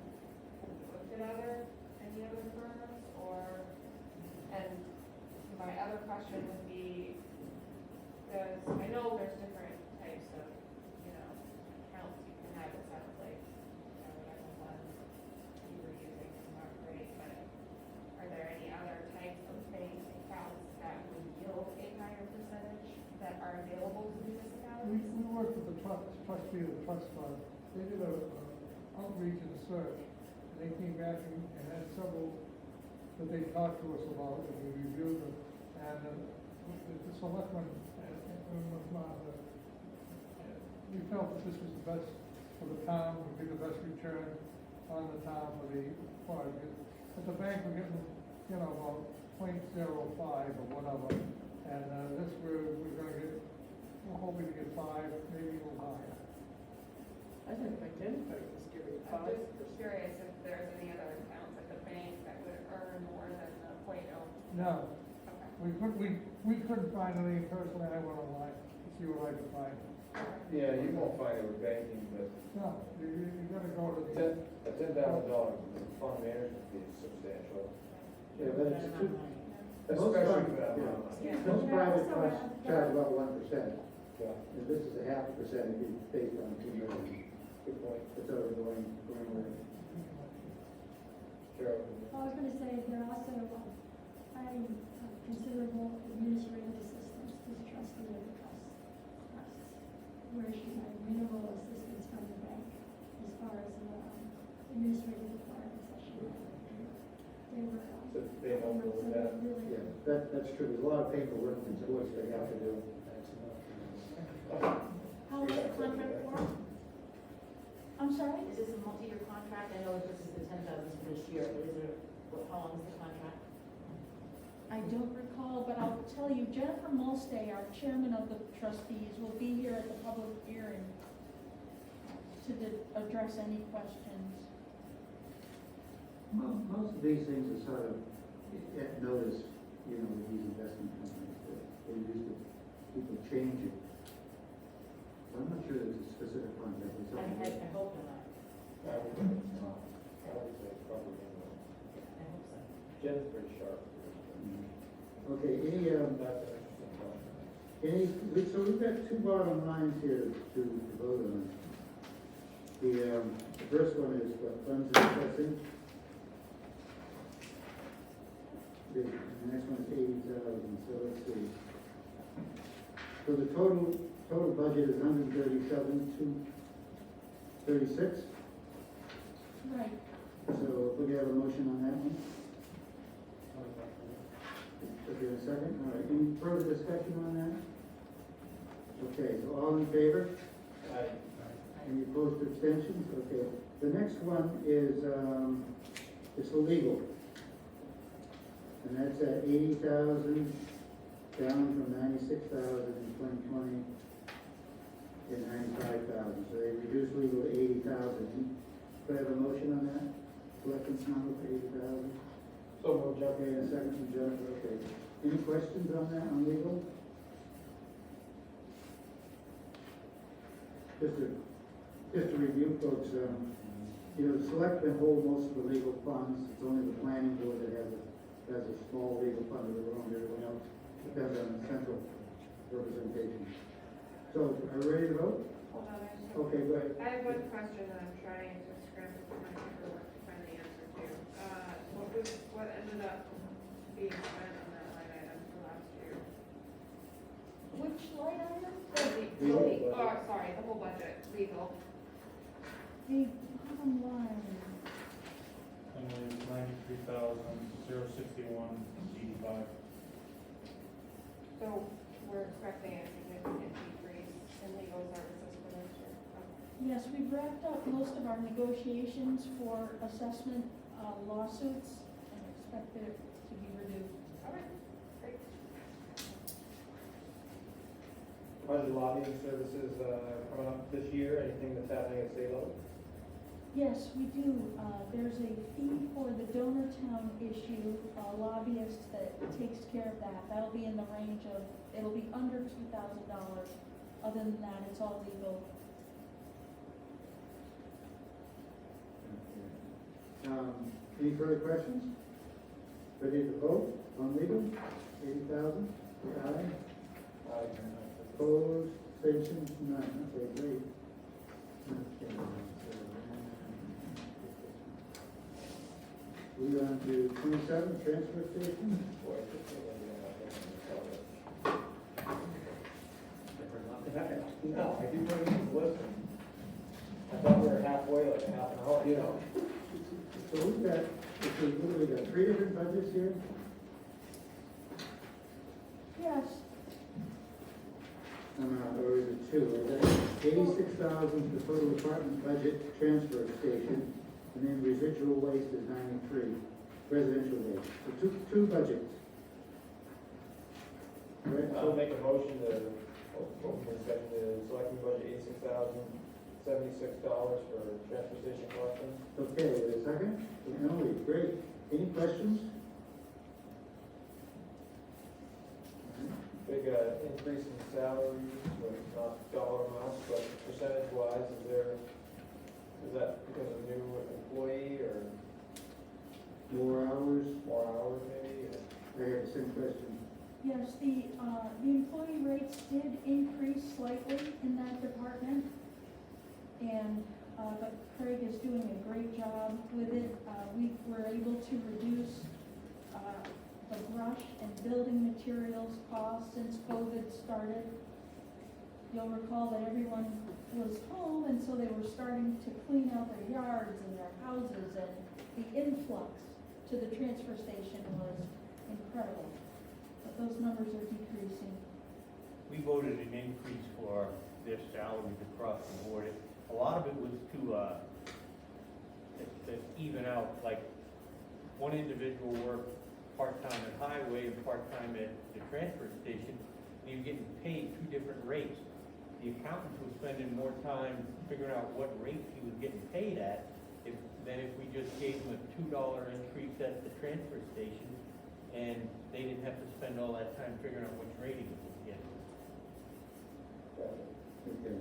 worked with the trustee of the trust fund. They did a outreach and a search, and they came back and had several that they talked to us about, and we reviewed them. And the selectmen, and with Martha, we felt that this was the best for the town, would be the best return on the town for the project. At the bank, we're getting, you know, about 0.05 or whatever, and this we're gonna get, we're hoping to get 5, maybe a little higher. I think McKinney was giving I'm 5%. just curious if there's any other accounts at the bank that would earn more than the .0. No, Okay. we couldn't find any personally, I went online to see what I could find. Yeah, you won't find it with banking, but No, you gotta go to the. a $10,000 fund management fee is substantial, Yeah, but it's too, especially for that yeah. amount of money. Most private trusts charge about 1%, Yeah, and this is a 0.5% if you based on 2 million. good point. It's already going away. Cheryl? I was gonna say, they're also providing considerable administrative assistance to the trustee of the trusts, where she had minimal assistance from the bank as far as administrative requirements that she had. They were, So they don't know with that. really. Yeah, that's true. There's a lot of paperwork and sports they have to do. How long is the contract for? I'm sorry? Is this a multi-year contract? I know this is the 10,000 for this year, but is there, how long is the contract? I don't recall, but I'll tell you, Jennifer Mulstay, our chairman of the trustees, will be here at the public hearing to address any questions. Most of these things are sort of at notice, you know, with these investment companies, that they used to, people change it. So I'm not sure there's a specific contract. It's something- I hope not. I would say probably, I hope so. Jen's pretty sharp. Okay, That's an interesting question. so we've got 2 bottom lines here to vote on. The first one is what funds and assessing. The next one is 80,000, so let's see. So the total budget is 137,236. Right. So we have a motion on that one? Okay, a second, all right, any further discussion on that? Okay, so all in favor? Aye. Any opposed to abstentions? Okay, the next one is, it's the legal. And that's at 80,000, down from 96,000 in 2020, and 95,000, so they reduced legal to 80,000. Do I have a motion on that? Selectmen's number for 80,000? So we'll jump Okay, in. a second from Jennifer, okay. Any questions on that, on legal? Just to review, folks, you know, the selectmen hold most of the legal funds. It's only the planning board that has a small legal fund of their own. Everyone else depends on central representation. So, are we ready to vote? Hold on, I just. Okay, go ahead. I have one question that I'm trying to scramble through my paperwork to find the answer to. What ended up being spent on that line item for last year? Which line item? Legal budget. Sorry, the whole budget, legal. The bottom line. And then 93,061.85. So we're expecting a significant decrease in legal services for this year. Yes, we've wrapped up most of our negotiations for assessment lawsuits and expect it to be reduced. Okay, great. How's your lobbying services, coming up this year? Anything that's happening at state level? Yes, we do. There's a fee for the donor town issue, a lobbyist that takes care of that. That'll be in the range of, it'll be under $2,000. Other than that, it's all legal. Any further questions? Ready to vote on legal? 80,000? Aye. Opposed, abstentions, none. Okay, great. Okay, we on to 27, transfer station. No, I keep putting it to listen. I thought we were halfway, like a half an hour, you know. So we've got, we got 3 different budgets here? Yes, Or is it 2? I got 86,000 for total department budget transfer station, and then residual waste is 93, residential waste. So two budgets. All right, I'll so, make a motion to, open for discussion, the selecting budget $86,076 for transfer station collection. okay, wait a second. Emily, great. Any questions? Big increase in salaries, but not dollar amounts, but percentage wise, is that because of new employee or More hours? more hours maybe? I had the same question. yes, the employee rates did increase slightly in that department. And, but Craig is doing a great job with it. We were able to reduce, the brush and building materials costs since COVID started. You'll recall that everyone was home, and so they were starting to clean out their yards and their houses, and the influx to the transfer station was incredible. But those numbers are decreasing. We voted an increase for their salaries across the board. A lot of it was to even out, like, one individual worked part-time at highway and part-time at the transfer station, and you're getting paid 2 different rates. The accountant was spending more time figuring out what rate he was getting paid at than if we just gave him a $2 increase at the transfer station, and they didn't have to spend all that time figuring out which rate he was getting. Okay.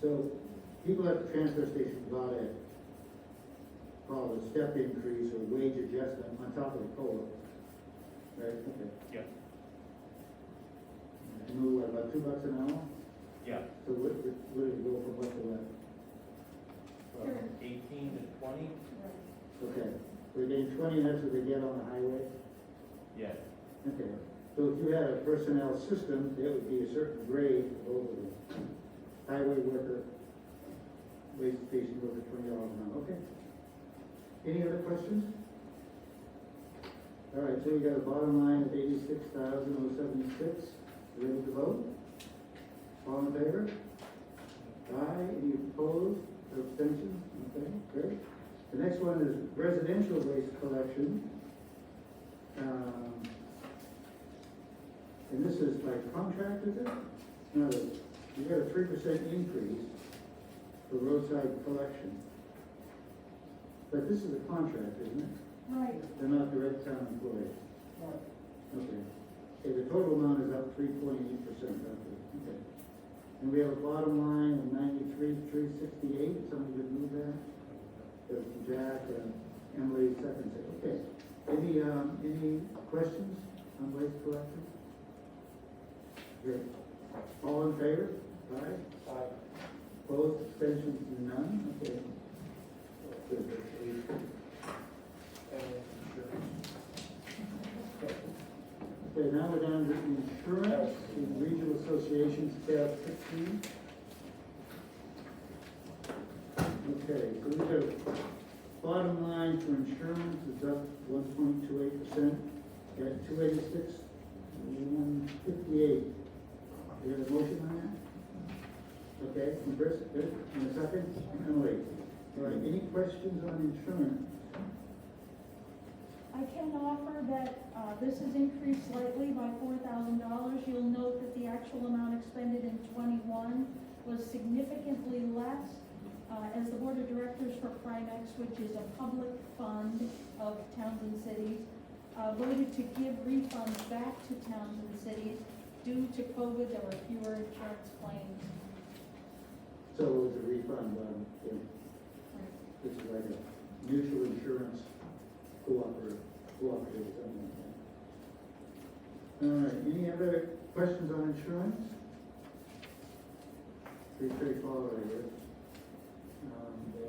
So people at the transfer station got a, called a step increase or wage adjustment on top of the COLA. Right, okay. Yeah. And we were about $2 an hour? Yeah, So what did it go from what to what? from 18 to 20, Okay. We're getting 20, that's what they get on the highway? yeah. Okay. So if you had a personnel system, there would be a certain grade over the highway worker, waste station worker, $20 an hour. Okay. Any other questions? All right, so we got a bottom line of 86,076. Ready to vote? All in favor? Aye. Any opposed or abstentions? Okay, great. The next one is residential waste collection. And this is by contract, is it? No, you got a 3% increase for roadside collection. But this is a contract, isn't it? Right. They're not direct town employees. Okay. Okay, the total amount is up 3.8% roughly. Okay. And we have a bottom line of 93,368. Somebody would move that? Jack, Emily seconds it. Okay. Any questions on waste collection? Great. All in favor? Aye. Aye. Opposed, abstentions, none? Okay. Good. Okay, now we're down to insurance, in regional associations, tab 16. Okay, so we have bottom line for insurance is up 1.28%, at 286, 158. Do you have a motion on that? Okay, from Chris, good, and a second, Emily. All right, any questions on insurance? I can offer that, this has increased slightly by $4,000. You'll note that the actual amount expended in '21 was significantly less. As the Board of Directors for Primex, which is a public fund of towns and cities, voted to give refunds back to towns and cities. Due to COVID, there were fewer insurance claims. So it was a refund, this is like a mutual insurance cooperative, something like that. All right, any other questions on insurance? Pretty straightforward, I guess.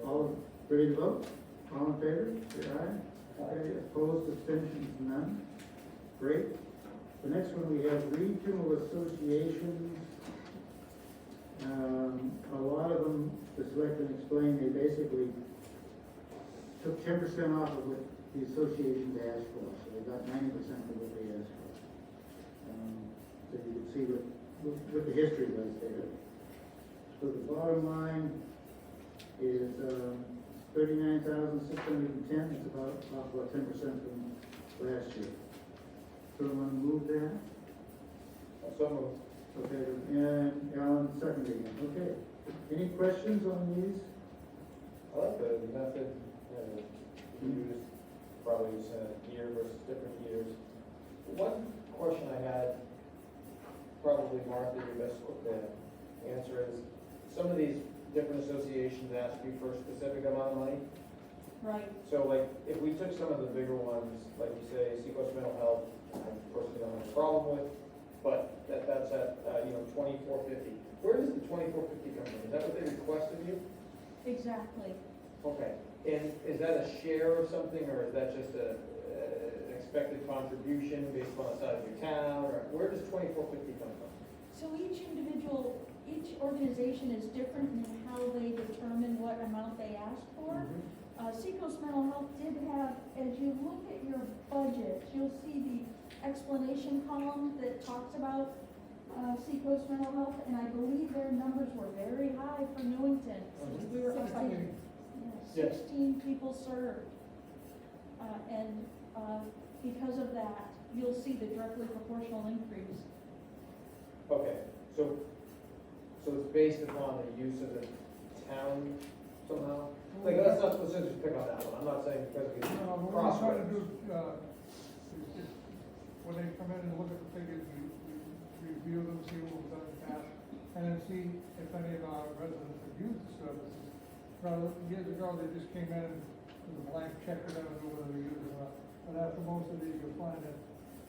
All ready to vote? All in favor? Say aye. Okay, opposed, abstentions, none. Great. The next one, we have regional associations, A lot of them, the selectmen explained, they basically took 10% off of what the associations asked for, so they got 90% of what they asked for. So you can see what the history was there. So the bottom line is, 39,610, it's about 10% from last year. Someone move that? So moved. Okay, and Alan seconding it, okay. Any questions on these? I like the method, used, probably year versus different years. One question I had, probably Martha, you best answer is, some of these different associations ask you for a specific amount of money. Right. So like, if we took some of the bigger ones, like you say, Seacoast Mental Health, I personally don't have a problem with, but that's at, $24.50. Where does the $24.50 come from? Is that what they requested you? Exactly. Okay, and is that a share of something, or is that just an expected contribution based on the size of your town, or where does $24.50 come from? So each organization is different in how they determine what amount they ask for. Seacoast Mental Health did have, as you look at your budget, you'll see the explanation column that talks about Seacoast Mental Health, and I believe their numbers were very high for Newington. We were up to 16 people served. And because of that, you'll see the directly proportional increase. Okay, so it's based upon the use of the town somehow? Like, let's just pick on that one, I'm not saying because we What we're trying to do, is when they come in and look at the figures, we review them, see what was done in the past, and then see if any of our residents have used the services. Rather, years ago, they just came in with a blank check, they never knew whether they used it or not. But after most of these, you'll find that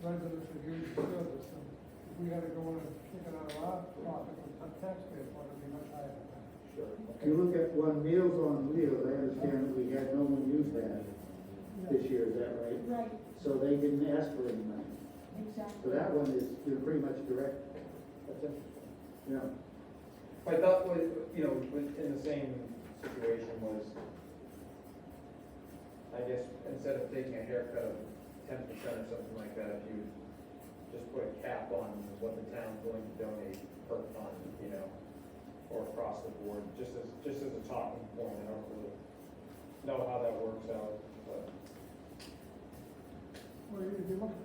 residents have used the service, and if we had to go in and kick it out of our profit, the taxpayer point would be much higher than that. Sure. If you look at one Meals on Wheels, I understand that we had no one use that this year, is that right? Right, So they didn't ask for any money. So exactly. that one is, pretty much direct, That's it. yeah. I thought, in the same situation was, I guess, instead of taking a haircut of 10% or something like that, if you just put a cap on what the town's willing to donate per fund, or across the board, just as a talking point. I don't really know how that works out, but. Well, if you look at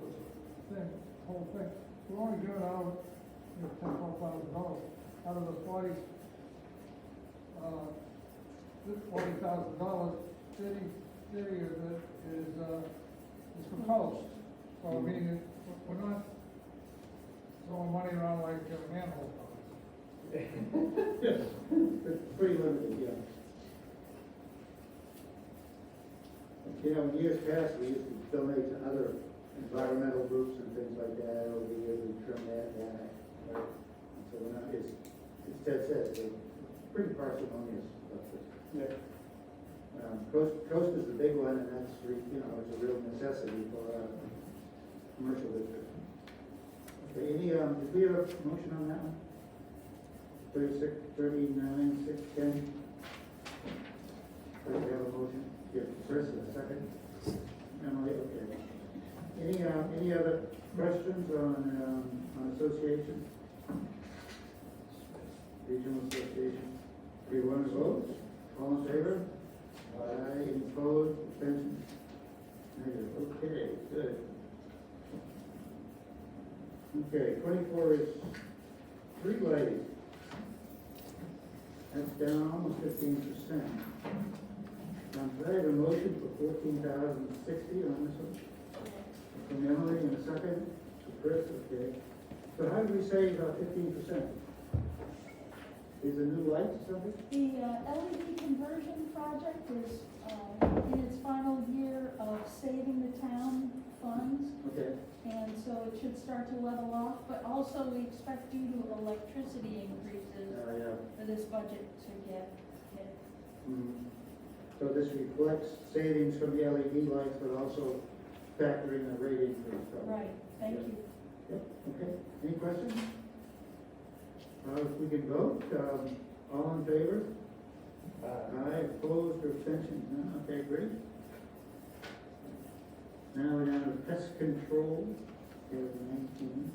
the whole thing, we're only giving out, $10,000 out of the $40,000, $30 of it is for posts. So I mean, we're not throwing money around like manhole covers. Yes, it's pretty limited, yeah. In years past, we used to donate to other environmental groups and things like that, over the years we trimmed that back. Right? So we're not, it's Ted says, it's pretty parsimonious. Yeah. Coast is the big one, and that's, it's a real necessity for our commercial district. Okay, did we have a motion on that one? 39, 610. Do we have a motion? Yeah, Chris, a second. Emily, okay. Any other questions on association? Regional association. Everyone votes? All in favor? Aye. Any opposed? Abstentions? Negative. Okay, good. Okay, 24 is street lighting. That's down almost 15%. Could I have a motion for 14,060 on this one? From Emily in a second, to Chris, okay. So how did we say about 15%? Is the new lights or something? The LED conversion project is in its final year of saving the town funds, Okay. and so it should start to level off, but also we expect due to electricity increases Yeah. for this budget to get hit. Mhm. So this reflects savings from the LED lights, but also factoring the rate increase. So- Right, thank you. Yep, okay. Any questions? if we can vote, all in favor? Aye, opposed, or abstentions, none, okay, great. Now we're down to pest control, page 19.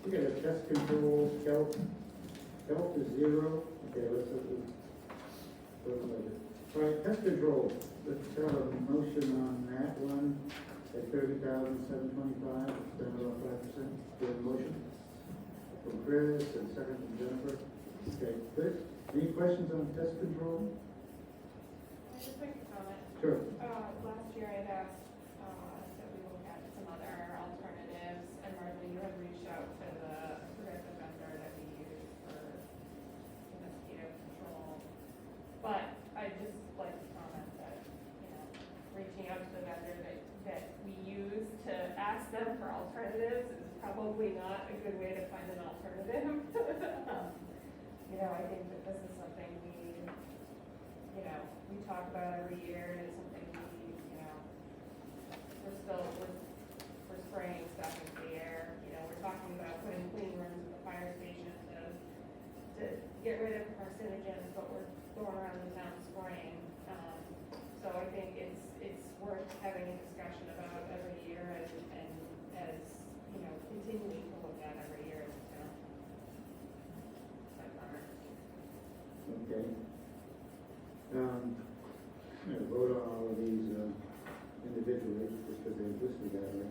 We got a pest control, health is 0, okay, let's look at it. All right, pest control, let's have a motion on that one at $30,725, down about 5%. Do a motion from Chris and second from Jennifer. Okay, Chris, any questions on pest control? I just make a comment. Sure. Last year I'd asked, that we look at some other alternatives, and Martha, you had reached out to the progressive vendor that we use for mosquito control. But I'd just like to comment that, reaching out to the vendor that we use to ask them for alternatives is probably not a good way to find an alternative. I think that this is something we talk about every year, and it's something we're spraying stuff into the air. We're talking about putting clean rooms at the fire station to get rid of carcinogens, but we're going around the town spraying. So I think it's worth having a discussion about every year and as continuing to look at every year as a town. Okay. I'm gonna vote on all of these individually, just because they're listed that way.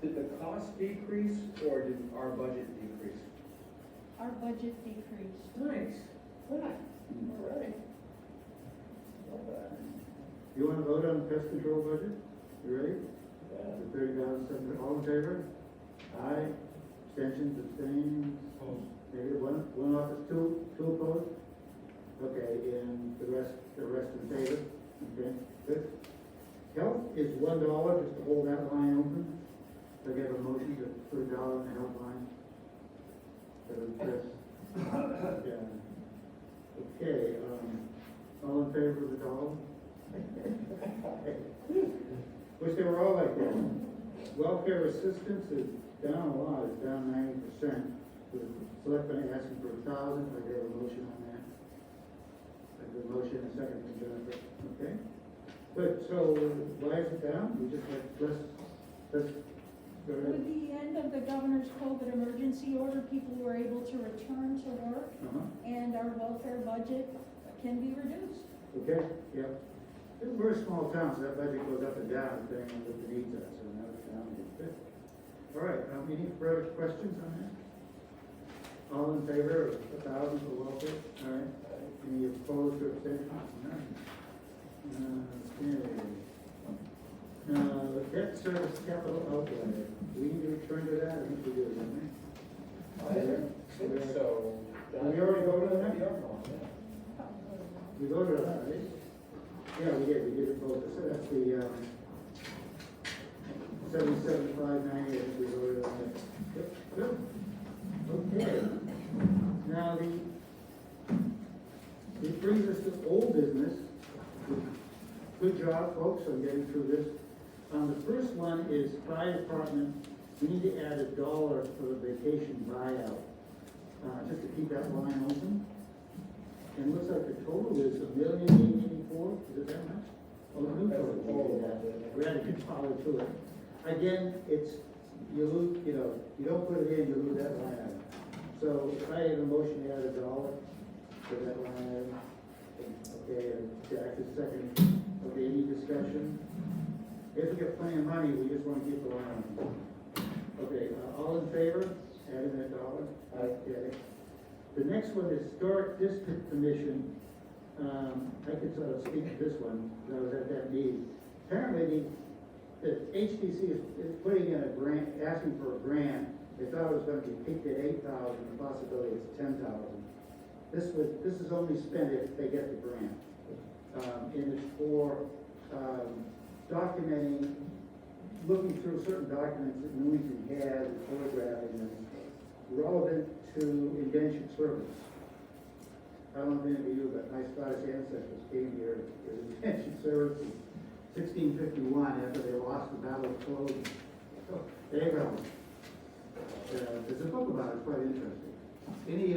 Did the cost decrease or did our budget decrease? Our budget decreased. Nice. Good. All right. You wanna vote on the pest control budget? You ready? The 30,700, all in favor? Aye. Abstentions, abstains? Negative, one office, two opposed? Okay, and the rest in favor? Okay, good. Health is $1, just to hold that line open. So I have a motion to put $1 in the health line. Yeah. Okay, all in favor of the dollar? Wish they were all like that. Welfare assistance is down a lot, it's down 90%. The selectmen asking for 1,000, I have a motion on that. I have a motion, a second from Jennifer, okay? Good, so why is it down? We just had let's go ahead. With the end of the governor's COVID emergency order, people were able to return to work, and our welfare budget can be reduced. Okay, yep. We're a small town, so that budget goes up and down depending on what the needs are, so now it's down a bit. All right, any further questions on that? All in favor of 1,000 for welfare? All right. Any opposed or abstentions? None. Okay. Debt service capital outlay. Do we need to return to that? I think we do, don't we? I think so. We already voted on that? We voted on that, right? Yeah, we did it both. So that's the 77,590, I think we voted on that. Good. Okay. Now it brings us to old business. Good job, folks, on getting through this. The first one is fire department. We need to add $1 for the vacation buyout, just to keep that line open. And it looks like the total is $1,884,000. Is it that much? Oh, the new total. We're adding $1 to it. Again, you lose, you don't put it in, you lose that line item. So if I have a motion to add $1 for that line item, okay, and Jack is second. Okay, any discussion? If we get plenty of money, we just want to keep the line on. Okay, all in favor, adding that $1? Okay. The next one is Historic District Commission. I could sort of speak to this one, because I was at that meeting. Apparently, the HDC is putting in a grant, asking for a grant. They thought it was going to be peaked at 8,000, the possibility it's 10,000. This is only spent if they get the grant. And it's for documenting, looking through certain documents that Newington has, and photographing them, relevant to indentured servants. I don't know if any of you, but my Scottish ancestors came here as indentured servants in 1651 after they lost the Battle of Culloden. So, there you go. there's a book about it, it's quite interesting. Any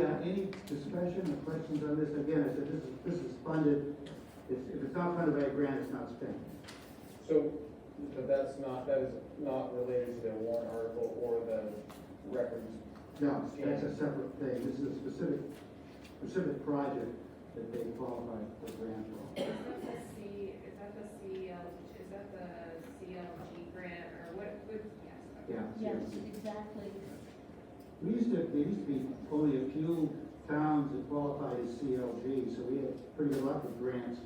discussion or questions on this? Again, I said, this is funded, if it's not funded by a grant, it's not spent. So, but that is not related to the warrant article or the records. No, that's a separate thing, this is a specific project that they qualify for grant for. Is that the CLG grant, or what, yes. Yeah. Yes, exactly. There used to be only a few towns that qualified as CLG, so we had pretty good luck with grants,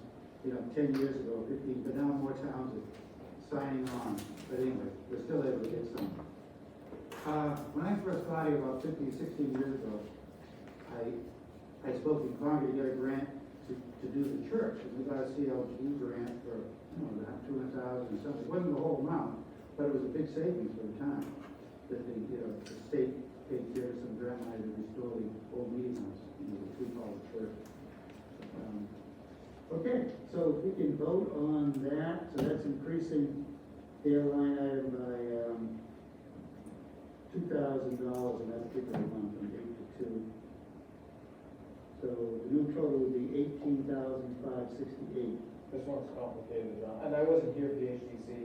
10 years ago, 15, but now more towns are signing on. But anyway, we're still able to get some. When I first got here about 15, 16 years ago, I spoke in Congress to get a grant to do the church, and we got a CLG grant for, about $200,000 or something. It wasn't the whole amount, but it was a big savings for the town, that the state paid care of some grant money to restore the old meeting house, which we call the church. Okay, so if we can vote on that, so that's increasing their line item by $2,000 in that particular one, from 8 to 2. So the new total would be $18,568. This one's complicated, John, and I wasn't here for the HDC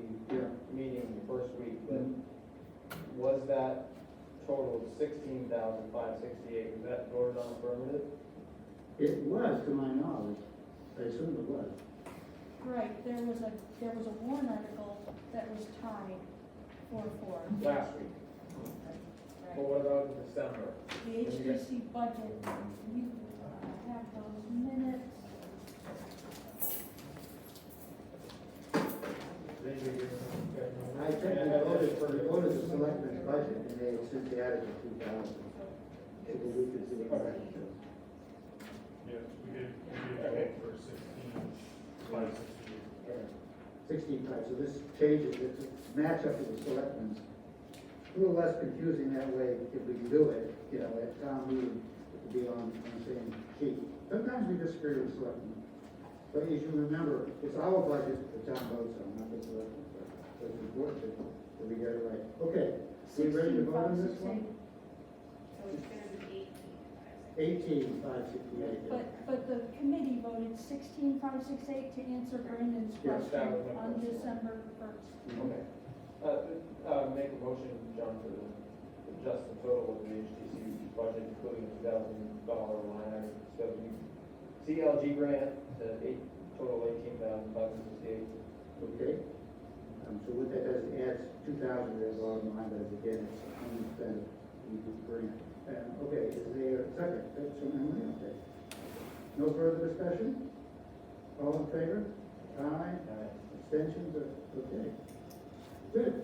meeting the first week, but was that total of $16,568, was that voted on affirmative? It was, to my knowledge. I assume it was. Right, there was a warrant article that was tied 4-4. Last week. But what about in December? The HDC budget, you have those minutes. I think we voted the selectmen's budget, and they had since added the 2,000. So we could see the correction. Yes, we did vote for 16,568. 16.5, so this changes it to match up to the selectmen's. A little less confusing that way if we can do it, at town meeting, it would be on the same sheet. Sometimes we disagree with selectmen. But as you remember, it's our budget the town votes on, not the selectmen's budget. So it's important that we get it right. Okay, we ready to vote on this one? So it's gonna be 18,568. But the committee voted 16,568 to answer Brandon's Yes, that question was my on question. December 1st. Okay. Make a motion, John, to adjust the total of the HTC budget, including the $2,000 line item, CLG grant, total $18,568. Okay. So what that does, it adds 2,000 to the bottom line, but again, it's unspent, we do grant. Okay, is there a second? That's from Emily, okay. No further discussion? All in favor? Aye. Abstentions, okay. Good.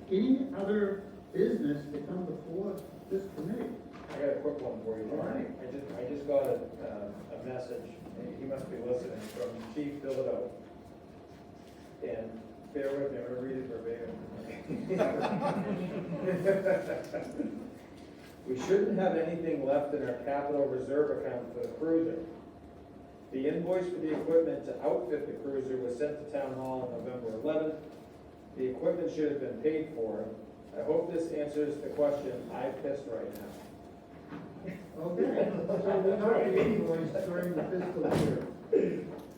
Any other business to come before this committee? I got a quick one for you, John. All right. I just got a message, and he must be listening, from Chief Philadelphia. And bear with me, I'm gonna read it verbatim. We shouldn't have anything left in our capital reserve account for the cruiser. The invoice for the equipment to outfit the cruiser was sent to Town Hall on November 11th. The equipment should have been paid for. I hope this answers the question. I pissed right now. Okay, so we got the invoice during the fiscal year.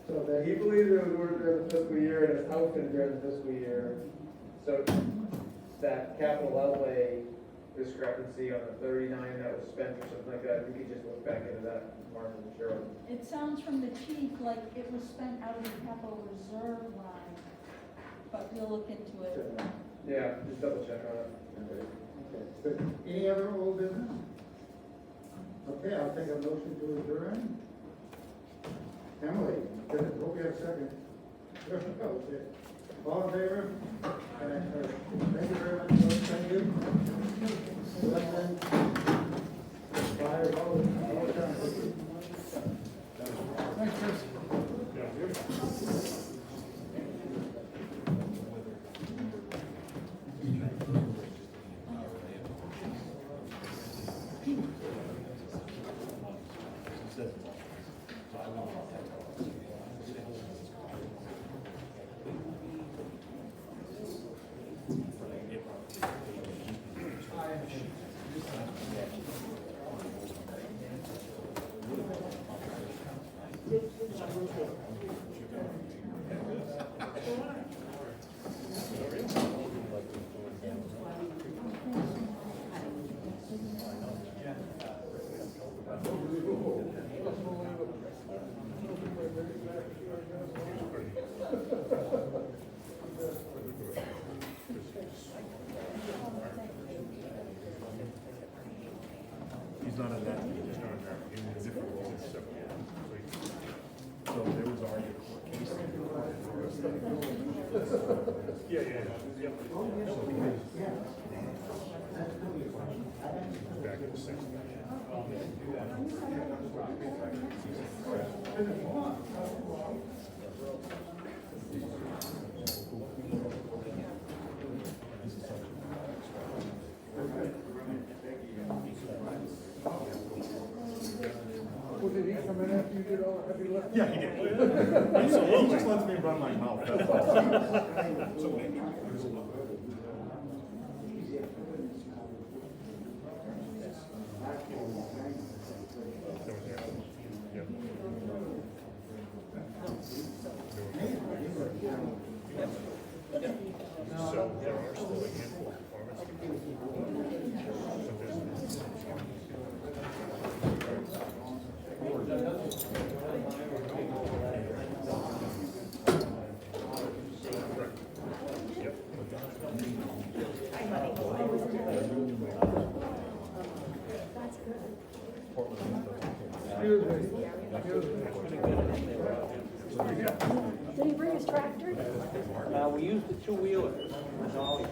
So that He believes it was ordered during the fiscal year and it's outfitted during the fiscal year. So that capital outlay discrepancy on the 39 that was spent or something like that, we could just look back into that, Mark and Cheryl. It sounds from the chief like it was spent out of the capital reserve line, but we'll look into it. Yeah, just double check on it. Okay, good. Any other old business? Okay, I'll take a motion to adjourn. Emily, good, hope you have a second. Okay. All in favor? Thank you very much, folks. Thank you. Selectmen, fire, all the time. Thanks, Chris. Yeah. not on that, he just on there, he was different, it was separate. So there was already a court case. Yeah, yeah, yeah. Back in the sixth. Well, did he come in after you did all the heavy lifting? Yeah, he did. He just lets me run my mouth. That's all. So maybe. So there are still a handful of pharmacies. Excuse me, excuse me. Did he bring his tractor? We used the two-wheeler. That's all.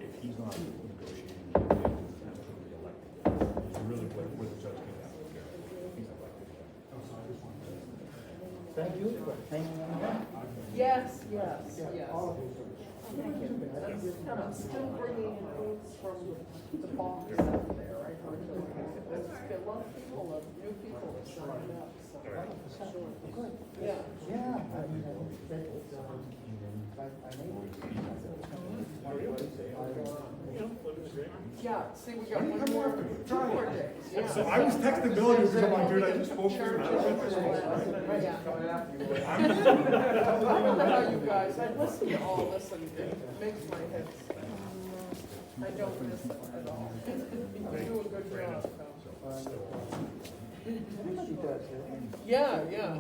If he's not negotiating, he's elected. It's really where the judge can have it. He's elected. Thank you for hanging on. Yes, yes, yes. And I'm still bringing in boots from the box out there, I heard. There's a lot of people, new people that signed up, so. Good. Yeah. Yeah, I mean, that's, Yeah, see, we got one more, two more days. Yeah. So I was texting Bill, he was like, dude, I just spoke to you. And I was like, Yeah. I don't know how you guys, I listen to all this and it makes my head, I don't miss it at all. You do a good job, though. everybody does it. Yeah, yeah.